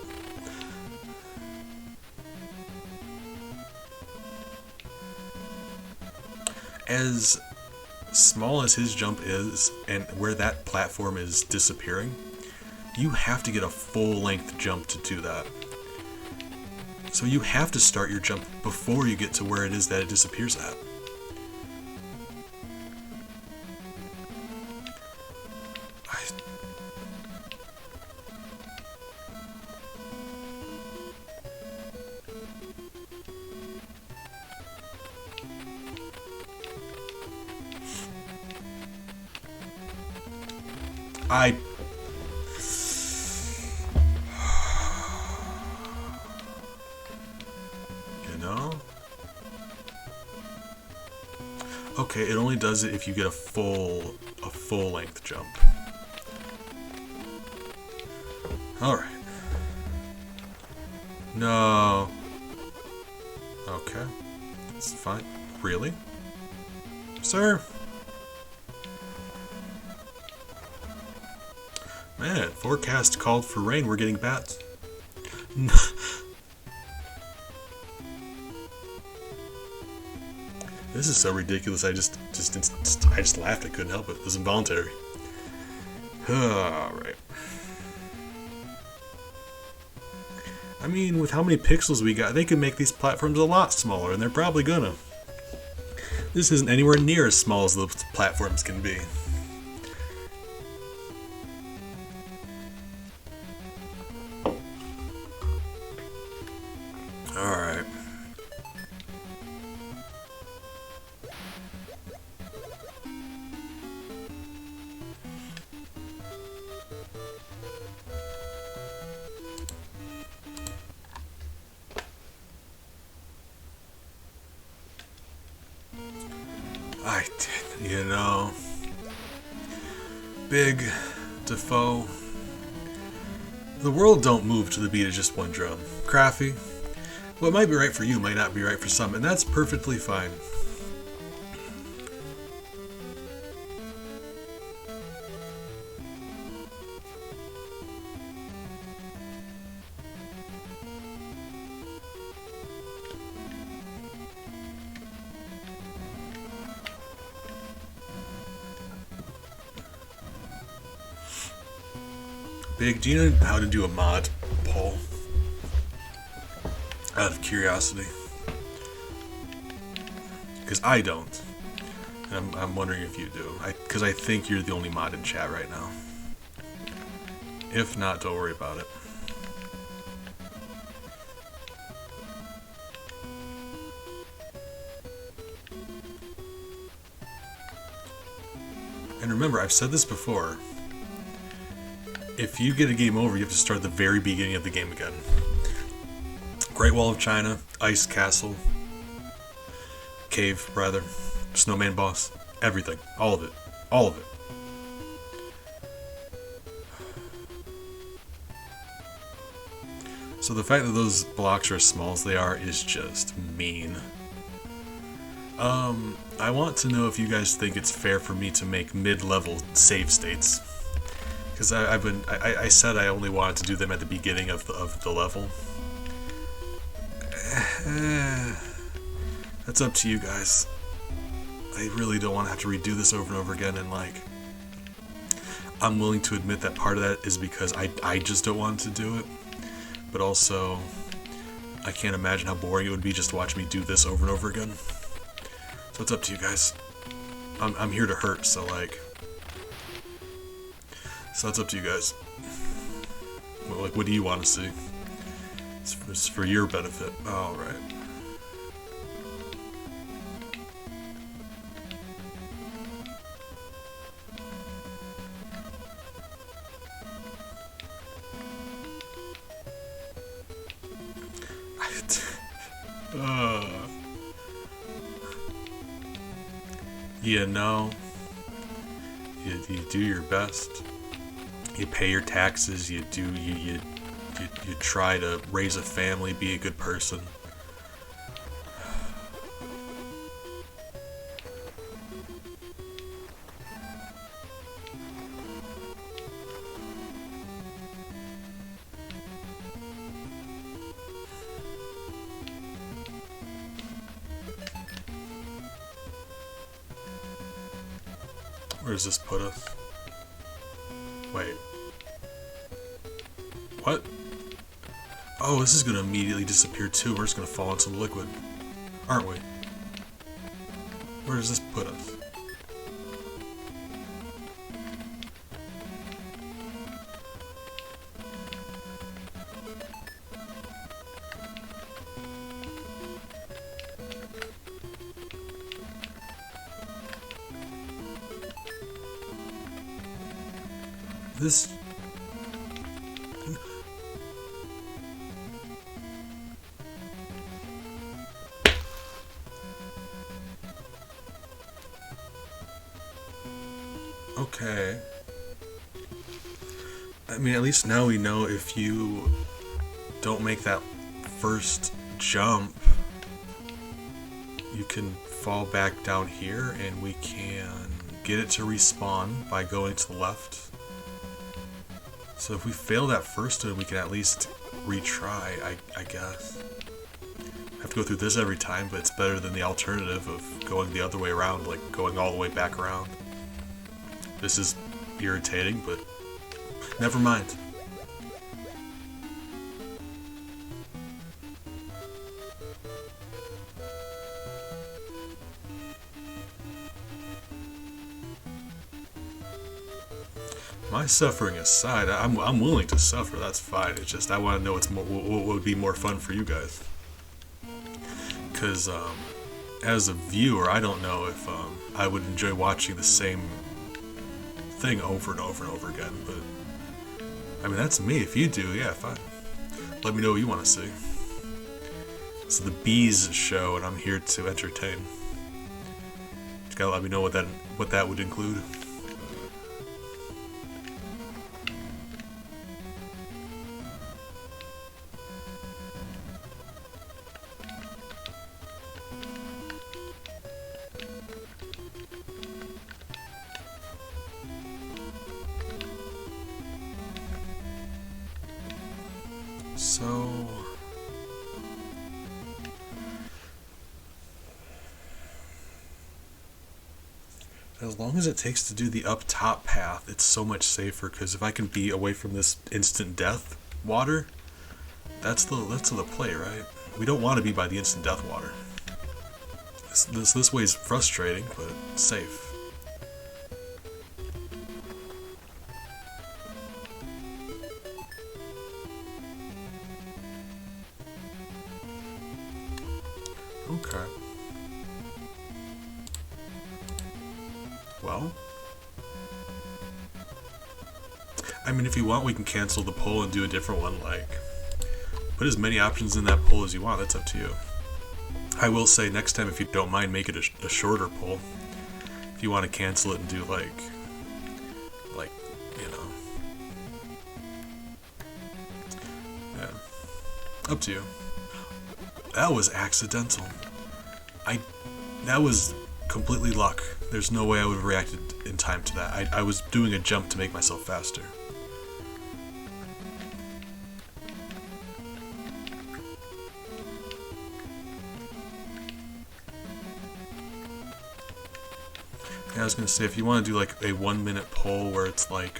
As small as his jump is, and where that platform is disappearing, you have to get a full-length jump to do that. So you have to start your jump before you get to where it is that it disappears at. I you know? Okay, it only does it if you get a full length jump. Alright. No. Okay. That's fine. Really? Sir? Man, forecast called for rain. We're getting bats. This is so ridiculous. I just laughed. I couldn't help it. It was involuntary. All right. I mean, with how many pixels we got, they could make these platforms a lot smaller, and they're probably gonna. This isn't anywhere near as small as the platforms can be. You know, Big Defoe. The world don't move to the beat of just one drum. Craffy. What might be right for you might not be right for some, and that's perfectly fine. Big, do you know how to do a mod poll? Out of curiosity. Because I don't. And I'm wondering if you do. Because I think you're the only mod in chat right now. If not, don't worry about it. And remember, I've said this before. If you get a game over, you have to start at the very beginning of the game again. Great Wall of China, Ice Castle, Cave, rather, Snowman Boss, everything. All of it. All of it. So the fact that those blocks are as small as they are is just mean. I want to know if you guys think it's fair for me to make mid-level save states. Because I said I only wanted to do them at the beginning of the level. That's up to you guys. I really don't want to have to redo this over and over again, and like, I'm willing to admit that part of that is because I just don't want to do it. But also, I can't imagine how boring it would be just to watch me do this over and over again. So it's up to you guys. I'm here to hurt, so like. So that's up to you guys. Well, like, what do you want to see? It's for your benefit. All right. You know, you do your best. You pay your taxes. You try to raise a family, be a good person. Where does this put us? Wait. What? Oh, this is gonna immediately disappear too. We're just gonna fall into the liquid. Aren't we? Where does this put us? This... Okay. I mean, at least now we know if you don't make that first jump, you can fall back down here and we can get it to respawn by going to the left. So if we fail that first one, we can at least retry, I guess. I have to go through this every time, but it's better than the alternative of going the other way around, like going all the way back around. This is irritating, but never mind. My suffering aside, I'm willing to suffer. That's fine. It's just I want to know what would be more fun for you guys. Because as a viewer, I don't know if I would enjoy watching the same thing over and over and over again. But I mean, that's me. If you do, yeah, fine. Let me know what you want to see. It's the Bees show, and I'm here to entertain. Just gotta let me know what what that would include. So as long as it takes to do the up top path, it's so much safer, because if I can be away from this instant death water, that's the play, right? We don't want to be by the instant death water. This way is frustrating, but safe. Okay. Well, I mean, if you want, we can cancel the poll and do a different one. Like, put as many options in that poll as you want. That's up to you. I will say, next time, if you don't mind, make it a shorter poll. If you want to cancel it and do like, you know, yeah, up to you. That was accidental. That was completely luck. There's no way I would have reacted in time to that. I was doing a jump to make myself faster. Yeah, I was gonna say, if you want to do like a 1 minute poll where it's like,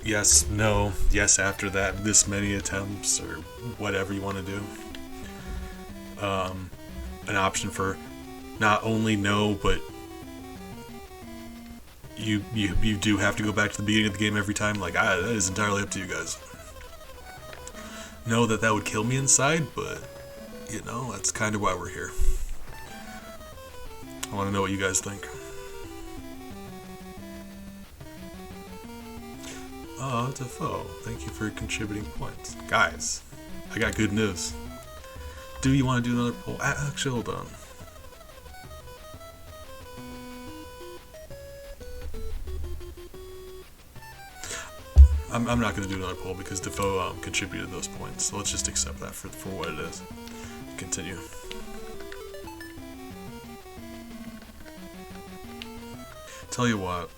yes, no, yes after that, this many attempts, or whatever you want to do. An option for not only no, but you do have to go back to the beginning of the game every time. Like, that is entirely up to you guys. Know that would kill me inside, but you know, that's kind of why we're here. I want to know what you guys think. Oh, Defoe, thank you for contributing points. Guys, I got good news. Do you want to do another poll? Actually, hold on. I'm not going to do another poll because Defoe contributed those points. So let's just accept that for what it is. Continue. Tell you what,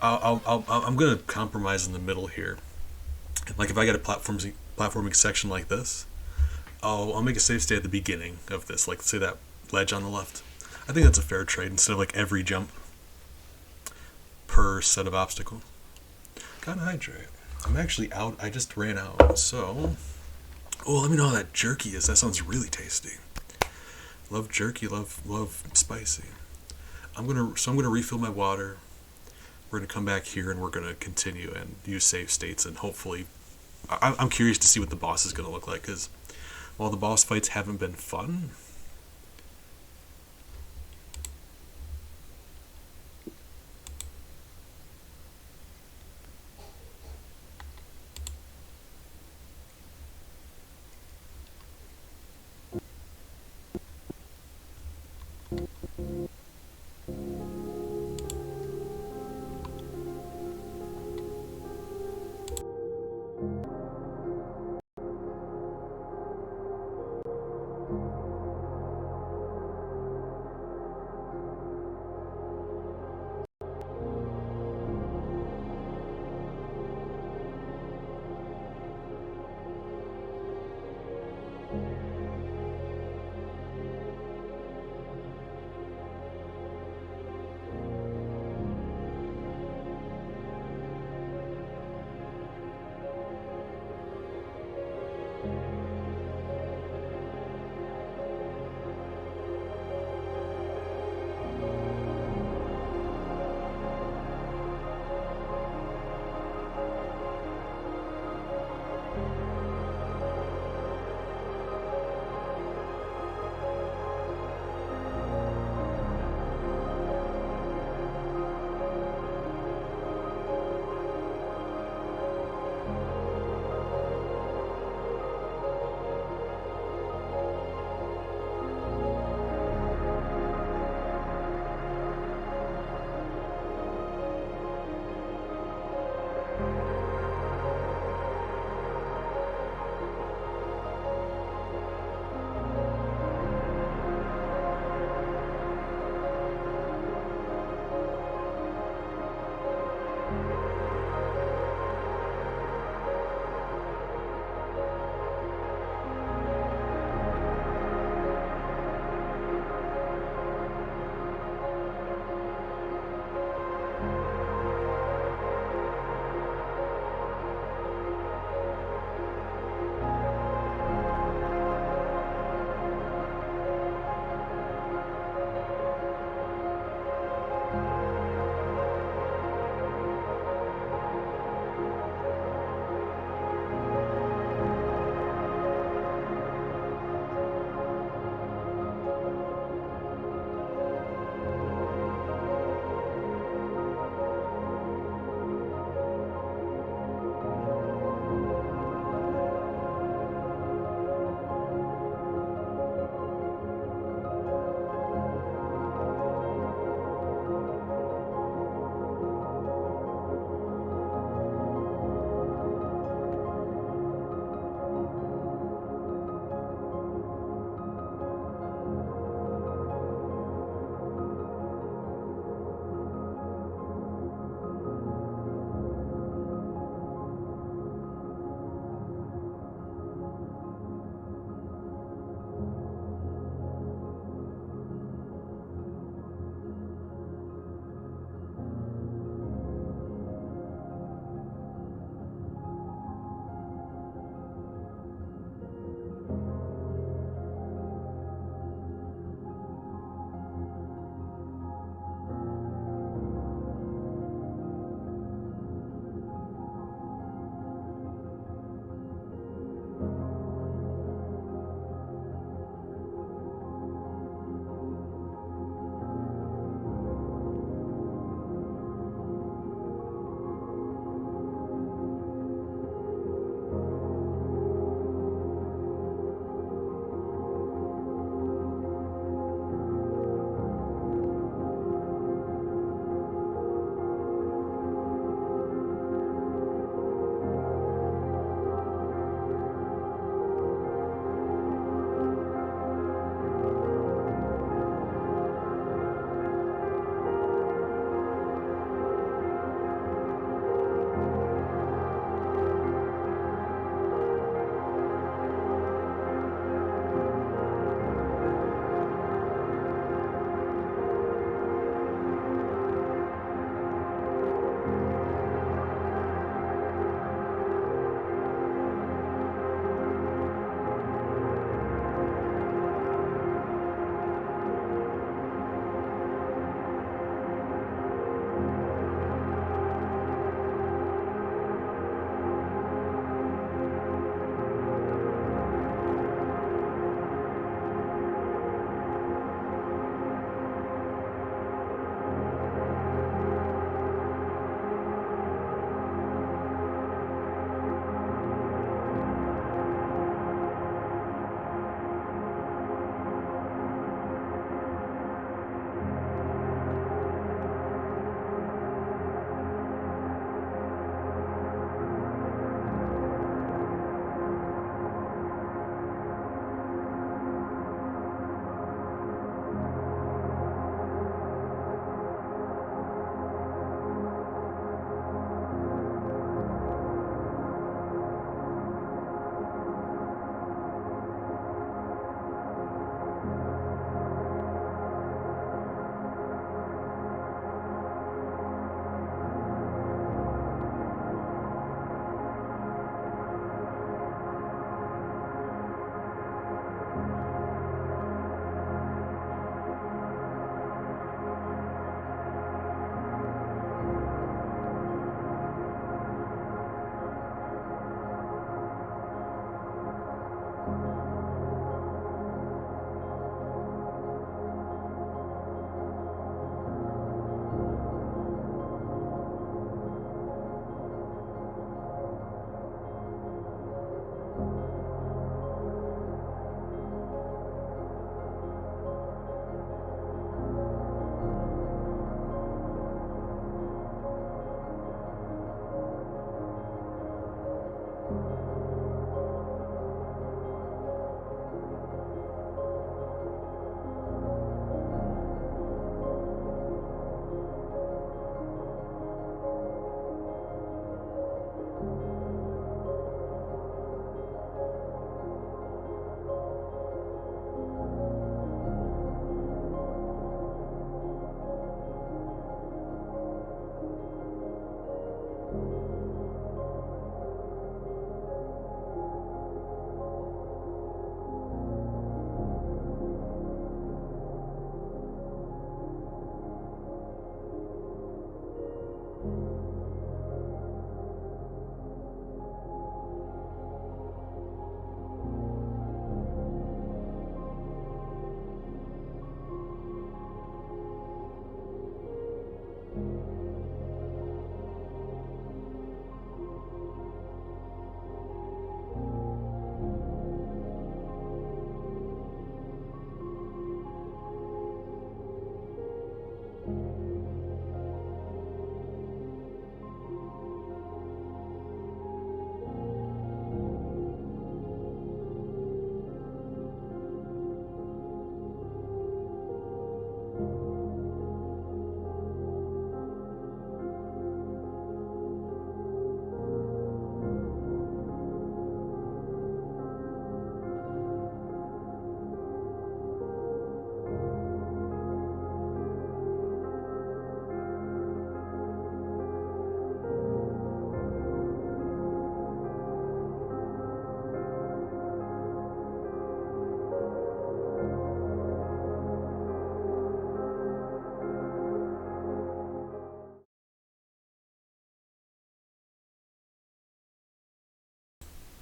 I'm gonna compromise in the middle here. Like, if I get a platforming section like this, I'll make a save state at the beginning of this. Like, say that ledge on the left. I think that's a fair trade instead of like every jump per set of obstacles. Gotta hydrate. I'm actually out. I just ran out. So, let me know how that jerky is. That sounds really tasty. Love jerky. Love spicy. I'm gonna refill my water. We're gonna come back here and we're gonna continue and use save states, and hopefully, I'm curious to see what the boss is gonna look like, because while the boss fights haven't been fun,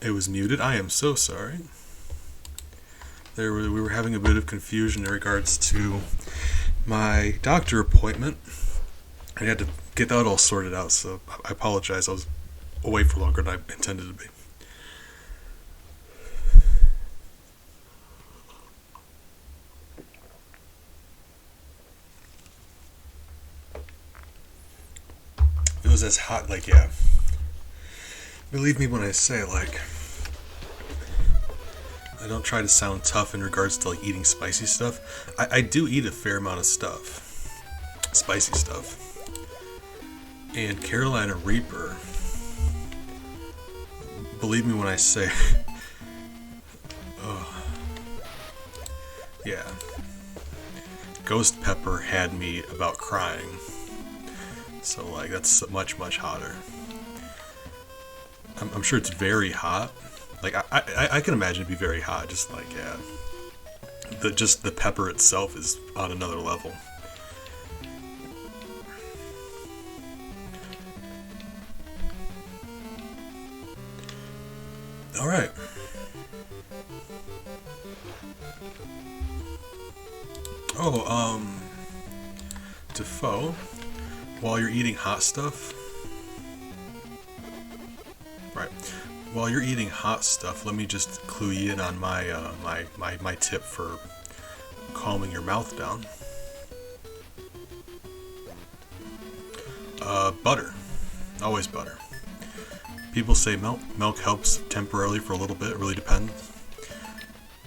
It was muted. I am so sorry. We were having a bit of confusion in regards to my doctor appointment. I had to get that all sorted out, so I apologize. I was away for longer than I intended to be. It was as hot, like, yeah. Believe me when I say, like, I don't try to sound tough in regards to, like, eating spicy stuff. I do eat a fair amount of stuff. Spicy stuff. And Carolina Reaper, believe me when I say, yeah. Ghost Pepper had me about crying. So, like, that's much, much hotter. I'm sure it's very hot. Like, I can imagine it'd be very hot, just like, yeah. Just the pepper itself is on another level. Alright. Oh, Defoe, while you're eating hot stuff, right, while you're eating hot stuff, let me just clue you in on my my tip for calming your mouth down. Butter. Always butter. People say milk helps temporarily for a little bit. It really depends.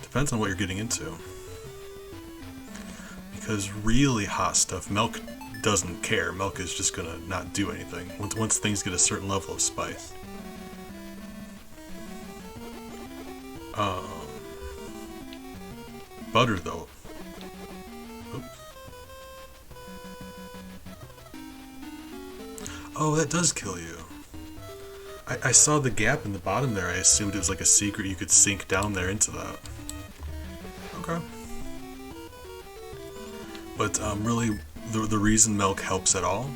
Depends on what you're getting into. Because really hot stuff, milk doesn't care. Milk is just gonna not do anything once things get a certain level of spice. Butter though. Oops. Oh, that does kill you. I saw the gap in the bottom there. I assumed it was like a secret you could sink down there into that. Okay. But really, the reason milk helps at all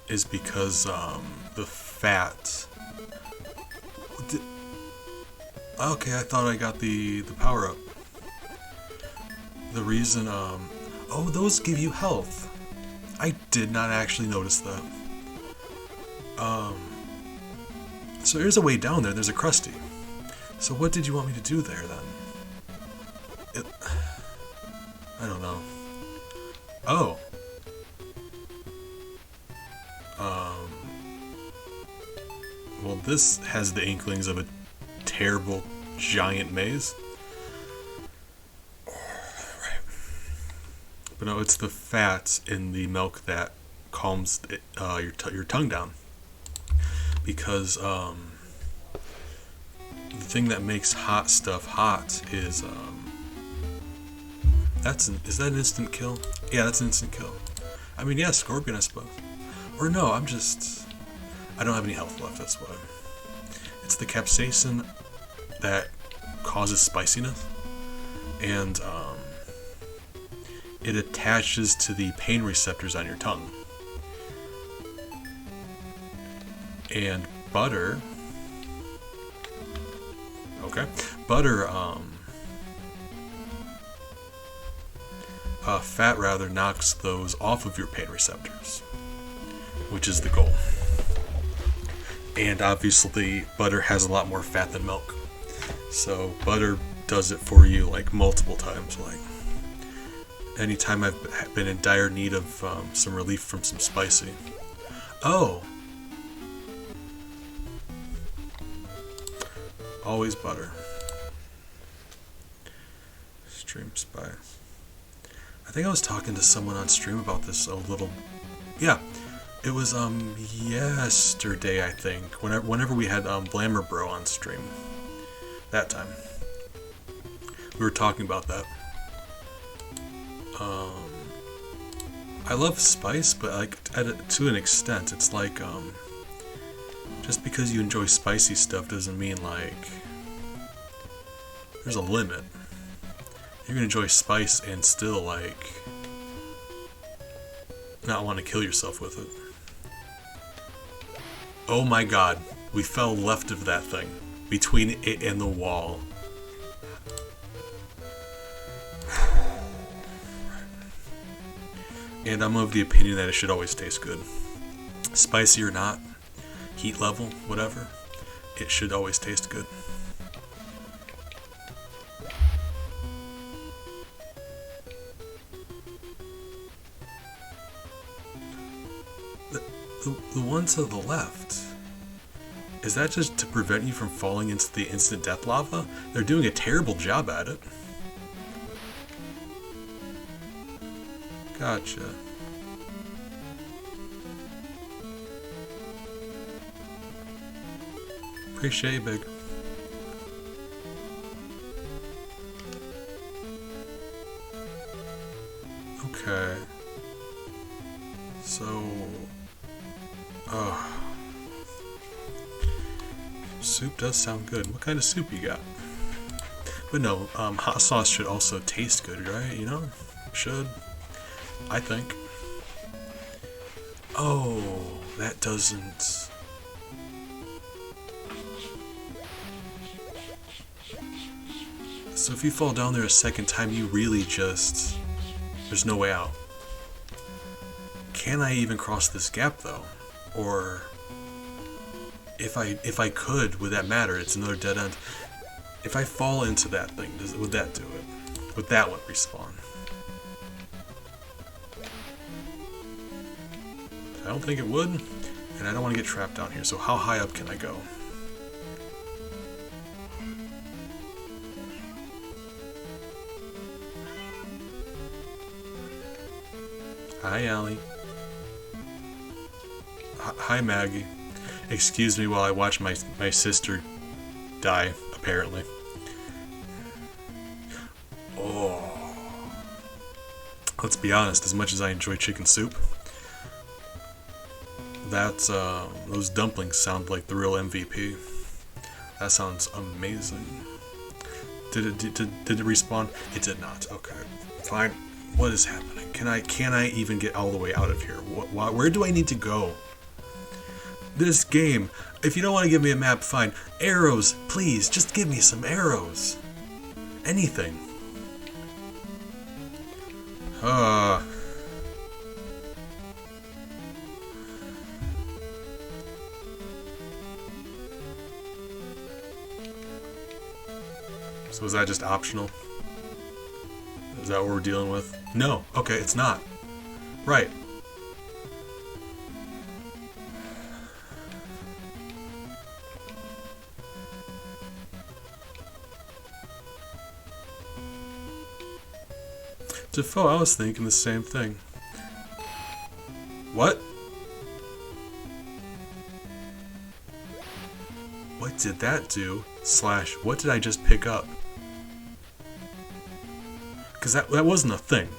is because the fat. Okay, I thought I got the power up. The reason, oh, those give you health. I did not actually notice that. So there's a way down there. There's a Krusty. So what did you want me to do there then? I don't know. Oh. Well, this has the inklings of a terrible giant maze. Right. But no, it's the fat in the milk that calms your tongue down. Because the thing that makes hot stuff hot is is that an instant kill? Yeah, that's an instant kill. I mean, yeah, Scorpion, I suppose. Or no, I don't have any health left, that's why. It's the capsaicin that causes spiciness, and it attaches to the pain receptors on your tongue. And butter, okay, butter, fat rather knocks those off of your pain receptors, which is the goal. And obviously, butter has a lot more fat than milk, so butter does it for you like multiple times. Like anytime I've been in dire need of some relief from some spicy. Oh. Always butter. Stream spice. I think I was talking to someone on stream about this a little. Yeah, it was yesterday, I think. Whenever we had Blammer Bro on stream, that time we were talking about that. I love spice, but like to an extent, it's like just because you enjoy spicy stuff doesn't mean like there's a limit. You can enjoy spice and still like not want to kill yourself with it. Oh my god. We fell left of that thing, between it and the wall. And I'm of the opinion that it should always taste good. Spicy or not, heat level, whatever, it should always taste good. The one to the left, is that just to prevent you from falling into the instant death lava? They're doing a terrible job at it. Gotcha. Appreciate you, Big. Okay. So... soup does sound good. What kind of soup you got? But no, hot sauce should also taste good, right? You know? Should. I think. Oh, that doesn't... So if you fall down there a second time, you really just... There's no way out. Can I even cross this gap, though? Or... If I could, would that matter? It's another dead end. If I fall into that thing, would that do it? Would that one respawn? I don't think it would, and I don't want to get trapped down here, so how high up can I go? Hi, Allie. Hi, Maggie. Excuse me while I watch my sister die, apparently. Oh. Let's be honest, as much as I enjoy chicken soup, those dumplings sound like the real MVP. That sounds amazing. Did it respawn? It did not. Okay, fine. What is happening? Can I even get all the way out of here? Where do I need to go? This game. If you don't want to give me a map, fine. Arrows, please. Just give me some arrows. Anything. So is that just optional? Is that what we're dealing with? No. Okay, it's not. Right. Defoe, I was thinking the same thing. What? What did that do? Slash, what did I just pick up? Because that wasn't a thing.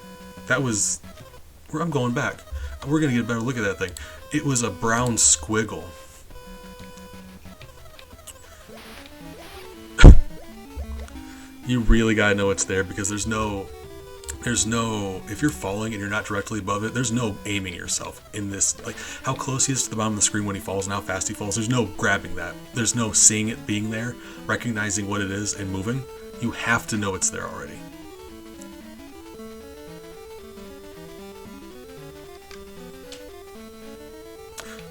That was... I'm going back. We're going to get a better look at that thing. It was a brown squiggle. You really gotta know it's there because there's no, if you're falling and you're not directly above it, there's no aiming yourself in this, like how close he is to the bottom of the screen when he falls and how fast he falls. There's no grabbing that. There's no seeing it being there, recognizing what it is and moving. You have to know it's there already.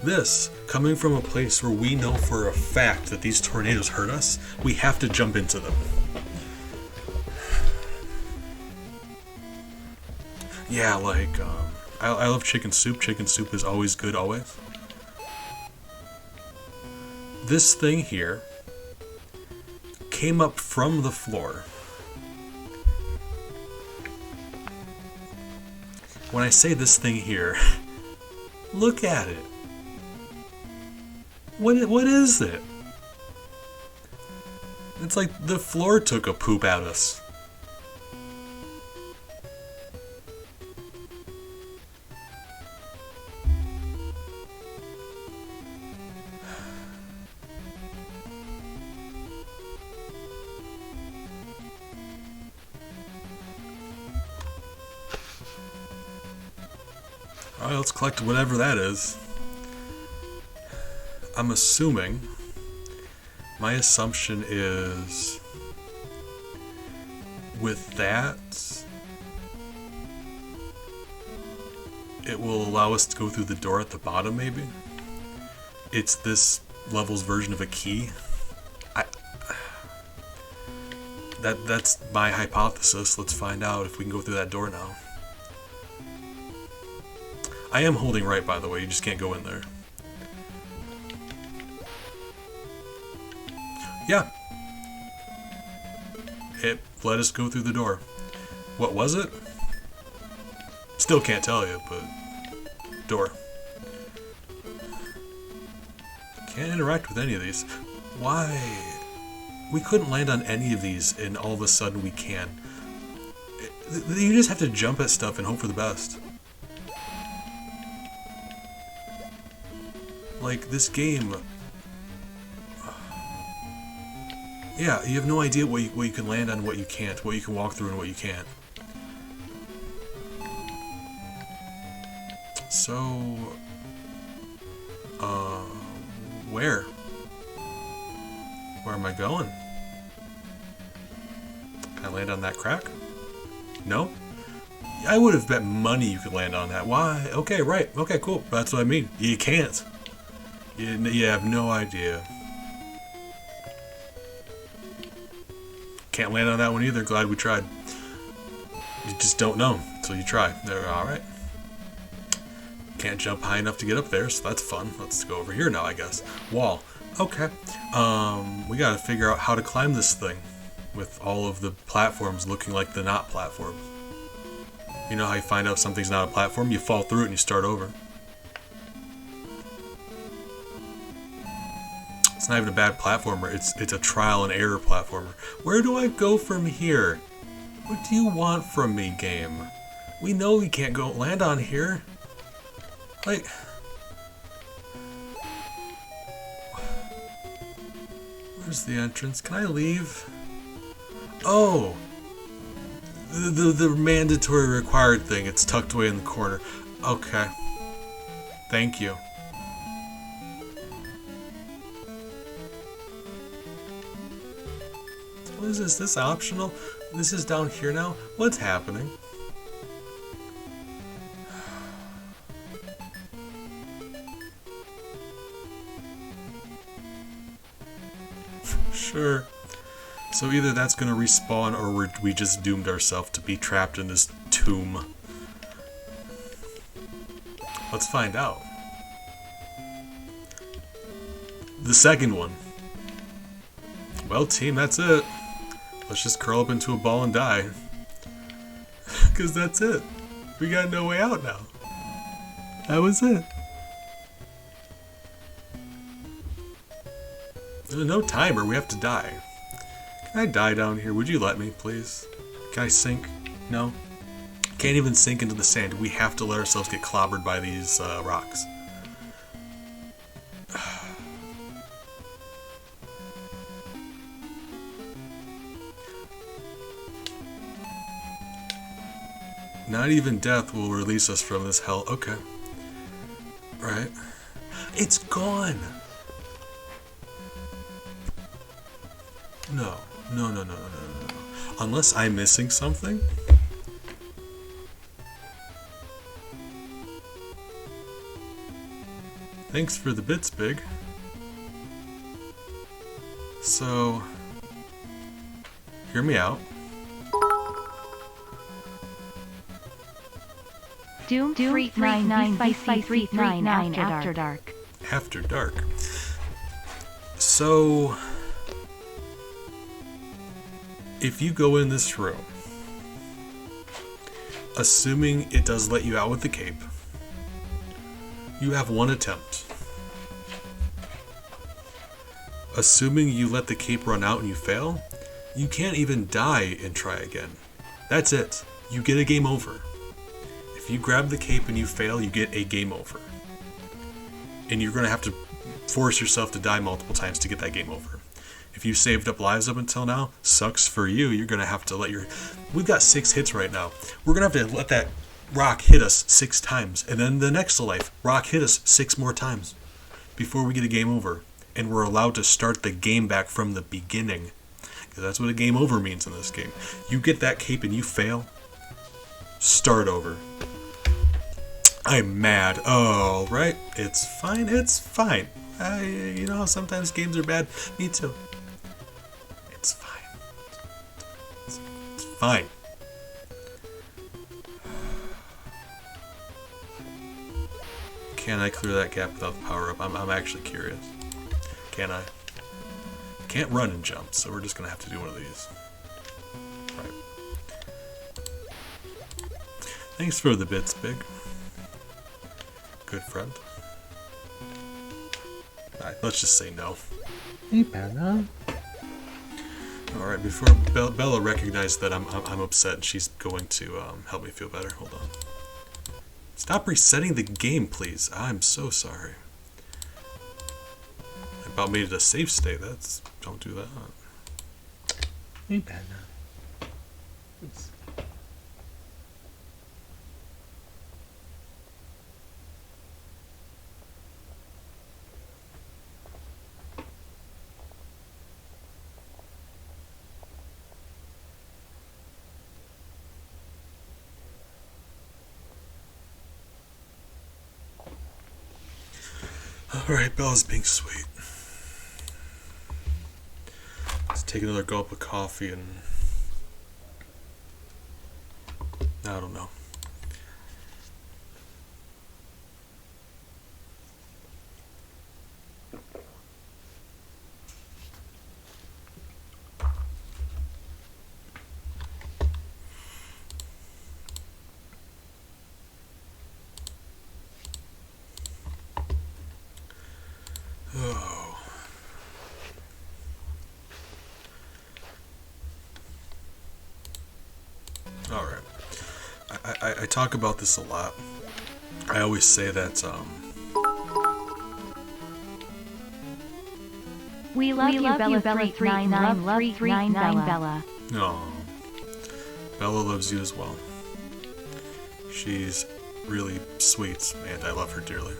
This, coming from a place where we know for a fact that these tornadoes hurt us, we have to jump into them. Yeah, like, I love chicken soup. Chicken soup is always good, always. This thing here came up from the floor. When I say this thing here, look at it. What is it? It's like the floor took a poop at us. Alright, let's collect whatever that is. I'm assuming My assumption is with that, it will allow us to go through the door at the bottom, maybe. It's this level's version of a key. That's my hypothesis. Let's find out if we can go through that door now. I am holding right, by the way. You just can't go in there. Yeah. It let us go through the door. What was it? Still can't tell you, but... door. Can't interact with any of these. Why? We couldn't land on any of these, and all of a sudden we can. You just have to jump at stuff and hope for the best. Like, this game... yeah, you have no idea what you can land on and what you can't, what you can walk through and what you can't. So... where? Where am I going? Can I land on that crack? No? I would have bet money you could land on that. Why? Okay, right. Okay, cool. That's what I mean. You can't. You have no idea. Can't land on that one either. Glad we tried. You just don't know until you try. They're alright. Can't jump high enough to get up there, so that's fun. Let's go over here now, I guess. Wall. Okay. We gotta figure out how to climb this thing with all of the platforms looking like the not platform. You know how you find out something's not a platform? You fall through it and you start over. It's not even a bad platformer, it's a trial and error platformer. Where do I go from here? What do you want from me, game? We know we can't go land on here. Like... where's the entrance? Can I leave? Oh! The mandatory required thing. It's tucked away in the corner. Okay. Thank you. What is this? This optional? This is down here now? What's happening? Sure. So either that's gonna respawn or we just doomed ourselves to be trapped in this tomb. Let's find out. The second one. Well, team, that's it. Let's just curl up into a ball and die. Because that's it. We got no way out now. That was it. There's no timer, we have to die. Can I die down here? Would you let me, please? Can I sink? No? Can't even sink into the sand. We have to let ourselves get clobbered by these rocks. Not even death will release us from this hell. Okay. Right. It's gone! No. No. Unless I'm missing something? Thanks for the bits, Big. So... hear me out. Doom 339 BC 339 After Dark. After Dark. So... if you go in this room, assuming it does let you out with the cape, you have one attempt. Assuming you let the cape run out and you fail, you can't even die and try again. That's it. You get a game over. If you grab the cape and you fail, you get a game over. And you're going to have to force yourself to die multiple times to get that game over. If you saved up lives up until now, sucks for you. You're going to have to let your... we've got 6 hits right now. We're going to have to let that rock hit us 6 times. And then the next life, rock hit us 6 more times before we get a game over. and we're allowed to start the game back from the beginning. Because that's what a game over means in this game. You get that cape and you fail, start over. I'm mad. Oh, right. It's fine. It's fine. You know how sometimes games are bad? Me too. It's fine. It's fine. Can I clear that gap without the power-up? I'm actually curious. Can I? Can't run and jump, so we're just gonna have to do one of these. Right. Thanks for the bits, Big. Good friend. Alright, let's just say no. Hey, Bella. Alright, before Bella recognized that I'm upset and she's going to help me feel better. Hold on. Stop resetting the game, please. I'm so sorry. I about made it a safe state. That's... don't do that. Hey, Bella. It's... Alright, Bella's being sweet. Let's take another gulp of coffee and... I don't know. Oh. Alright. I talk about this a lot. I always say that, We love you, Bella 339, love 339, Bella. no. Bella loves you as well. She's really sweet, and I love her dearly.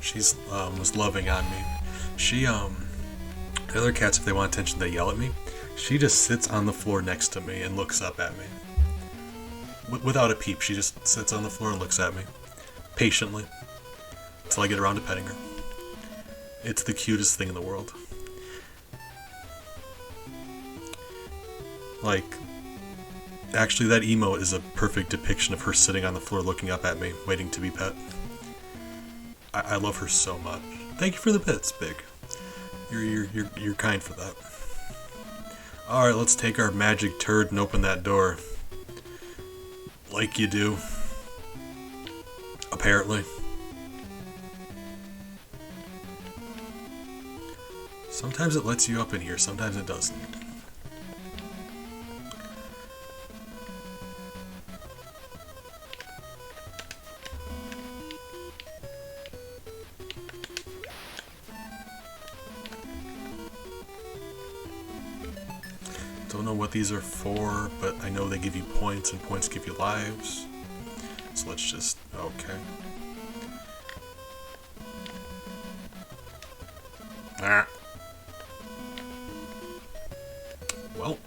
She's was loving on me. She the other cats, if they want attention, they yell at me. She just sits on the floor next to me and looks up at me. Without a peep, she just sits on the floor and looks at me patiently until I get around to petting her. It's the cutest thing in the world. Like, actually, that emote is a perfect depiction of her sitting on the floor looking up at me, waiting to be pet. I love her so much. Thank you for the bits, Big. You're kind for that. All right, let's take our magic turd and open that door. Like you do. Apparently. Sometimes it lets you up in here, sometimes it doesn't. Don't know what these are for, but I know they give you points and points give you lives. So let's just... okay. Ah. Well.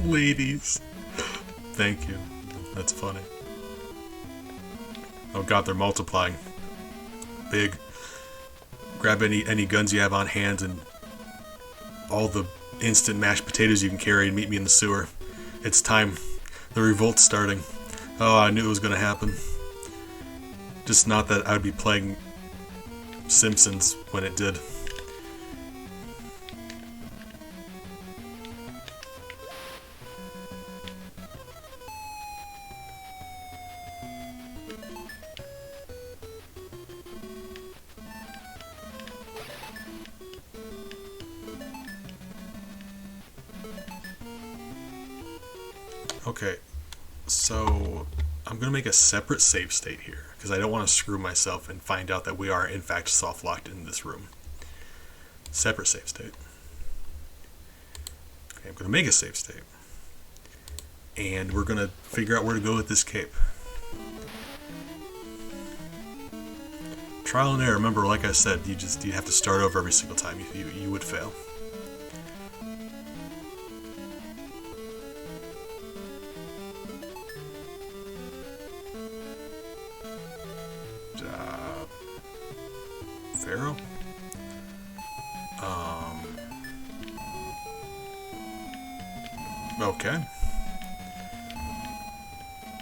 Ladies. Thank you. That's funny. Oh god, they're multiplying. Big. Grab any guns you have on hand and all the instant mashed potatoes you can carry and meet me in the sewer. It's time. The revolt's starting. Oh, I knew it was going to happen. Just not that I would be playing Simpsons when it did. Okay, so I'm going to make a separate save state here, because I don't want to screw myself and find out that we are in fact soft-locked in this room. Separate save state. Okay, I'm going to make a save state. And we're going to figure out where to go with this cape. trial and error. Remember, like I said, you have to start over every single time. You would fail. Pharaoh. Okay.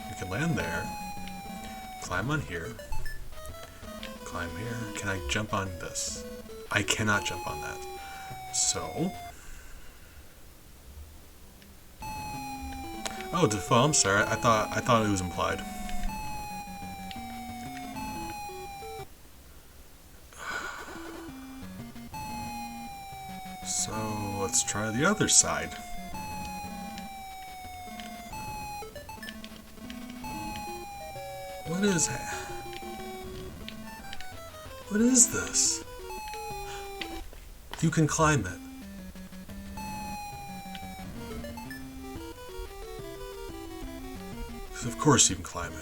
We can land there. Climb on here. Climb here. Can I jump on this? I cannot jump on that. So. Oh, Defoe, I'm sorry. I thought it was implied. So let's try the other side. What is that? What is this? You can climb it. Of course you can climb it.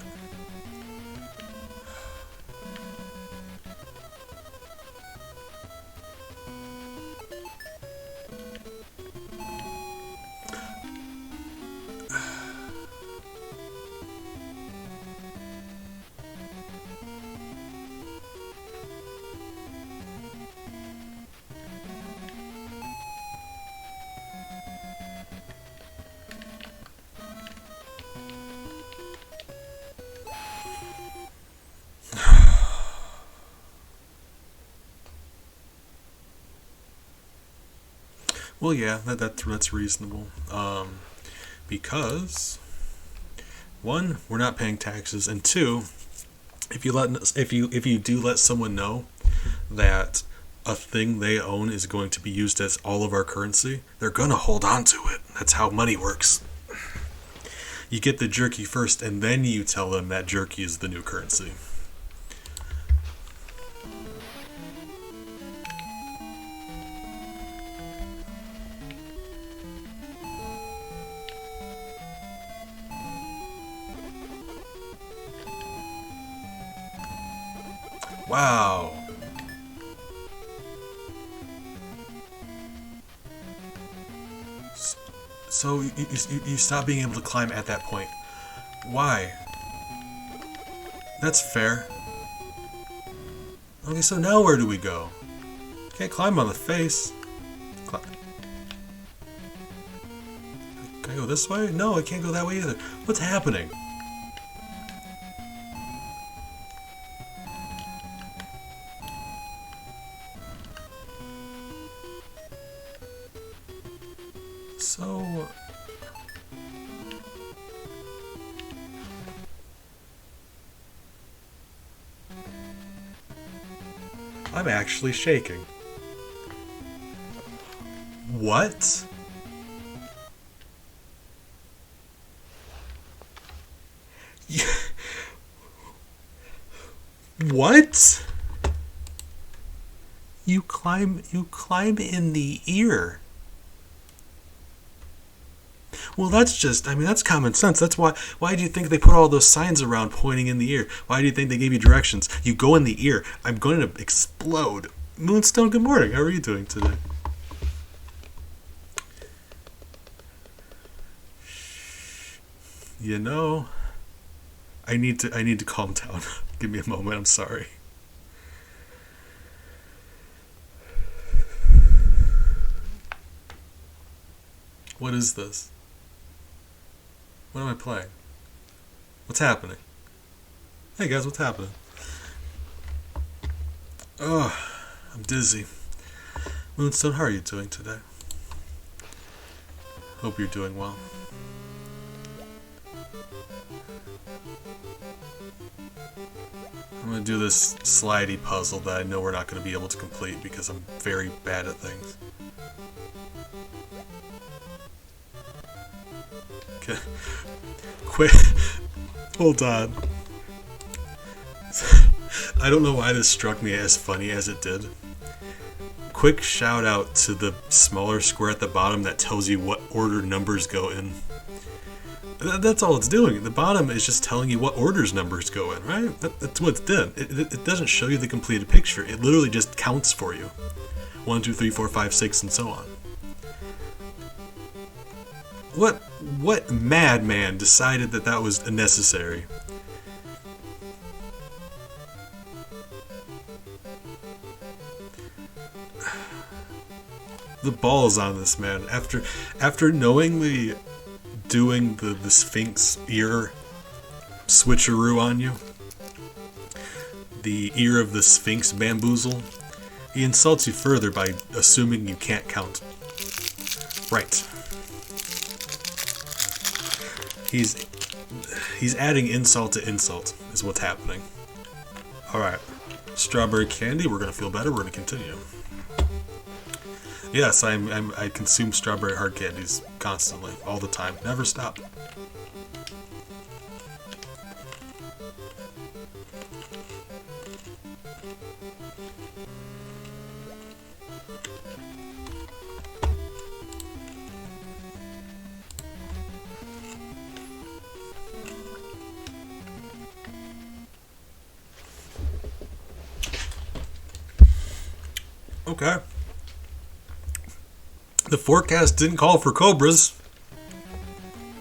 Well, yeah, that's reasonable. Because one, we're not paying taxes, and two, if you do let someone know that a thing they own is going to be used as all of our currency, they're gonna hold on to it. That's how money works. You get the jerky first, and then you tell them that jerky is the new currency. Wow. So you stop being able to climb at that point. Why? That's fair. Okay, so now where do we go? Can't climb on the face. Can I go this way? No, I can't go that way either. What's happening? So... I'm actually shaking. What? What? You climb in the ear. Well, that's common sense. That's why do you think they put all those signs around pointing in the ear? Why do you think they gave you directions? You go in the ear. I'm going to explode. Moonstone, good morning. How are you doing today? You know, I need to calm down. Give me a moment. I'm sorry. What is this? What am I playing? What's happening? Hey guys, what's happening? Oh, I'm dizzy. Moonstone, how are you doing today? Hope you're doing well. I'm going to do this slidey puzzle that I know we're not going to be able to complete because I'm very bad at things. Okay. Quick. Hold on. I don't know why this struck me as funny as it did. Quick shout out to the smaller square at the bottom that tells you what order numbers go in. That's all it's doing. The bottom is just telling you what orders numbers go in, right? That's what it's done. It doesn't show you the completed picture. It literally just counts for you. 1, 2, 3, 4, 5, 6, and so on. What madman decided that that was necessary? The balls on this man. After knowingly doing the Sphinx ear switcheroo on you, the ear of the Sphinx bamboozle, he insults you further by assuming you can't count. Right. He's adding insult to insult is what's happening. Alright. Strawberry candy, we're gonna feel better, we're gonna continue. Yes, I consume strawberry hard candies constantly, all the time, never stop. Okay. The forecast didn't call for cobras.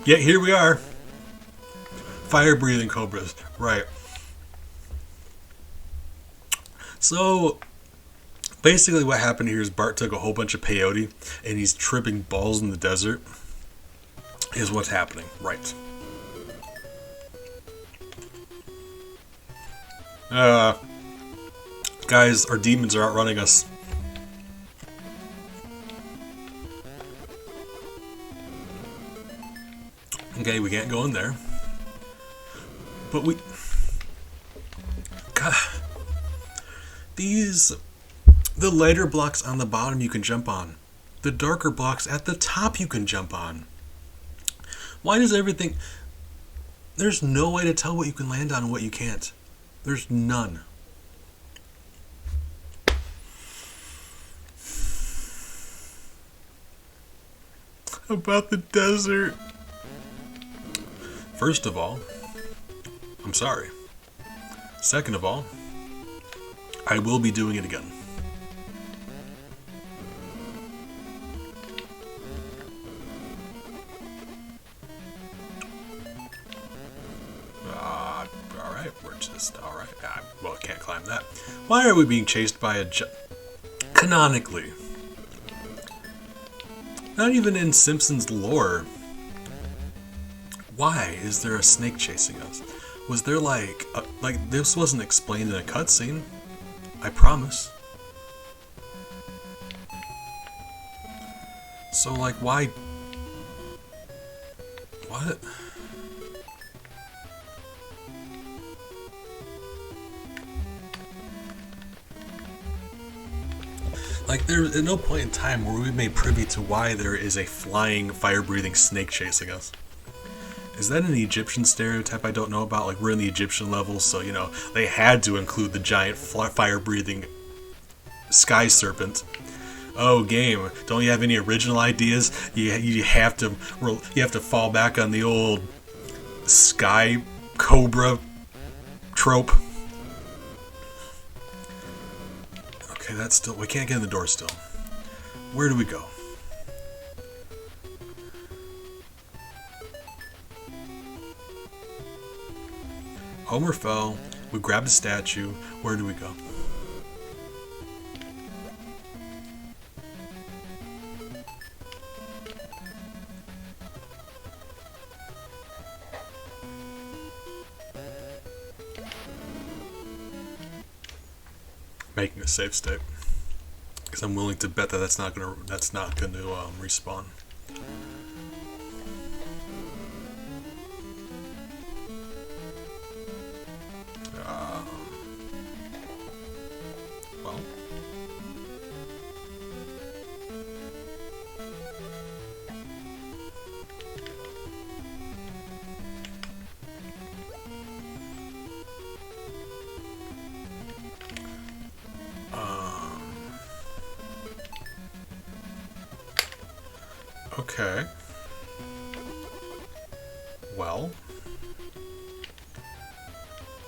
Yet here we are. Fire-breathing cobras. Right. So, basically what happened here is Bart took a whole bunch of peyote and he's tripping balls in the desert. Is what's happening. Right. Guys, our demons are outrunning us. Okay, we can't go in there. But we... God. The lighter blocks on the bottom you can jump on. The darker blocks at the top you can jump on. Why does everything... There's no way to tell what you can land on and what you can't. There's none. About the desert. First of all, I'm sorry. Second of all, I will be doing it again. Alright, we're just, alright. Well, I can't climb that. Why are we being chased by a canonically? Not even in Simpsons lore. Why is there a snake chasing us? Was there like this wasn't explained in a cutscene? I promise. So like why? What? Like there's at no point in time were we made privy to why there is a flying, fire-breathing snake chasing us. Is that an Egyptian stereotype I don't know about? Like, we're in the Egyptian levels, so, you know, they had to include the giant fire-breathing sky serpent. Oh, game, don't you have any original ideas? You have to fall back on the old sky cobra trope. Okay, that's still... We can't get in the door still. Where do we go? Homer fell. We grabbed a statue. Where do we go? Making a save state, because I'm willing to bet that that's not gonna respawn. Well. Okay.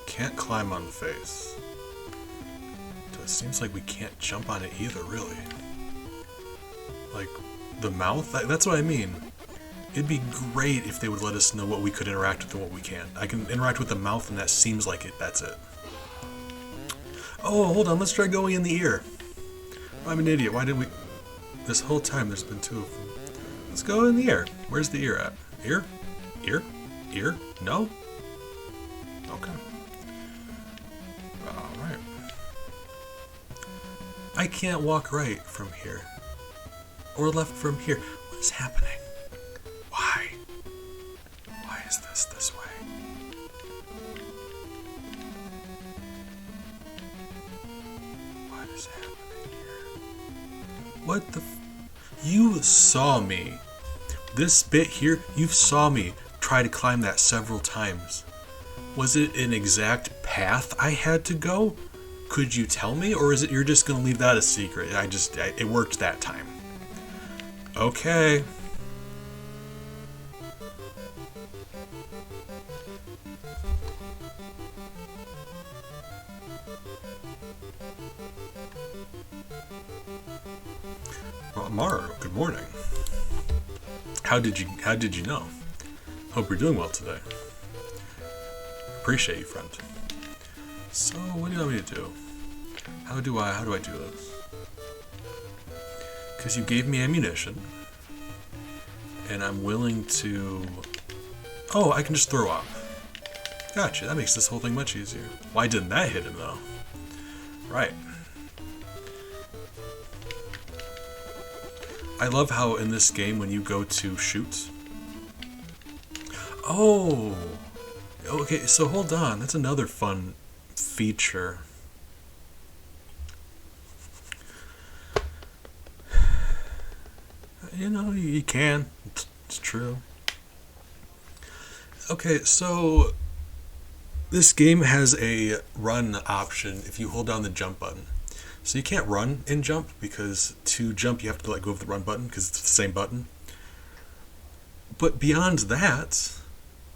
Can't climb on the face. It seems like we can't jump on it either, really. Like, the mouth? That's what I mean. It'd be great if they would let us know what we could interact with and what we can't. I can interact with the mouth and that seems like it. That's it. Oh, hold on. Let's try going in the ear. I'm an idiot. Why did we... This whole time there's been two of them. Let's go in the ear. Where's the ear at? Ear? Ear? Ear? No? Okay. Alright. I can't walk right from here. Or left from here. What is happening? Why? Why is this way? What is happening here? What the You saw me. This bit here, you saw me try to climb that several times. Was it an exact path I had to go? Could you tell me? Or is it you're just going to leave that a secret? It worked that time. Okay. Well, Mara, good morning. How did you know? Hope you're doing well today. Appreciate you, friend. So, what do you want me to do? How do I do this? Because you gave me ammunition, and I'm willing to... Oh, I can just throw up. Gotcha, that makes this whole thing much easier. Why didn't that hit him, though? Right. I love how in this game, when you go to shoot... Oh! Okay, so hold on. That's another fun feature. You know, you can. It's true. Okay, so this game has a run option if you hold down the jump button. So you can't run and jump because to jump you have to let go of the run button because it's the same button. But beyond that,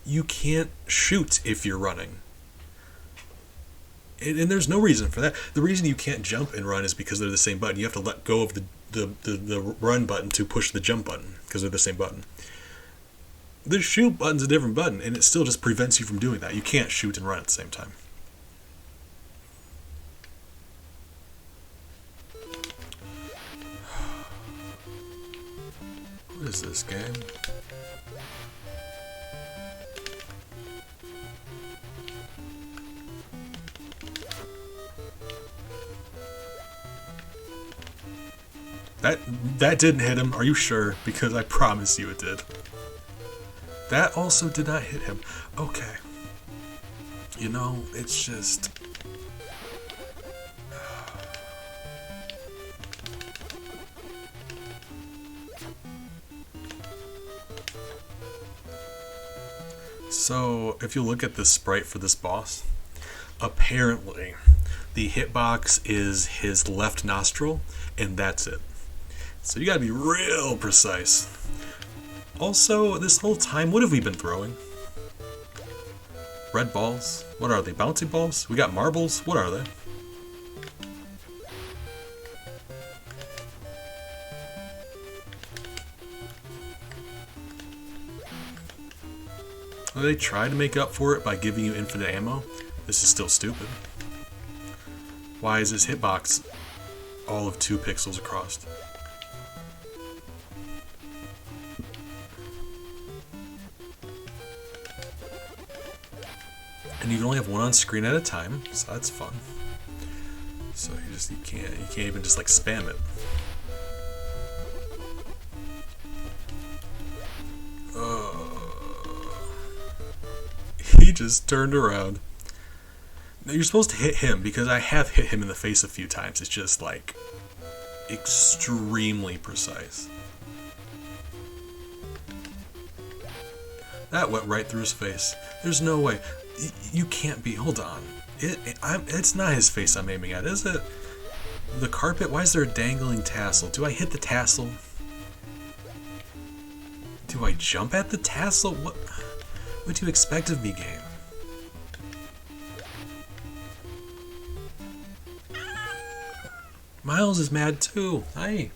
you can't shoot if you're running. And there's no reason for that. The reason you can't jump and run is because they're the same button. You have to let go of the run button to push the jump button because they're the same button. The shoot button's a different button, and it still just prevents you from doing that. You can't shoot and run at the same time. What is this game? That didn't hit him. Are you sure? Because I promise you it did. That also did not hit him. Okay. You know, it's just... So, if you look at the sprite for this boss, apparently the hitbox is his left nostril, and that's it. So you gotta be real precise. Also, this whole time, what have we been throwing? Red balls? What are they? Bouncy balls? We got marbles? What are they? Well, they try to make up for it by giving you infinite ammo. This is still stupid. Why is this hitbox all of 2 pixels across? And you can only have one on screen at a time, so that's fun. So you can't even just like spam it. He just turned around. Now you're supposed to hit him because I have hit him in the face a few times. It's just like extremely precise. That went right through his face. There's no way. You can't be. Hold on. It's not his face I'm aiming at, is it? The carpet? Why is there a dangling tassel? Do I hit the tassel? Do I jump at the tassel? What do you expect of me, game? Miles is mad too. Hi.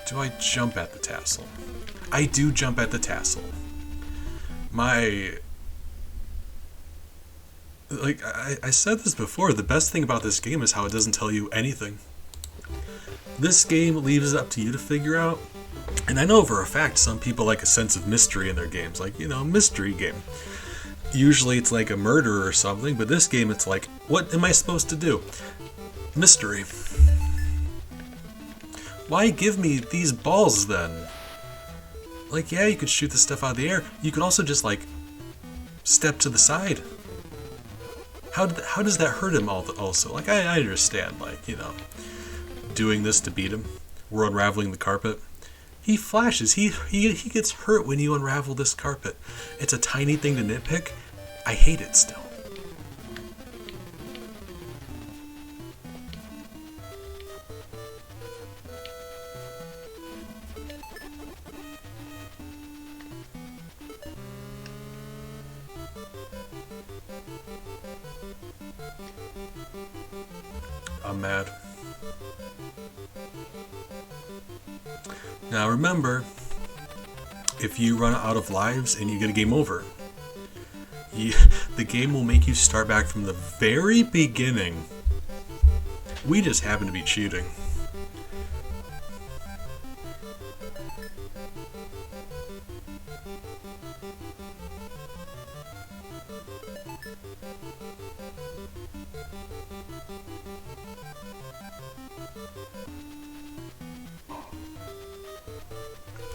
Do I jump at the tassel? I do jump at the tassel. I said this before, the best thing about this game is how it doesn't tell you anything. This game leaves it up to you to figure out. And I know for a fact some people like a sense of mystery in their games, like, mystery game. Usually it's like a murder or something, but this game it's like, what am I supposed to do? Mystery. Why give me these balls then? Like, yeah, you could shoot this stuff out of the air. You could also just, like, step to the side. How does that hurt him also? Like, I understand, like, doing this to beat him. We're unraveling the carpet. He flashes. He gets hurt when you unravel this carpet. It's a tiny thing to nitpick. I hate it still. I'm mad. Now remember, if you run out of lives and you get a game over, the game will make you start back from the very beginning. We just happen to be cheating.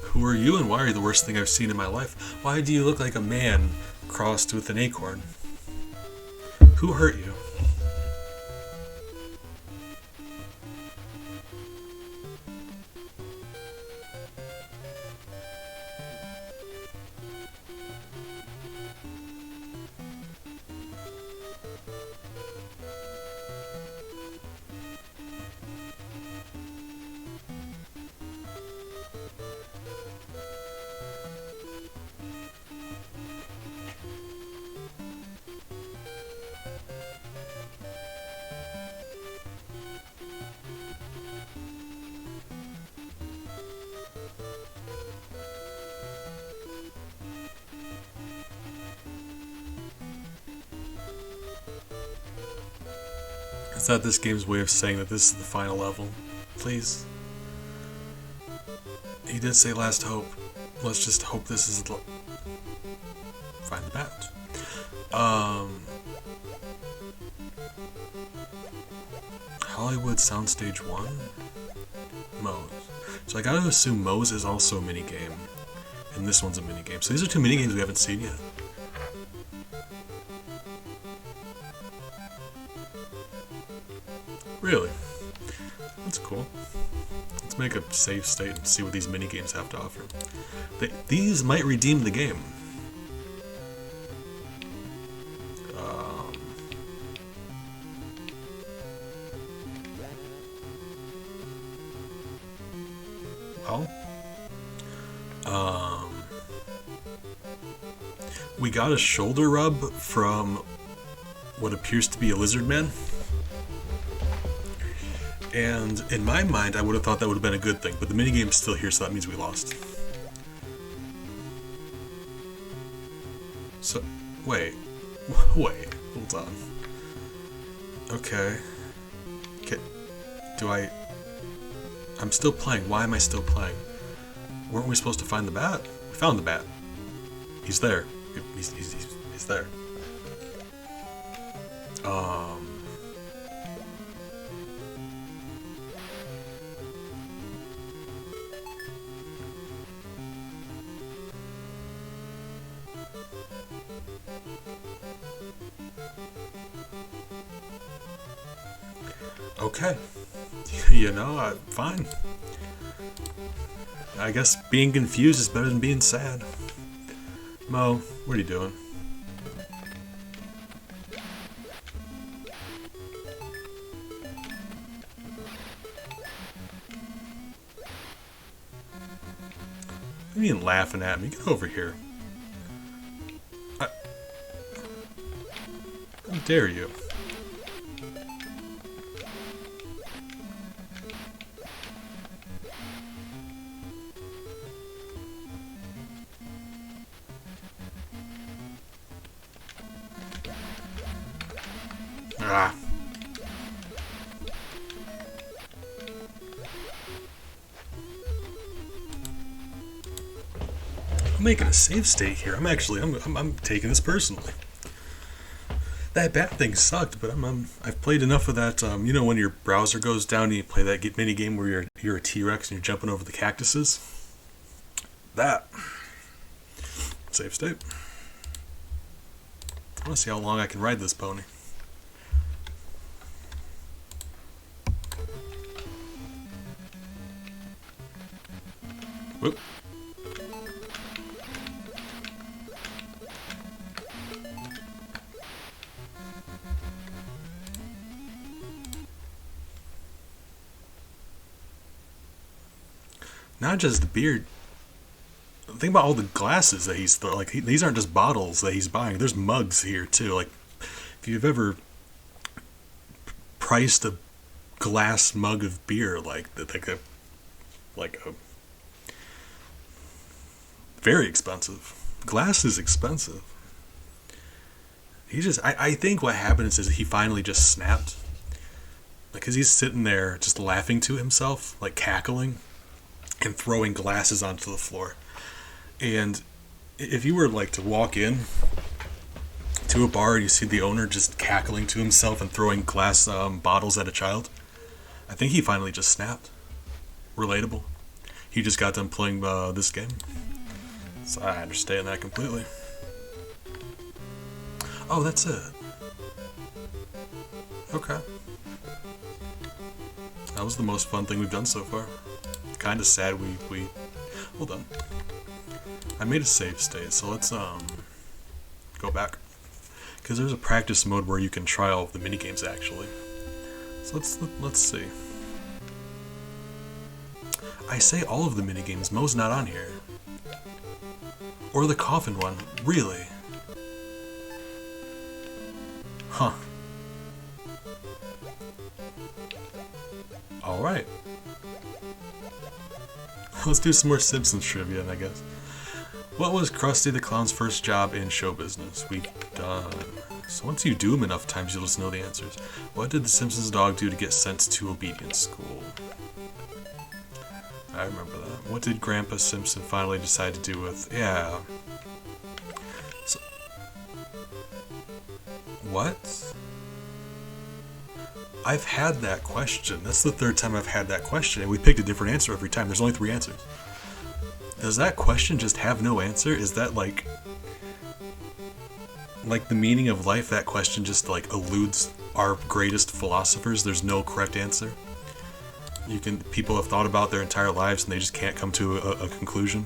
Who are you and why are you the worst thing I've seen in my life? Why do you look like a man crossed with an acorn? Who hurt you? Is that this game's way of saying that this is the final level? Please. He did say last hope. Let's just hope this is the... Find the bat. Hollywood Soundstage 1? Moe's. So I gotta assume Moe's is also a minigame. And this one's a minigame. So these are two minigames we haven't seen yet. Really? That's cool. Let's make a save state and see what these minigames have to offer. These might redeem the game. We got a shoulder rub from what appears to be a lizard man. And in my mind, I would have thought that would have been a good thing, but the minigame's still here, so that means we lost. So, wait, hold on. Okay. I'm still playing. Why am I still playing? Weren't we supposed to find the bat? We found the bat. He's there. He's there. Okay. Fine. I guess being confused is better than being sad. Mo, what are you doing? What do you mean laughing at me? Get over here. How dare you? Ah. I'm making a save state here. I'm taking this personally. That bat thing sucked, but I've played enough of that. You know when your browser goes down and you play that mini game where you're a T-Rex and you're jumping over the cactuses. That save state. I want to see how long I can ride this pony. Whoop. Not just the beard. Think about all the glasses that he's these aren't just bottles that he's buying. There's mugs here too. Like if you've ever priced a glass mug of beer, like a very expensive. Glass is expensive. I think what happened is he finally just snapped. Because he's sitting there just laughing to himself, like cackling, and throwing glasses onto the floor. And if you were like to walk in to a bar and you see the owner just cackling to himself and throwing glass bottles at a child, I think he finally just snapped. Relatable. He just got done playing this game. So I understand that completely. Oh, that's it. Okay. That was the most fun thing we've done so far. Kind of sad we... Hold on. I made a save state, so let's go back. Because there's a practice mode where you can try all of the minigames actually. So let's see. I say all of the minigames, Mo's not on here. Or the coffin one, really? Huh. Alright. Let's do some more Simpsons trivia, I guess. What was Krusty the Clown's first job in show business? We've done... So once you do them enough times, you'll just know the answers. What did the Simpsons dog do to get sent to obedience school? I remember that. What did Grandpa Simpson finally decide to do with... Yeah. So... What? I've had that question. That's the third time I've had that question, and we picked a different answer every time. There's only 3 answers. Does that question just have no answer? Is that like the meaning of life? That question just like eludes our greatest philosophers. There's no correct answer. People have thought about their entire lives and they just can't come to a conclusion.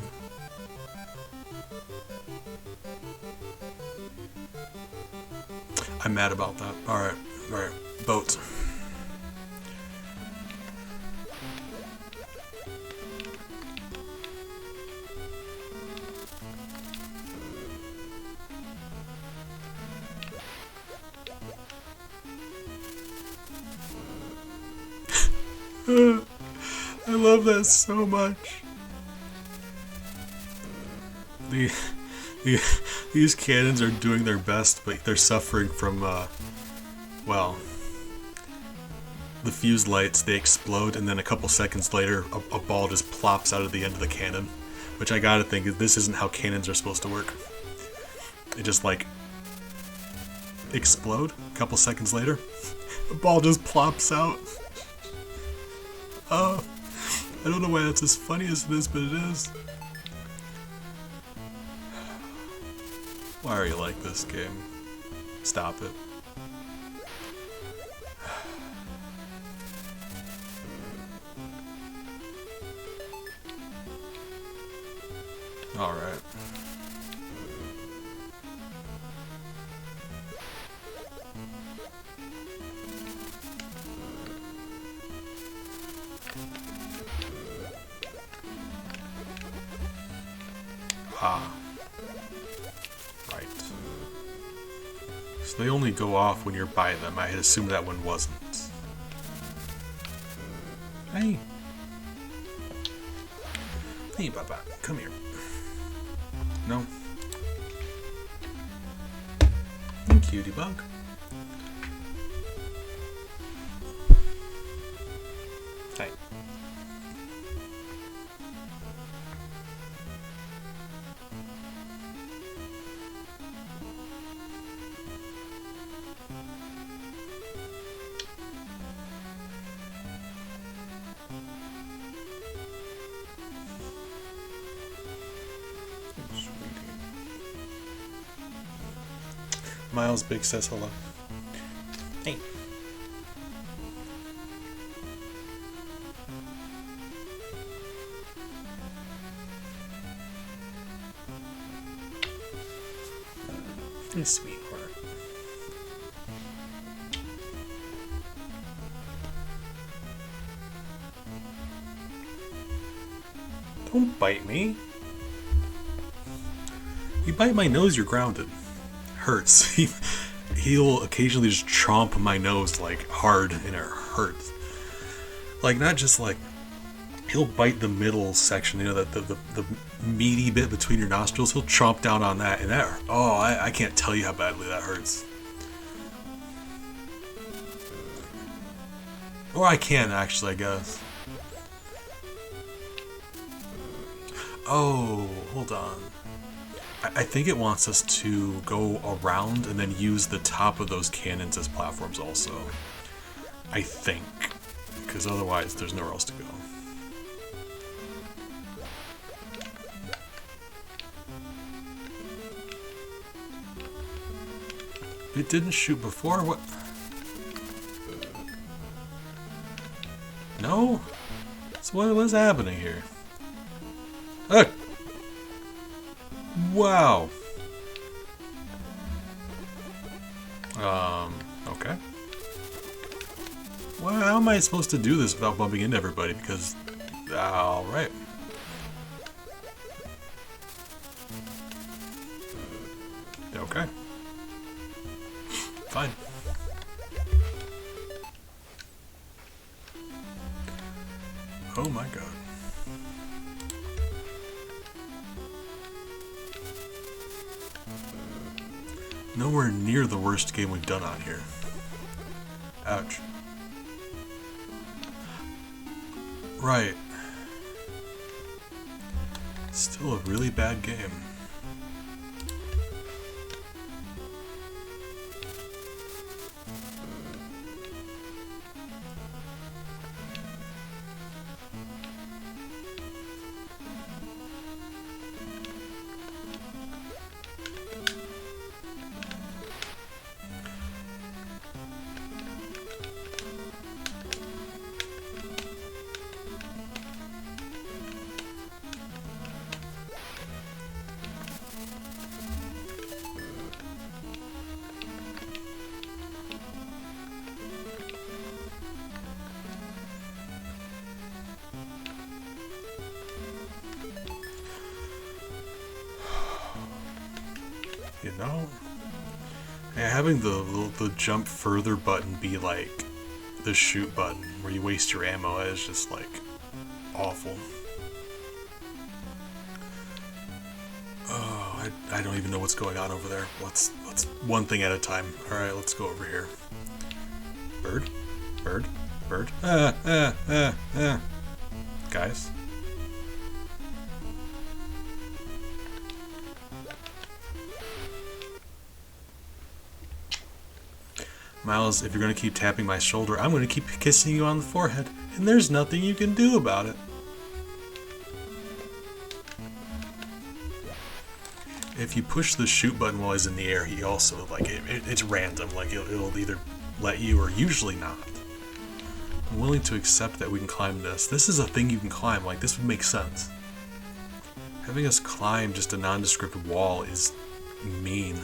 I'm mad about that. Alright, boat. I love that so much. These cannons are doing their best, but they're suffering from, well, the fuse lights, they explode, and then a couple seconds later, a ball just plops out of the end of the cannon. Which I gotta think, this isn't how cannons are supposed to work. They just, like, explode, a couple seconds later, a ball just plops out. Oh, I don't know why that's as funny as it is, but it is. Why are you like this game? Stop it. Alright. Ah. Right. So they only go off when you're by them. I had assumed that one wasn't. Hey. Hey, Baba. Come here. No. Cutie bug. Hey. Miles Big says hello. Hey. Hey, sweetheart. Don't bite me. You bite my nose, you're grounded. Hurts. He'll occasionally just chomp my nose like hard and it hurts. Like not just like he'll bite the middle section, you know, the meaty bit between your nostrils. He'll chomp down on that, and that I can't tell you how badly that hurts. Or I can actually, I guess. Oh, hold on. I think it wants us to go around and then use the top of those cannons as platforms also. I think. Because otherwise there's nowhere else to go. It didn't shoot before? What? No? So what is happening here? Wow. Okay. Well, how am I supposed to do this without bumping into everybody? Because, alright. Okay. Fine. Oh my god. Nowhere near the worst game we've done on here. Ouch. Right. Still a really bad game. You know? Yeah, having the jump further button be like the shoot button where you waste your ammo is just like awful. Oh, I don't even know what's going on over there. Let's one thing at a time. Alright, let's go over here. Bird? Bird? Bird? Guys? Miles, if you're going to keep tapping my shoulder, I'm going to keep kissing you on the forehead, and there's nothing you can do about it. If you push the shoot button while he's in the air, he also, like, it's random. Like, it'll either let you or usually not. I'm willing to accept that we can climb this. This is a thing you can climb. Like, this would make sense. Having us climb just a nondescript wall is mean.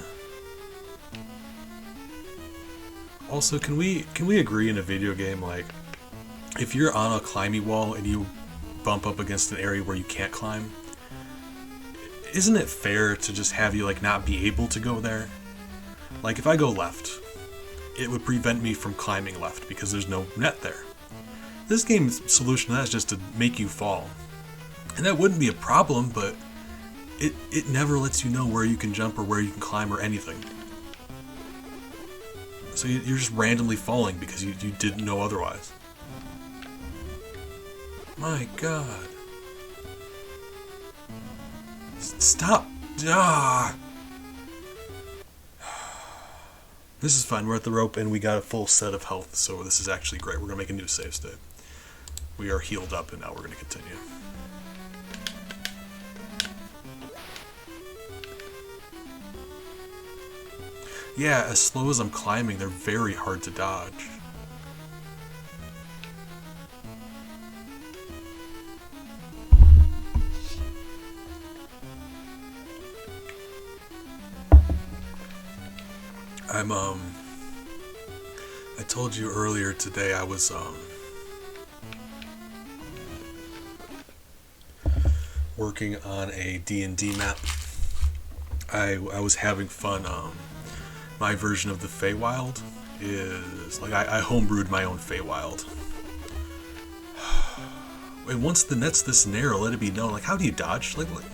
Also, can we agree in a video game, like, if you're on a climbing wall and you bump up against an area where you can't climb, isn't it fair to just have you, like, not be able to go there? Like if I go left, it would prevent me from climbing left because there's no net there. This game's solution to that is just to make you fall. And that wouldn't be a problem, but it never lets you know where you can jump or where you can climb or anything. So you're just randomly falling because you didn't know otherwise. My god. Stop! Ah! This is fine. We're at the rope and we got a full set of health, so this is actually great. We're going to make a new save state. We are healed up and now we're going to continue. Yeah, as slow as I'm climbing, they're very hard to dodge. I told you earlier today I was, working on a D&D map. I was having fun, my version of the Feywild is, like, I homebrewed my own Feywild. And once the net's this narrow, let it be known, like, how do you dodge? Like, what?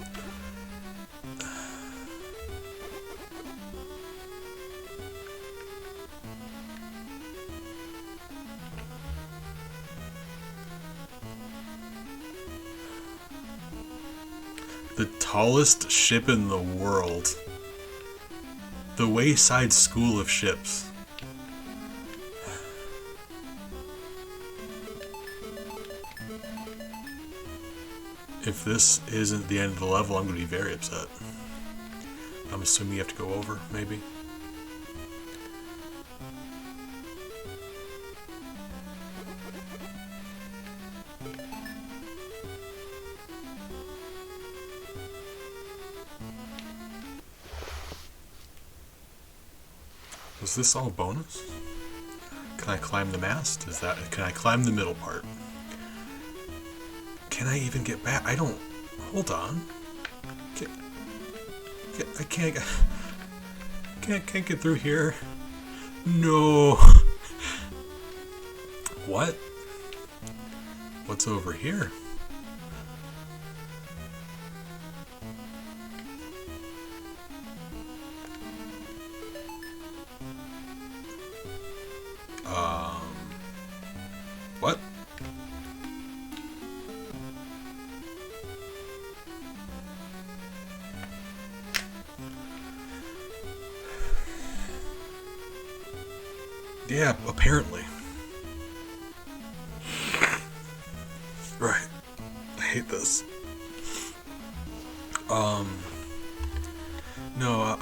The tallest ship in the world. The Wayside School of Ships. If this isn't the end of the level, I'm going to be very upset. I'm assuming you have to go over, maybe. Was this all bonus? Can I climb the mast? Can I climb the middle part? Can I even get back? I don't. Hold on. I can't get through here. No. What? What's over here? What? Yeah, apparently. Right. I hate this. No,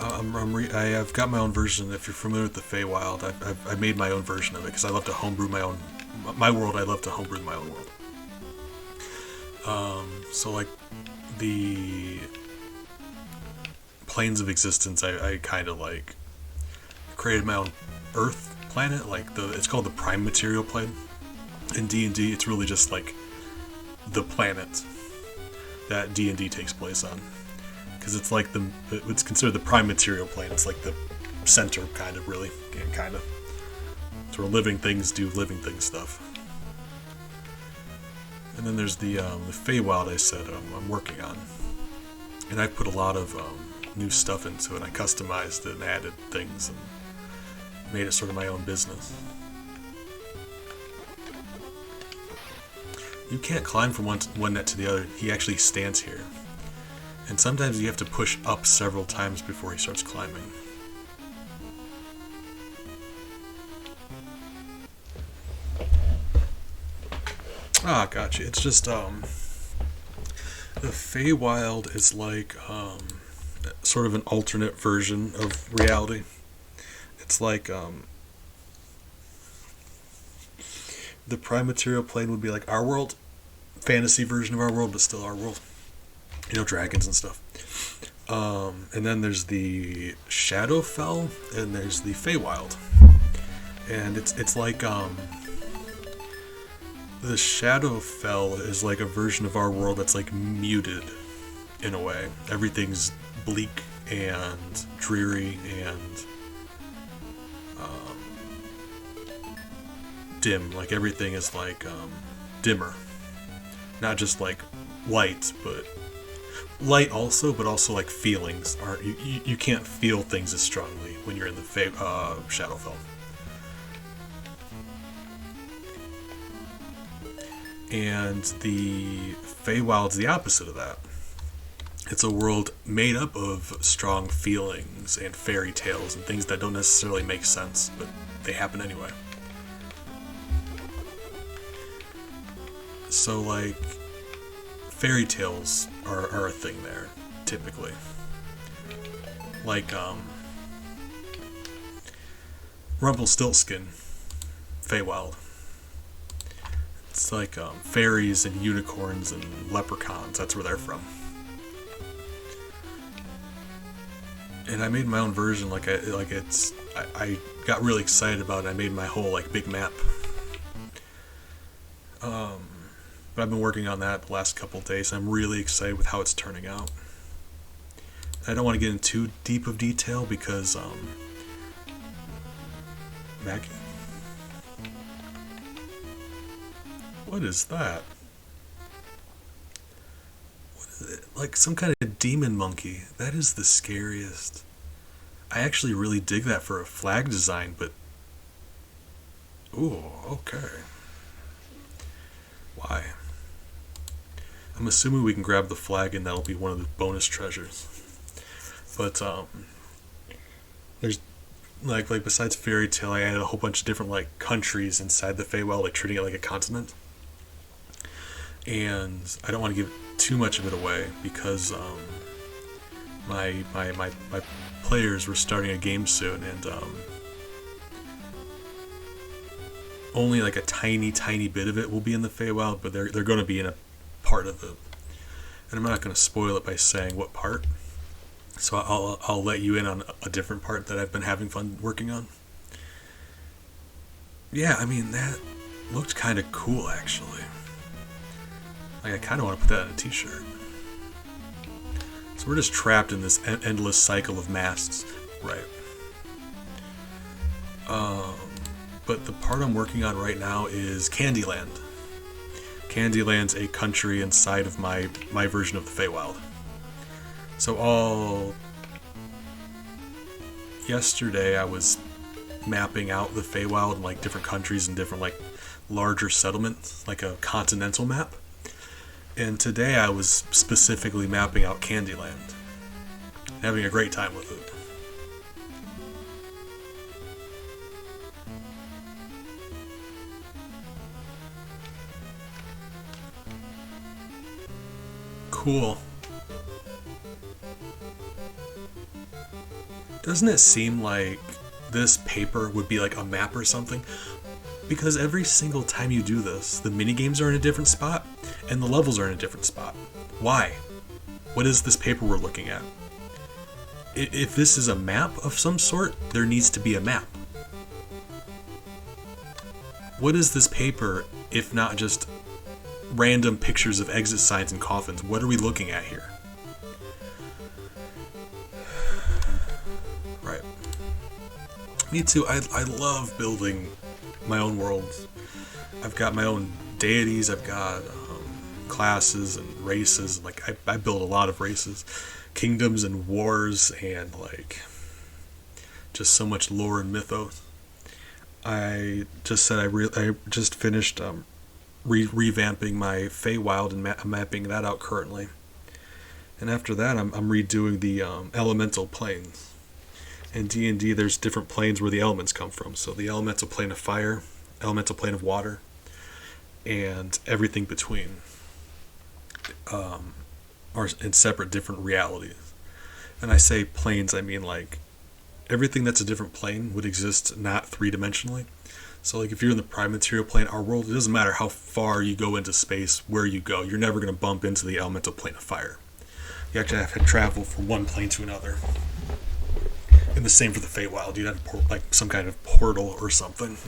I've got my own version. If you're familiar with the Feywild, I made my own version of it because I love to homebrew my world. I love to homebrew my own world. So like the planes of existence, I kind of like created my own Earth planet. Like it's called the Prime Material Plane. In D&D, it's really just like the planet that D&D takes place on. Because it's like it's considered the prime material plane. It's like the center, kind of, really. Yeah, kind of. It's where living things do living things stuff. And then there's the Feywild I said I'm working on. And I put a lot of new stuff into it. I customized it and added things and made it sort of my own business. You can't climb from one net to the other. He actually stands here. And sometimes you have to push up several times before he starts climbing. Ah, gotcha. It's just, the Feywild is like, sort of an alternate version of reality. It's like, the prime material plane would be like our world, fantasy version of our world, but still our world. You know, dragons and stuff. And then there's the Shadowfell, and there's the Feywild. And it's like, the Shadowfell is like a version of our world that's like muted, in a way. Everything's bleak and dreary and dim. Like everything is like dimmer, not just like light, but light also, but also like feelings aren't. You can't feel things as strongly when you're in the Shadowfell. And the Feywild's the opposite of that. It's a world made up of strong feelings and fairy tales and things that don't necessarily make sense, but they happen anyway. So, like, fairy tales are a thing there, typically. Like, Rumpelstiltskin, Feywild. It's like fairies and unicorns and leprechauns. That's where they're from. And I made my own version. I got really excited about it. I made my whole like big map. But I've been working on that the last couple of days. I'm really excited with how it's turning out. I don't want to get into too deep of detail because Maggie. What is that? What is it? Like some kind of demon monkey. That is the scariest. I actually really dig that for a flag design, but... Ooh, okay. Why? I'm assuming we can grab the flag and that'll be one of the bonus treasures. But, there's... Like besides Fairy Tale, I added a whole bunch of different, like, countries inside the Feywild, like, treating it like a continent. And I don't want to give too much of it away because my players were starting a game soon, and only like a tiny bit of it will be in the Feywild, but they're going to be in a part of it. And I'm not going to spoil it by saying what part. So I'll let you in on a different part that I've been having fun working on. Yeah, I mean that looked kind of cool actually. Like, I kind of want to put that on a t-shirt. So we're just trapped in this endless cycle of masks, right? But the part I'm working on right now is Candyland. Candyland's a country inside of my version of the Feywild. So yesterday I was mapping out the Feywild in like different countries and different like larger settlements, like a continental map. And today I was specifically mapping out Candyland. Having a great time with it. Cool. Doesn't it seem like this paper would be like a map or something? Because every single time you do this, the minigames are in a different spot, and the levels are in a different spot. Why? What is this paper we're looking at? If this is a map of some sort, there needs to be a map. What is this paper, if not just random pictures of exit signs and coffins? What are we looking at here? Right. Me too. I love building my own worlds. I've got my own deities. I've got classes and races. Like I build a lot of races, kingdoms and wars, and like just so much lore and mythos. I just said I just finished revamping my Feywild and mapping that out currently. And after that, I'm redoing the elemental planes. In D&D, there's different planes where the elements come from. So the elemental plane of fire, elemental plane of water, and everything between are in separate different realities. And I say planes, I mean like everything that's a different plane would exist not three-dimensionally. So like if you're in the prime material plane, our world, it doesn't matter how far you go into space, where you go, you're never going to bump into the elemental plane of fire. You actually have to travel from one plane to another. And the same for the Feywild. You'd have like some kind of portal or something.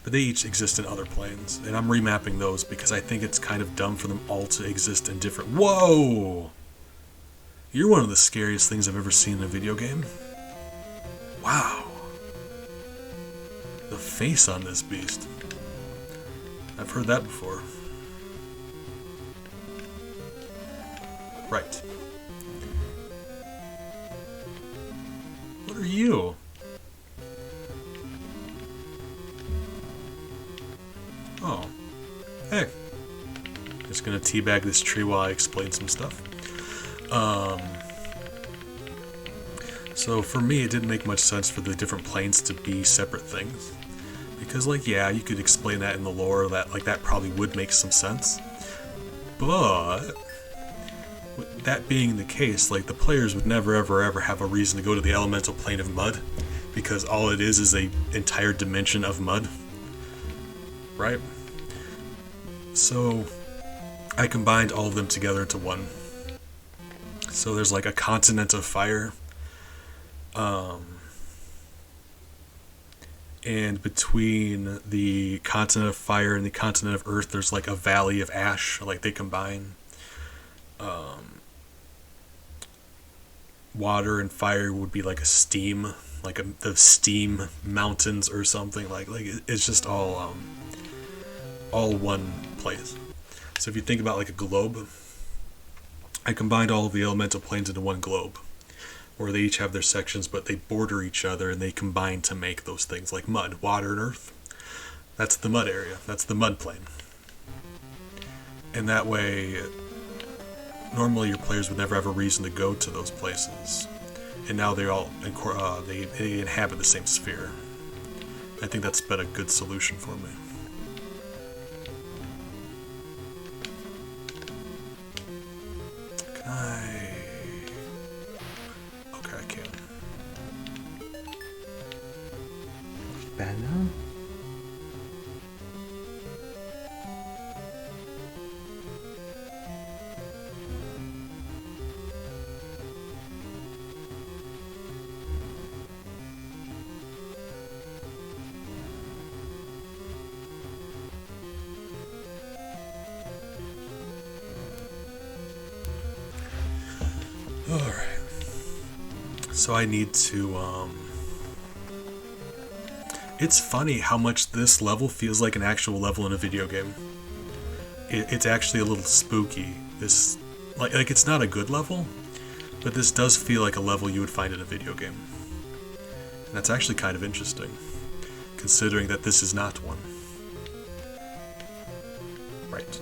But they each exist in other planes. And I'm remapping those because I think it's kind of dumb for them all to exist in different... Whoa! You're one of the scariest things I've ever seen in a video game. Wow. The face on this beast. I've heard that before. Right. What are you? Oh. Hey. Just gonna teabag this tree while I explain some stuff. So for me, it didn't make much sense for the different planes to be separate things. Because, like, yeah, you could explain that in the lore, that probably would make some sense. But, with that being the case, like, the players would never, ever, ever have a reason to go to the elemental plane of mud. Because all it is a entire dimension of mud. Right? So, I combined all of them together into one. So there's like a continent of fire. And between the continent of fire and the continent of earth, there's like a valley of ash, like they combine. Water and fire would be like a steam, like the steam mountains or something. Like it's just all one place. So if you think about like a globe, I combined all of the elemental planes into one globe, where they each have their sections, but they border each other and they combine to make those things like mud, water, and earth. That's the mud area. That's the mud plane. And that way, normally your players would never have a reason to go to those places. And now they all they inhabit the same sphere. I think that's been a good solution for me. Okay, I can. Bad now? Alright. So I need to, It's funny how much this level feels like an actual level in a video game. It's actually a little spooky. This, like it's not a good level, but this does feel like a level you would find in a video game. And that's actually kind of interesting, considering that this is not one. Right.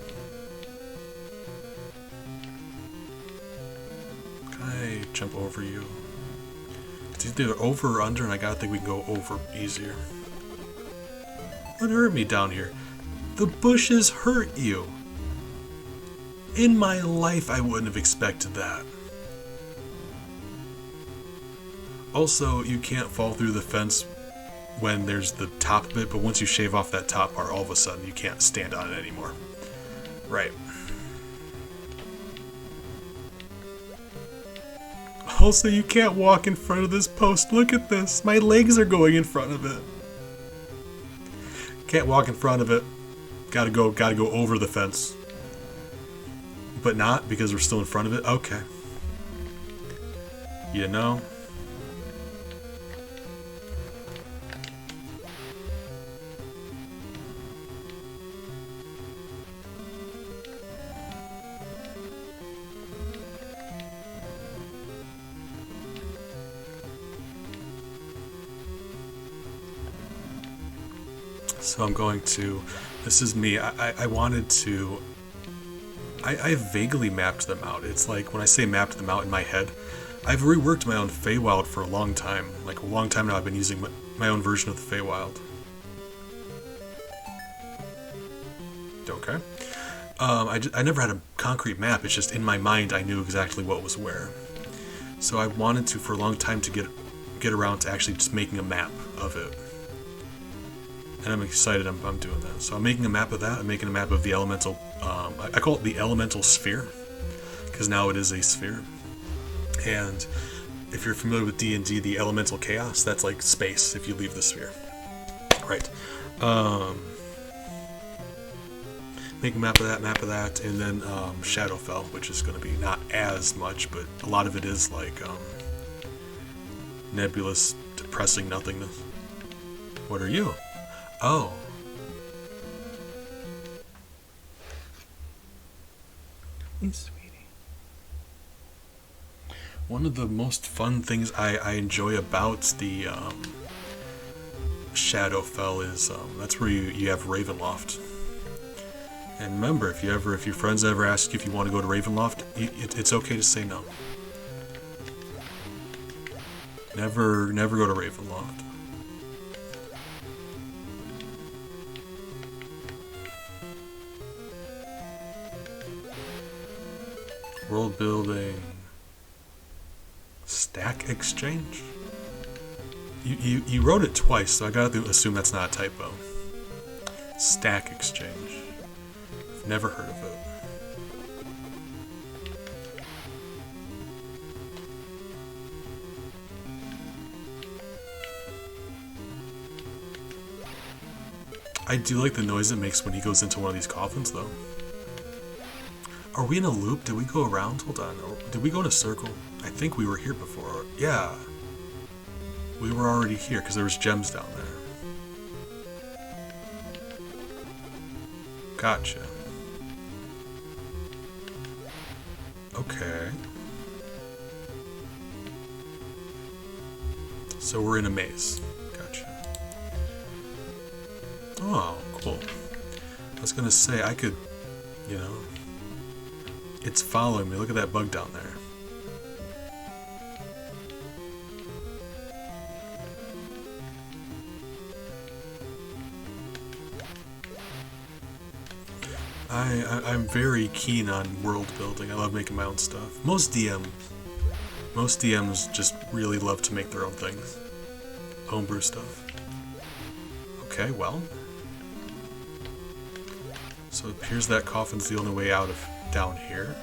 I jump over you. It's either over or under, and I gotta think we can go over easier. What hurt me down here? The bushes hurt you. In my life, I wouldn't have expected that. Also, you can't fall through the fence when there's the top bit, but once you shave off that top part, all of a sudden you can't stand on it anymore. Right. Also, you can't walk in front of this post. Look at this. My legs are going in front of it. Can't walk in front of it. Gotta go over the fence. But not because we're still in front of it? Okay. You know? So I'm going to, this is me, I wanted to, I vaguely mapped them out. It's like, when I say mapped them out in my head, I've reworked my own Feywild for a long time. Like a long time now I've been using my own version of the Feywild. Okay. I never had a concrete map, it's just in my mind I knew exactly what was where. So I wanted to, for a long time, to get around to actually just making a map of it. And I'm excited I'm doing that. So I'm making a map of that. I'm making a map of the elemental, I call it the elemental sphere, because now it is a sphere. And if you're familiar with D&D, the elemental chaos, that's like space if you leave the sphere. Right. Make a map of that, and then Shadowfell, which is going to be not as much, but a lot of it is like nebulous, depressing nothingness. What are you? Oh. Hey, sweetie. One of the most fun things I enjoy about the Shadowfell is that's where you have Ravenloft. And remember, if your friends ever ask you if you want to go to Ravenloft, it's okay to say no. Never go to Ravenloft. World building. Stack exchange? You wrote it twice, so I gotta assume that's not a typo. Stack exchange. I've never heard of it. I do like the noise it makes when he goes into one of these coffins, though. Are we in a loop? Did we go around? Hold on. Did we go in a circle? I think we were here before. Yeah. We were already here because there was gems down there. Gotcha. Okay. So we're in a maze. Gotcha. Oh, cool. I was gonna say, I could, you know... It's following me. Look at that bug down there. I'm very keen on world building. I love making my own stuff. Most DMs just really love to make their own things. Homebrew stuff. Okay, well. So it appears that coffin's the only way out of down here.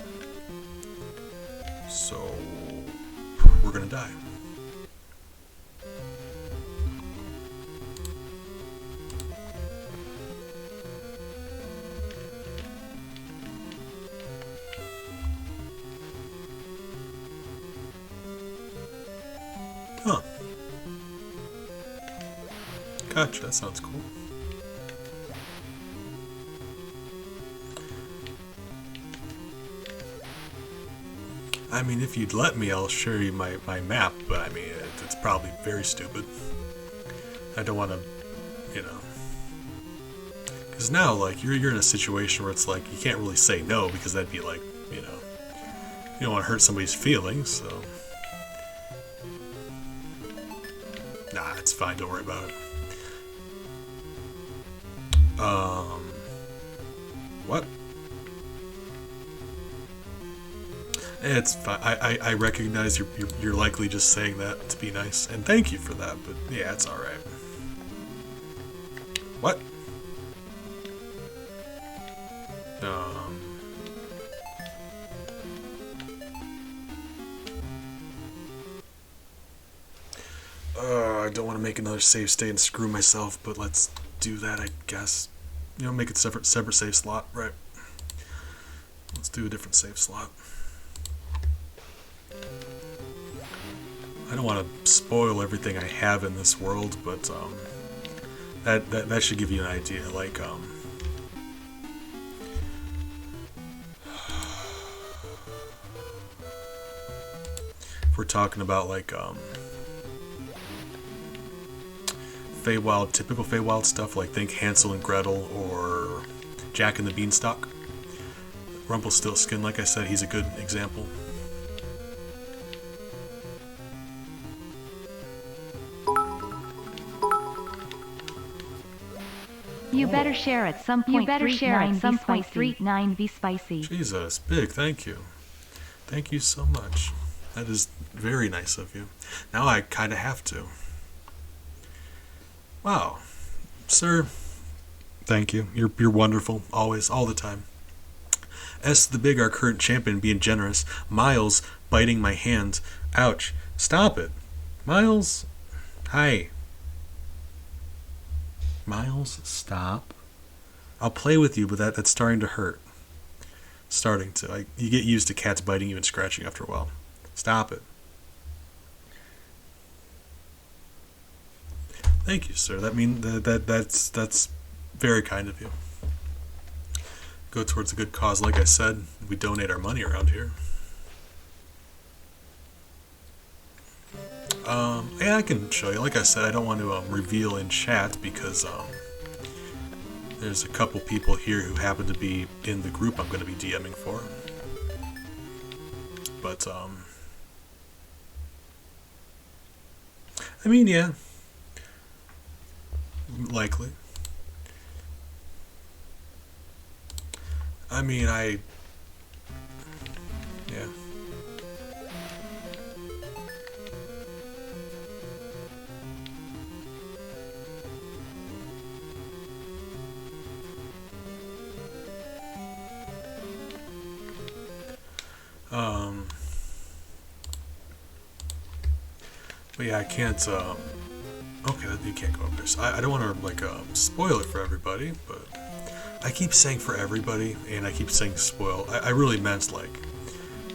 So we're gonna die. Huh. Gotcha, that sounds cool. I mean, if you'd let me, I'll show you my map, but I mean, it's probably very stupid. I don't want to, you know... Because now, like, you're in a situation where it's like, you can't really say no, because that'd be like, you know... You don't want to hurt somebody's feelings, so... Nah, it's fine, don't worry about it. What? It's fine. I recognize you're likely just saying that to be nice, and thank you for that, but yeah, it's alright. What? I don't want to make another save state and screw myself, but let's do that, I guess. You know, make it separate save slot, right? Let's do a different save slot. I don't want to spoil everything I have in this world, but that should give you an idea. Like if we're talking about like Feywild, typical Feywild stuff, like think Hansel and Gretel or Jack and the Beanstalk. Rumpelstiltskin, like I said, he's a good example. You better share at some point. You better share at some point. 39 be spicy. Jesus, big, thank you. Thank you so much. That is very nice of you. Now I kind of have to. Wow, sir. Thank you. You're wonderful, always, all the time. S the Big, our current champion, being generous. Miles biting my hand. Ouch! Stop it, Miles. Hi. Miles, stop. I'll play with you, but that's starting to hurt. Starting to. You get used to cats biting you and scratching after a while. Stop it. Thank you, sir. That's very kind of you. Go towards a good cause. Like I said, we donate our money around here. Yeah, I can show you. Like I said, I don't want to reveal in chat because there's a couple people here who happen to be in the group I'm going to be DMing for. But I mean, yeah, likely. I mean, yeah. But yeah, I can't, okay, you can't go up there. So I don't want to, like, spoil it for everybody, but I keep saying for everybody, and I keep saying spoil. I really meant, like,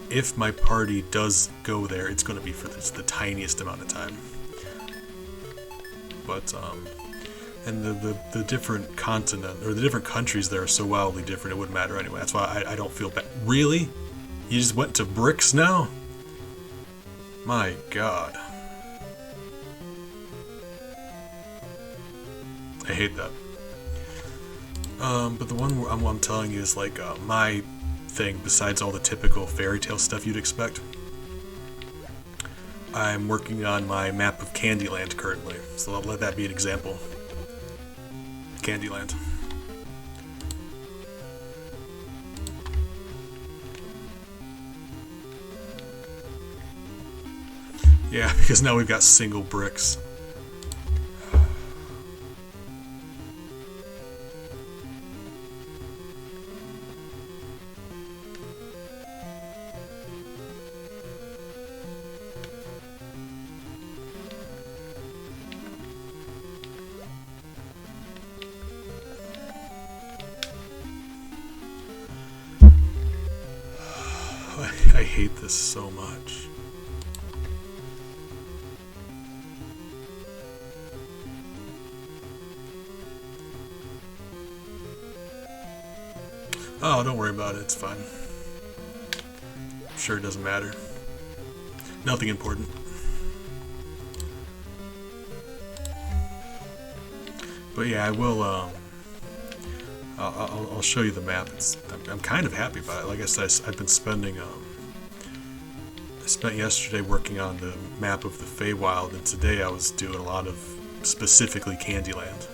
if my party does go there, it's going to be for the tiniest amount of time. But, and the different continent, or the different countries there are so wildly different, it wouldn't matter anyway. That's why I don't feel bad. Really? You just went to bricks now? My god. I hate that. But the one I'm telling you is like my thing, besides all the typical fairy tale stuff you'd expect. I'm working on my map of Candyland currently, so I'll let that be an example. Candyland. Yeah, because now we've got single bricks. I hate this so much. Oh, don't worry about it, it's fine. I'm sure it doesn't matter. Nothing important. But yeah, I will, I'll show you the map. I'm kind of happy about it. Like I said, I've been spending, I spent yesterday working on the map of the Feywild, and today I was doing a lot of, specifically, Candyland.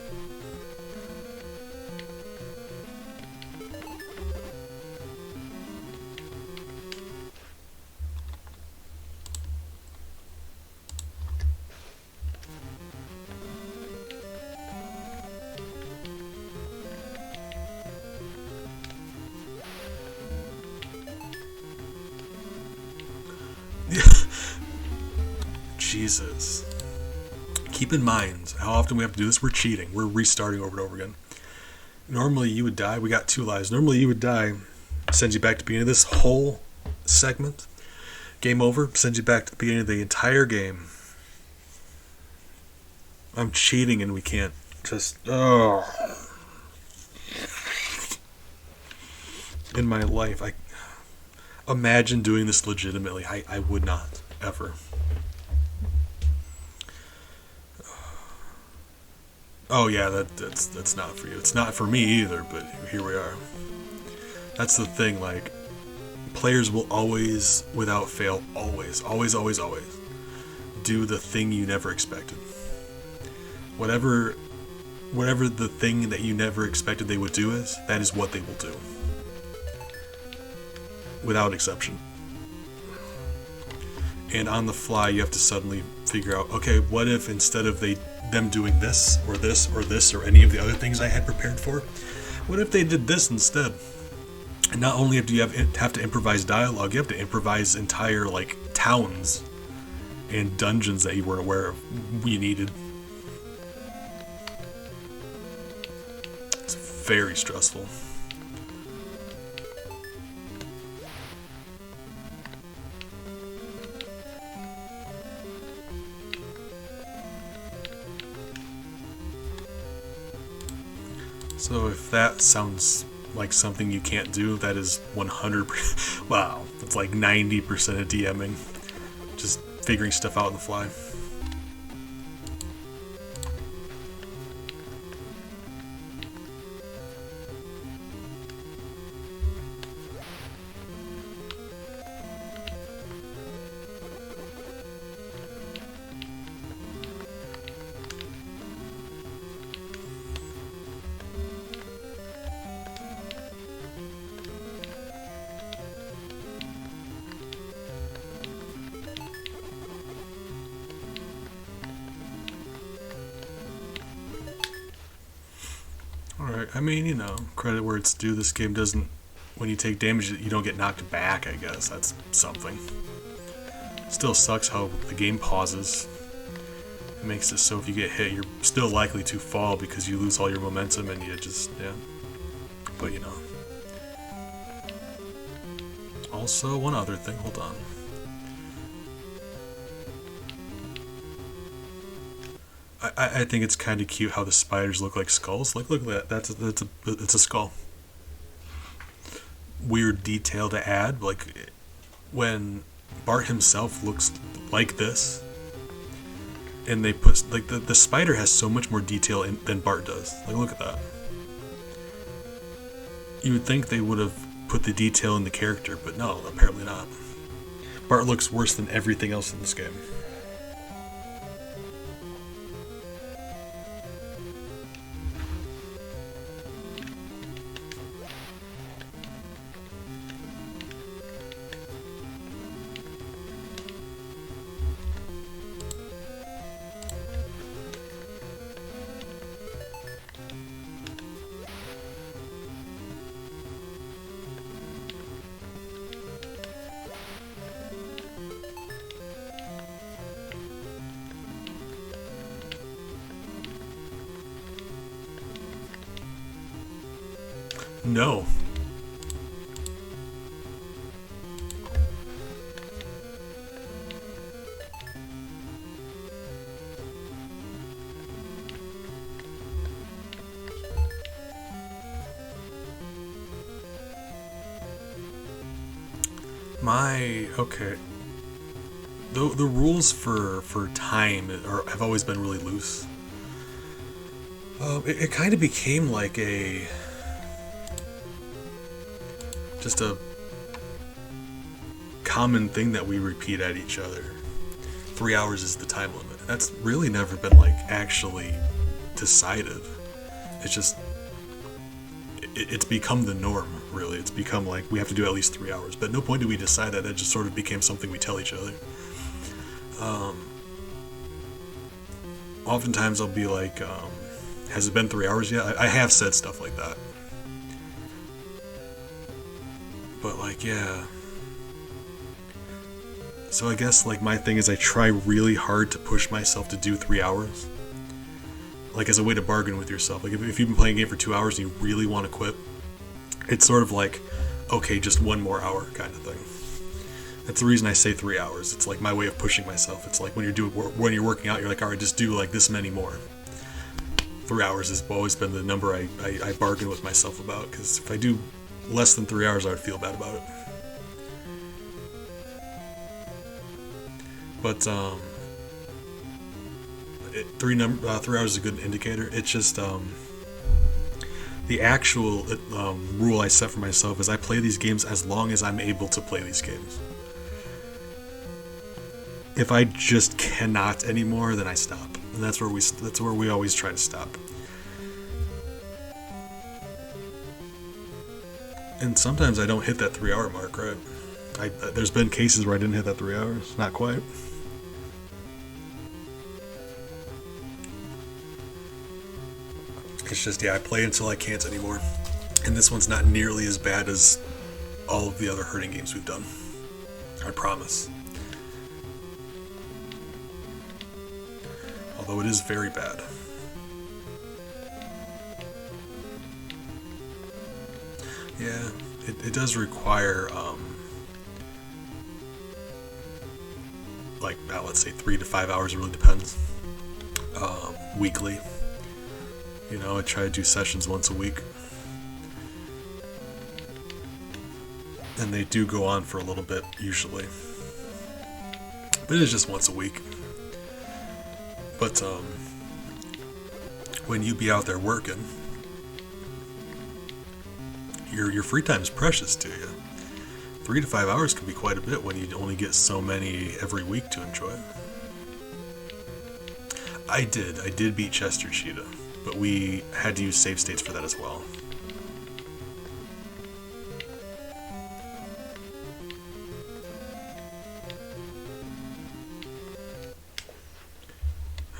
Jesus. Keep in mind how often we have to do this. We're cheating. We're restarting over and over again. Normally you would die. We got 2 lives. Normally you would die. Sends you back to the beginning of this whole segment. Game over. Sends you back to the beginning of the entire game. I'm cheating and we can't. Just, oh. In my life, I imagine doing this legitimately. I would not, ever. Oh yeah, that's not for you. It's not for me either, but here we are. That's the thing, like, players will always, without fail, always do the thing you never expected. Whatever the thing that you never expected they would do is, that is what they will do. Without exception. And on the fly, you have to suddenly figure out, okay, what if instead of them doing this, or this, or this, or any of the other things I had prepared for, what if they did this instead? And not only do you have to improvise dialogue, you have to improvise entire, like, towns and dungeons that you weren't aware of you needed. It's very stressful. So if that sounds like something you can't do, that is 100%. Wow, that's like 90% of DMing. Just figuring stuff out on the fly. Alright, I mean, you know, credit where it's due. This game doesn't, when you take damage, you don't get knocked back, I guess. That's something. Still sucks how the game pauses. It makes it so if you get hit, you're still likely to fall because you lose all your momentum and you just, yeah. But, you know. Also, one other thing, hold on. I think it's kind of cute how the spiders look like skulls. Like, look at that. That's a skull. Weird detail to add. Like, when Bart himself looks like this, and they put like the spider has so much more detail than Bart does. Like, look at that. You would think they would have put the detail in the character, but no, apparently not. Bart looks worse than everything else in this game. No. Okay. The rules for time have always been really loose. It kind of became like just a common thing that we repeat at each other. 3 hours is the time limit. That's really never been like actually decided. It's just it's become the norm, really. It's become like we have to do at least 3 hours. But at no point do we decide that. It just sort of became something we tell each other. Oftentimes I'll be like, has it been 3 hours yet? I have said stuff like that. But like, yeah. So I guess like my thing is I try really hard to push myself to do 3 hours. Like as a way to bargain with yourself. Like if you've been playing a game for 2 hours and you really want to quit, it's sort of like, okay, just one more hour kind of thing. That's the reason I say 3 hours. It's like my way of pushing myself. It's like when you're working out, you're like, all right, just do like this many more. 3 hours has always been the number I bargain with myself about, because if I do less than 3 hours, I would feel bad about it. But 3 hours is a good indicator. It's just the actual rule I set for myself is I play these games as long as I'm able to play these games. If I just cannot anymore, then I stop, and that's where we always try to stop. And sometimes I don't hit that 3 hour mark, right? There's been cases where I didn't hit that 3 hours, not quite. It's just, yeah, I play until I can't anymore. And this one's not nearly as bad as all of the other hurting games we've done. I promise. Although it is very bad. Yeah, it does require, like, let's say 3 to 5 hours, it really depends, weekly. You know, I try to do sessions once a week. And they do go on for a little bit, usually. But it's just once a week. But, when you be out there working, your free time is precious to you. 3 to 5 hours can be quite a bit when you only get so many every week to enjoy. I did beat Chester Cheetah, but we had to use save states for that as well.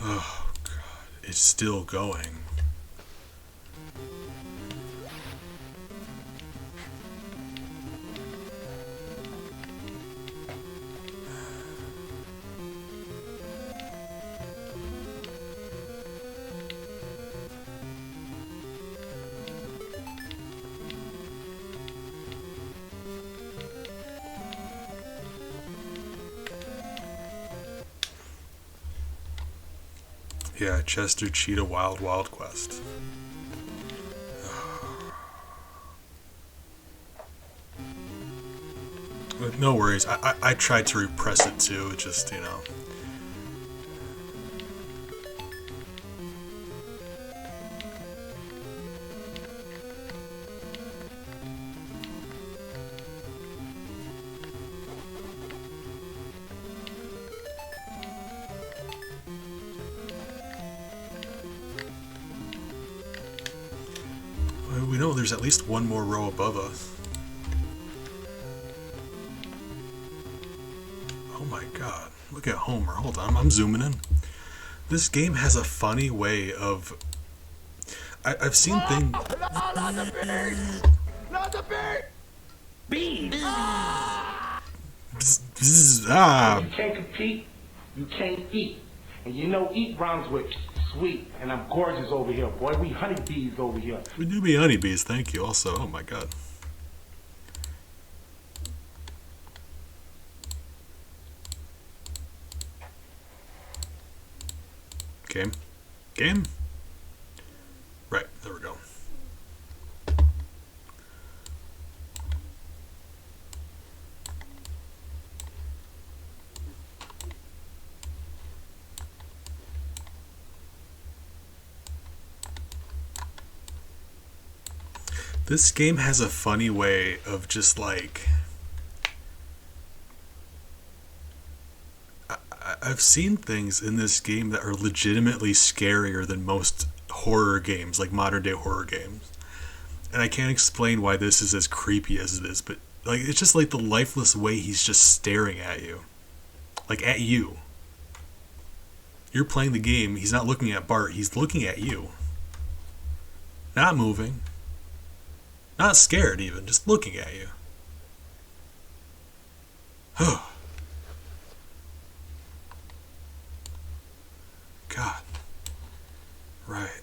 Oh god, it's still going. Yeah, Chester Cheetah Wild Wild Quest. No worries, I tried to repress it too, it just, you know. We know there's at least one more row above us. Oh my god, look at Homer. Hold on, I'm zooming in. This game has a funny way of... I've seen things... Not the bees! Not the bees! Bees! Ah! You can't compete, you can't eat. And you know eat rhymes with sweet. And I'm gorgeous over here, boy. We honeybees over here. We do be honeybees, thank you also. Oh my god. Game? Game? Right, there we go. This game has a funny way of just like... I've seen things in this game that are legitimately scarier than most horror games, like modern day horror games. And I can't explain why this is as creepy as it is, but like it's just like the lifeless way he's just staring at you. Like at you. You're playing the game, he's not looking at Bart, he's looking at you. Not moving. Not scared even, just looking at you. God. Right.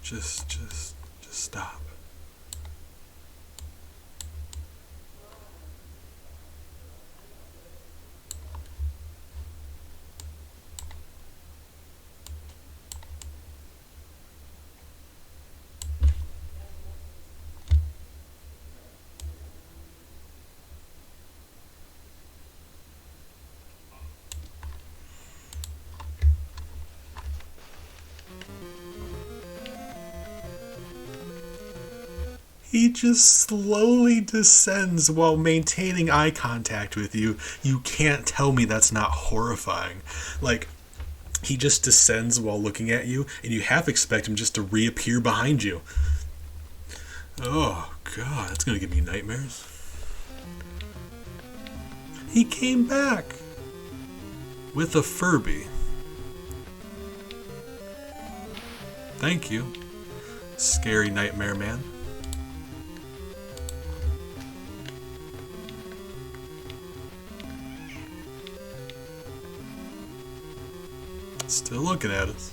Just stop. He just slowly descends while maintaining eye contact with you. You can't tell me that's not horrifying. Like, he just descends while looking at you, and you half expect him just to reappear behind you. Oh, God, that's gonna give me nightmares. He came back with a Furby. Thank you, scary nightmare man. Still looking at us.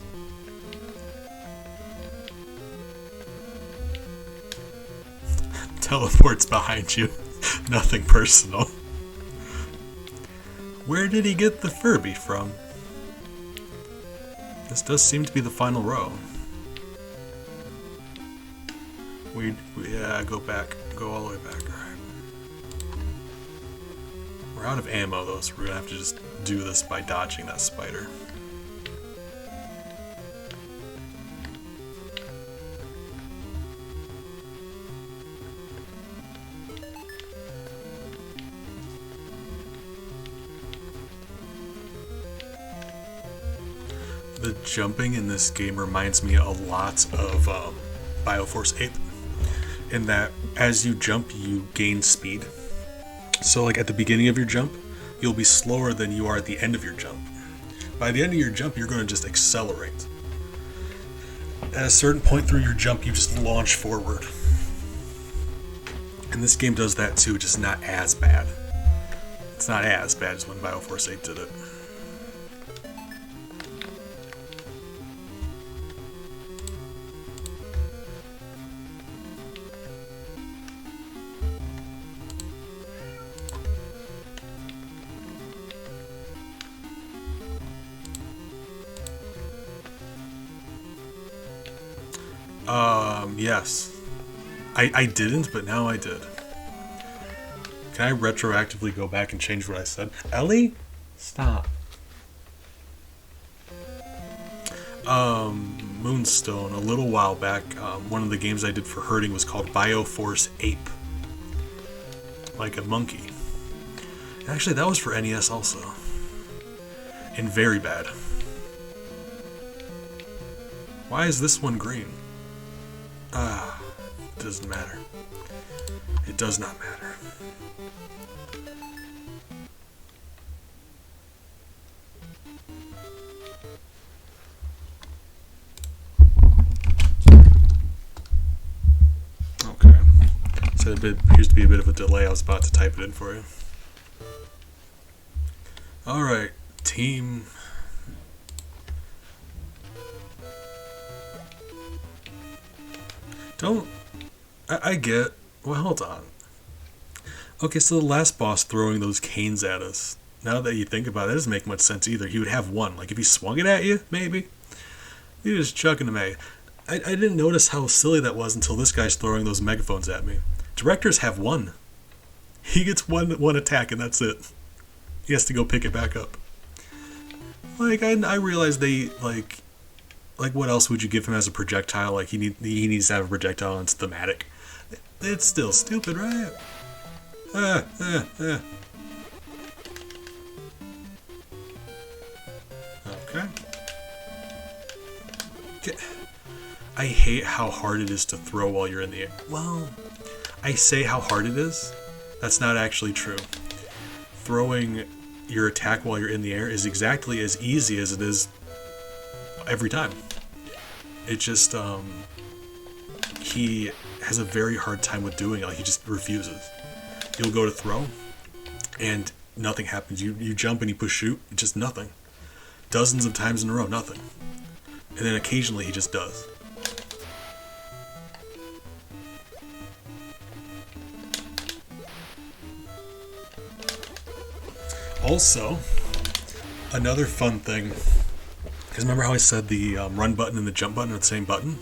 Teleports behind you. Nothing personal. Where did he get the Furby from? This does seem to be the final row. Yeah, go back. Go all the way back. Alright. We're out of ammo though, so we're gonna have to just do this by dodging that spider. The jumping in this game reminds me a lot of Bioforce 8, in that as you jump, you gain speed. So like at the beginning of your jump, you'll be slower than you are at the end of your jump. By the end of your jump, you're going to just accelerate. At a certain point through your jump, you just launch forward. And this game does that too, just not as bad. It's not as bad as when Bioforce 8 did it. Yes. I didn't, but now I did. Can I retroactively go back and change what I said? Ellie? Stop. Moonstone, a little while back, one of the games I did for herding was called Bioforce Ape. Like a monkey. Actually, that was for NES also. And very bad. Why is this one green? It doesn't matter. It does not matter. Okay. So it appears to be a bit of a delay. I was about to type it in for you. Alright, team. I get. Well, hold on. Okay, so the last boss throwing those canes at us. Now that you think about it, it doesn't make much sense either. He would have one. Like, if he swung it at you, maybe. He was chucking them at you. I didn't notice how silly that was until this guy's throwing those megaphones at me. Directors have one. He gets one attack, and that's it. He has to go pick it back up. Like, I realize they, like, what else would you give him as a projectile? Like, he needs to have a projectile and it's thematic. It's still stupid, right? Okay. I hate how hard it is to throw while you're in the air. Well, I say how hard it is. That's not actually true. Throwing your attack while you're in the air is exactly as easy as it is every time. It just, he has a very hard time with doing it. Like, he just refuses. You'll go to throw, and nothing happens. You jump and you push shoot, just nothing. Dozens of times in a row, nothing. And then occasionally he just does. Also, another fun thing, because remember how I said the run button and the jump button are the same button?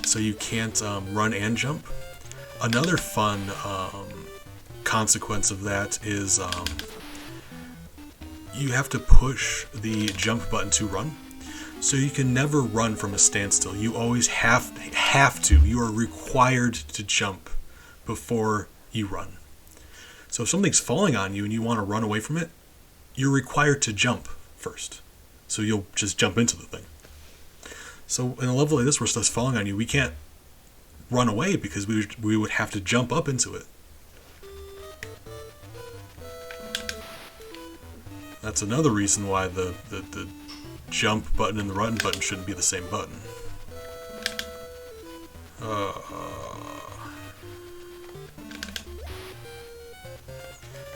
So you can't run and jump? Another fun consequence of that is you have to push the jump button to run. So you can never run from a standstill. You always have to. You are required to jump before you run. So if something's falling on you and you want to run away from it, you're required to jump first. So you'll just jump into the thing. So in a level like this where stuff's falling on you, we can't run away because we would have to jump up into it. That's another reason why the jump button and the run button shouldn't be the same button.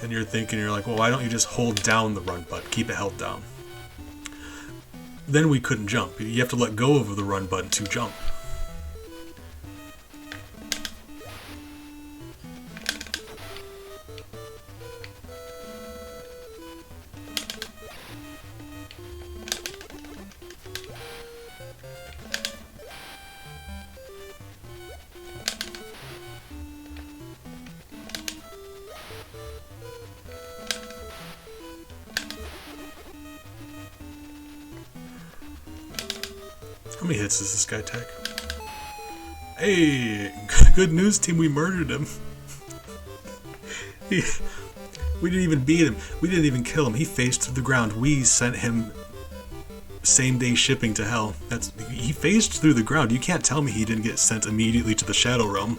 And you're thinking, you're like, well, why don't you just hold down the run button? Keep it held down. Then we couldn't jump. You have to let go of the run button to jump. How many hits does this guy take? Hey, good news, team. We murdered him. We didn't even beat him. We didn't even kill him. He phased through the ground. We sent him same-day shipping to hell. He phased through the ground. You can't tell me he didn't get sent immediately to the Shadow Realm.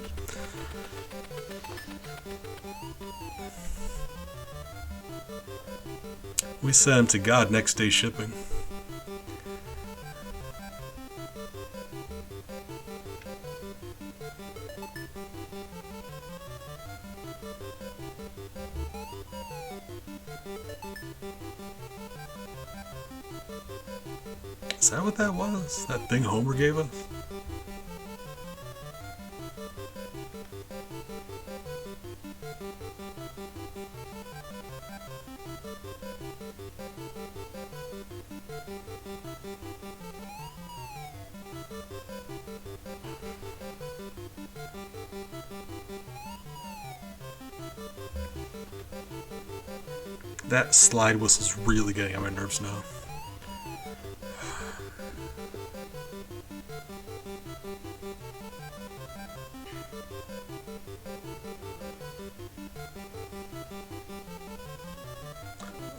We sent him to God next day shipping. Is that what that was? That thing Homer gave us? That slide whistle's really getting on my nerves now.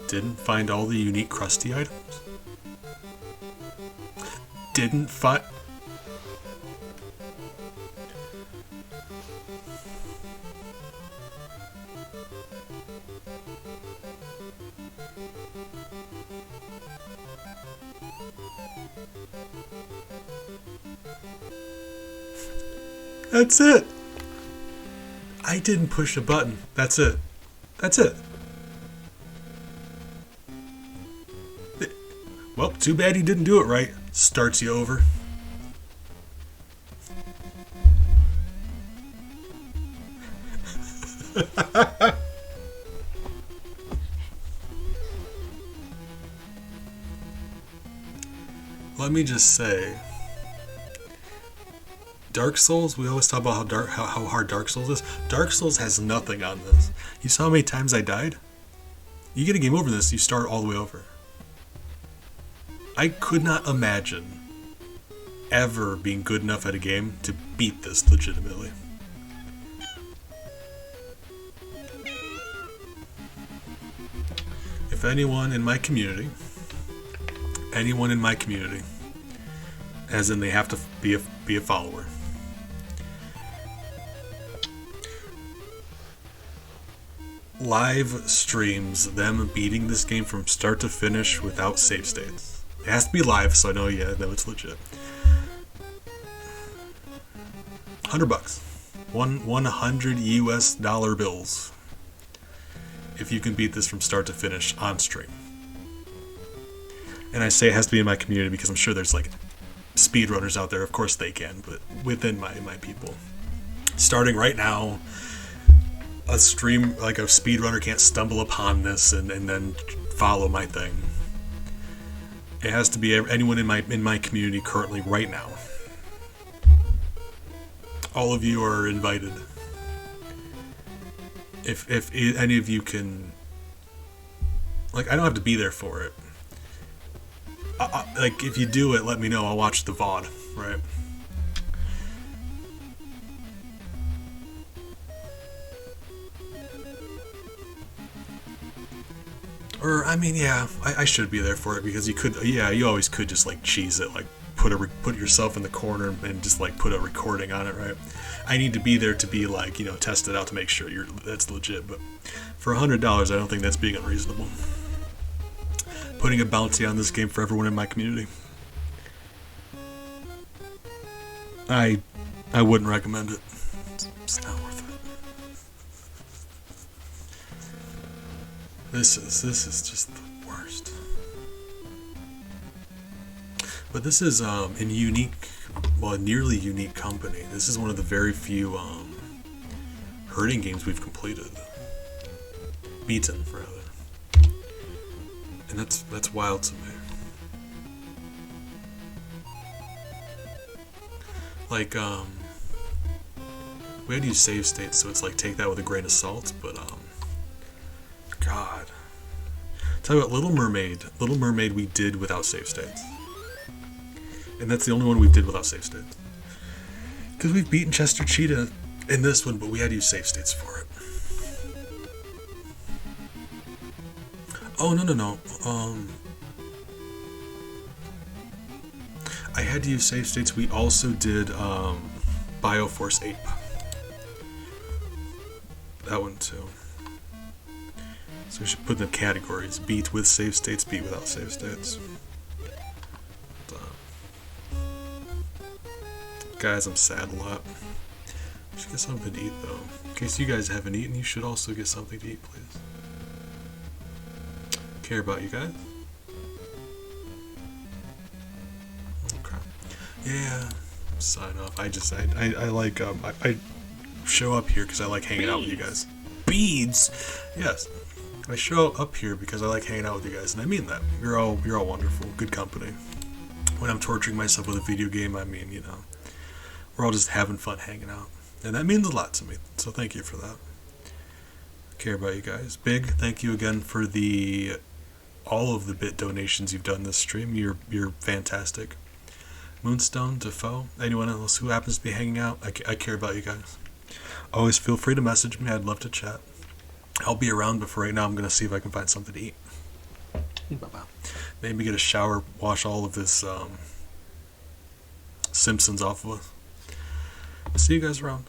Didn't find all the unique Krusty items? Didn't find... That's it! I didn't push a button. That's it. That's it. Well, too bad he didn't do it right. Starts you over. Let me just say, Dark Souls, we always talk about how hard Dark Souls is. Dark Souls has nothing on this. You saw how many times I died? You get a game over this, you start all the way over. I could not imagine ever being good enough at a game to beat this legitimately. If anyone in my community, as in they have to be a follower, live streams them beating this game from start to finish without save states. It has to be live, so I know, yeah, that it's legit. $100. 100 US dollar bills. If you can beat this from start to finish on stream. And I say it has to be in my community because I'm sure there's like speedrunners out there. Of course they can, but within my people. Starting right now, a stream, like a speedrunner can't stumble upon this and then follow my thing. It has to be anyone in my community currently right now. All of you are invited. If any of you can, like, I don't have to be there for it. Like, if you do it, let me know. I'll watch the VOD, right? Or, I mean, yeah, I should be there for it because you could, yeah, you always could just like cheese it, like put yourself in the corner and just like put a recording on it, right? I need to be there to be like, you know, test it out to make sure that's legit. But for $100, I don't think that's being unreasonable. Putting a bounty on this game for everyone in my community. I wouldn't recommend it. It's not worth it. This is just the worst. But this is a nearly unique company. This is one of the very few herding games we've completed. Beaten, rather. And that's wild to me. Like, we had to use save states, so it's like take that with a grain of salt, but God. Tell you what, Little Mermaid we did without save states. And that's the only one we did without save states. Because we've beaten Chester Cheetah in this one, but we had to use save states for it. Oh, no. I had to use save states. We also did Bioforce Ape. That one too. So we should put in the categories. Beat with save states, beat without save states. Guys, I'm sad a lot. I should get something to eat though. In case you guys haven't eaten, you should also get something to eat, please. Care about you guys. Okay. Yeah. Sign off. I like I show up here because I like hanging out with you guys. Beads. Yes. I show up here because I like hanging out with you guys, and I mean that. You're all wonderful. Good company. When I'm torturing myself with a video game, I mean, you know, we're all just having fun hanging out, and that means a lot to me. So thank you for that. Care about you guys. Big thank you again for all of the bit donations you've done this stream. You're fantastic. Moonstone, Defoe, anyone else who happens to be hanging out, I care about you guys. Always feel free to message me. I'd love to chat. I'll be around, but for right now, I'm going to see if I can find something to eat. Maybe get a shower, wash all of this Simpsons off of us. See you guys around.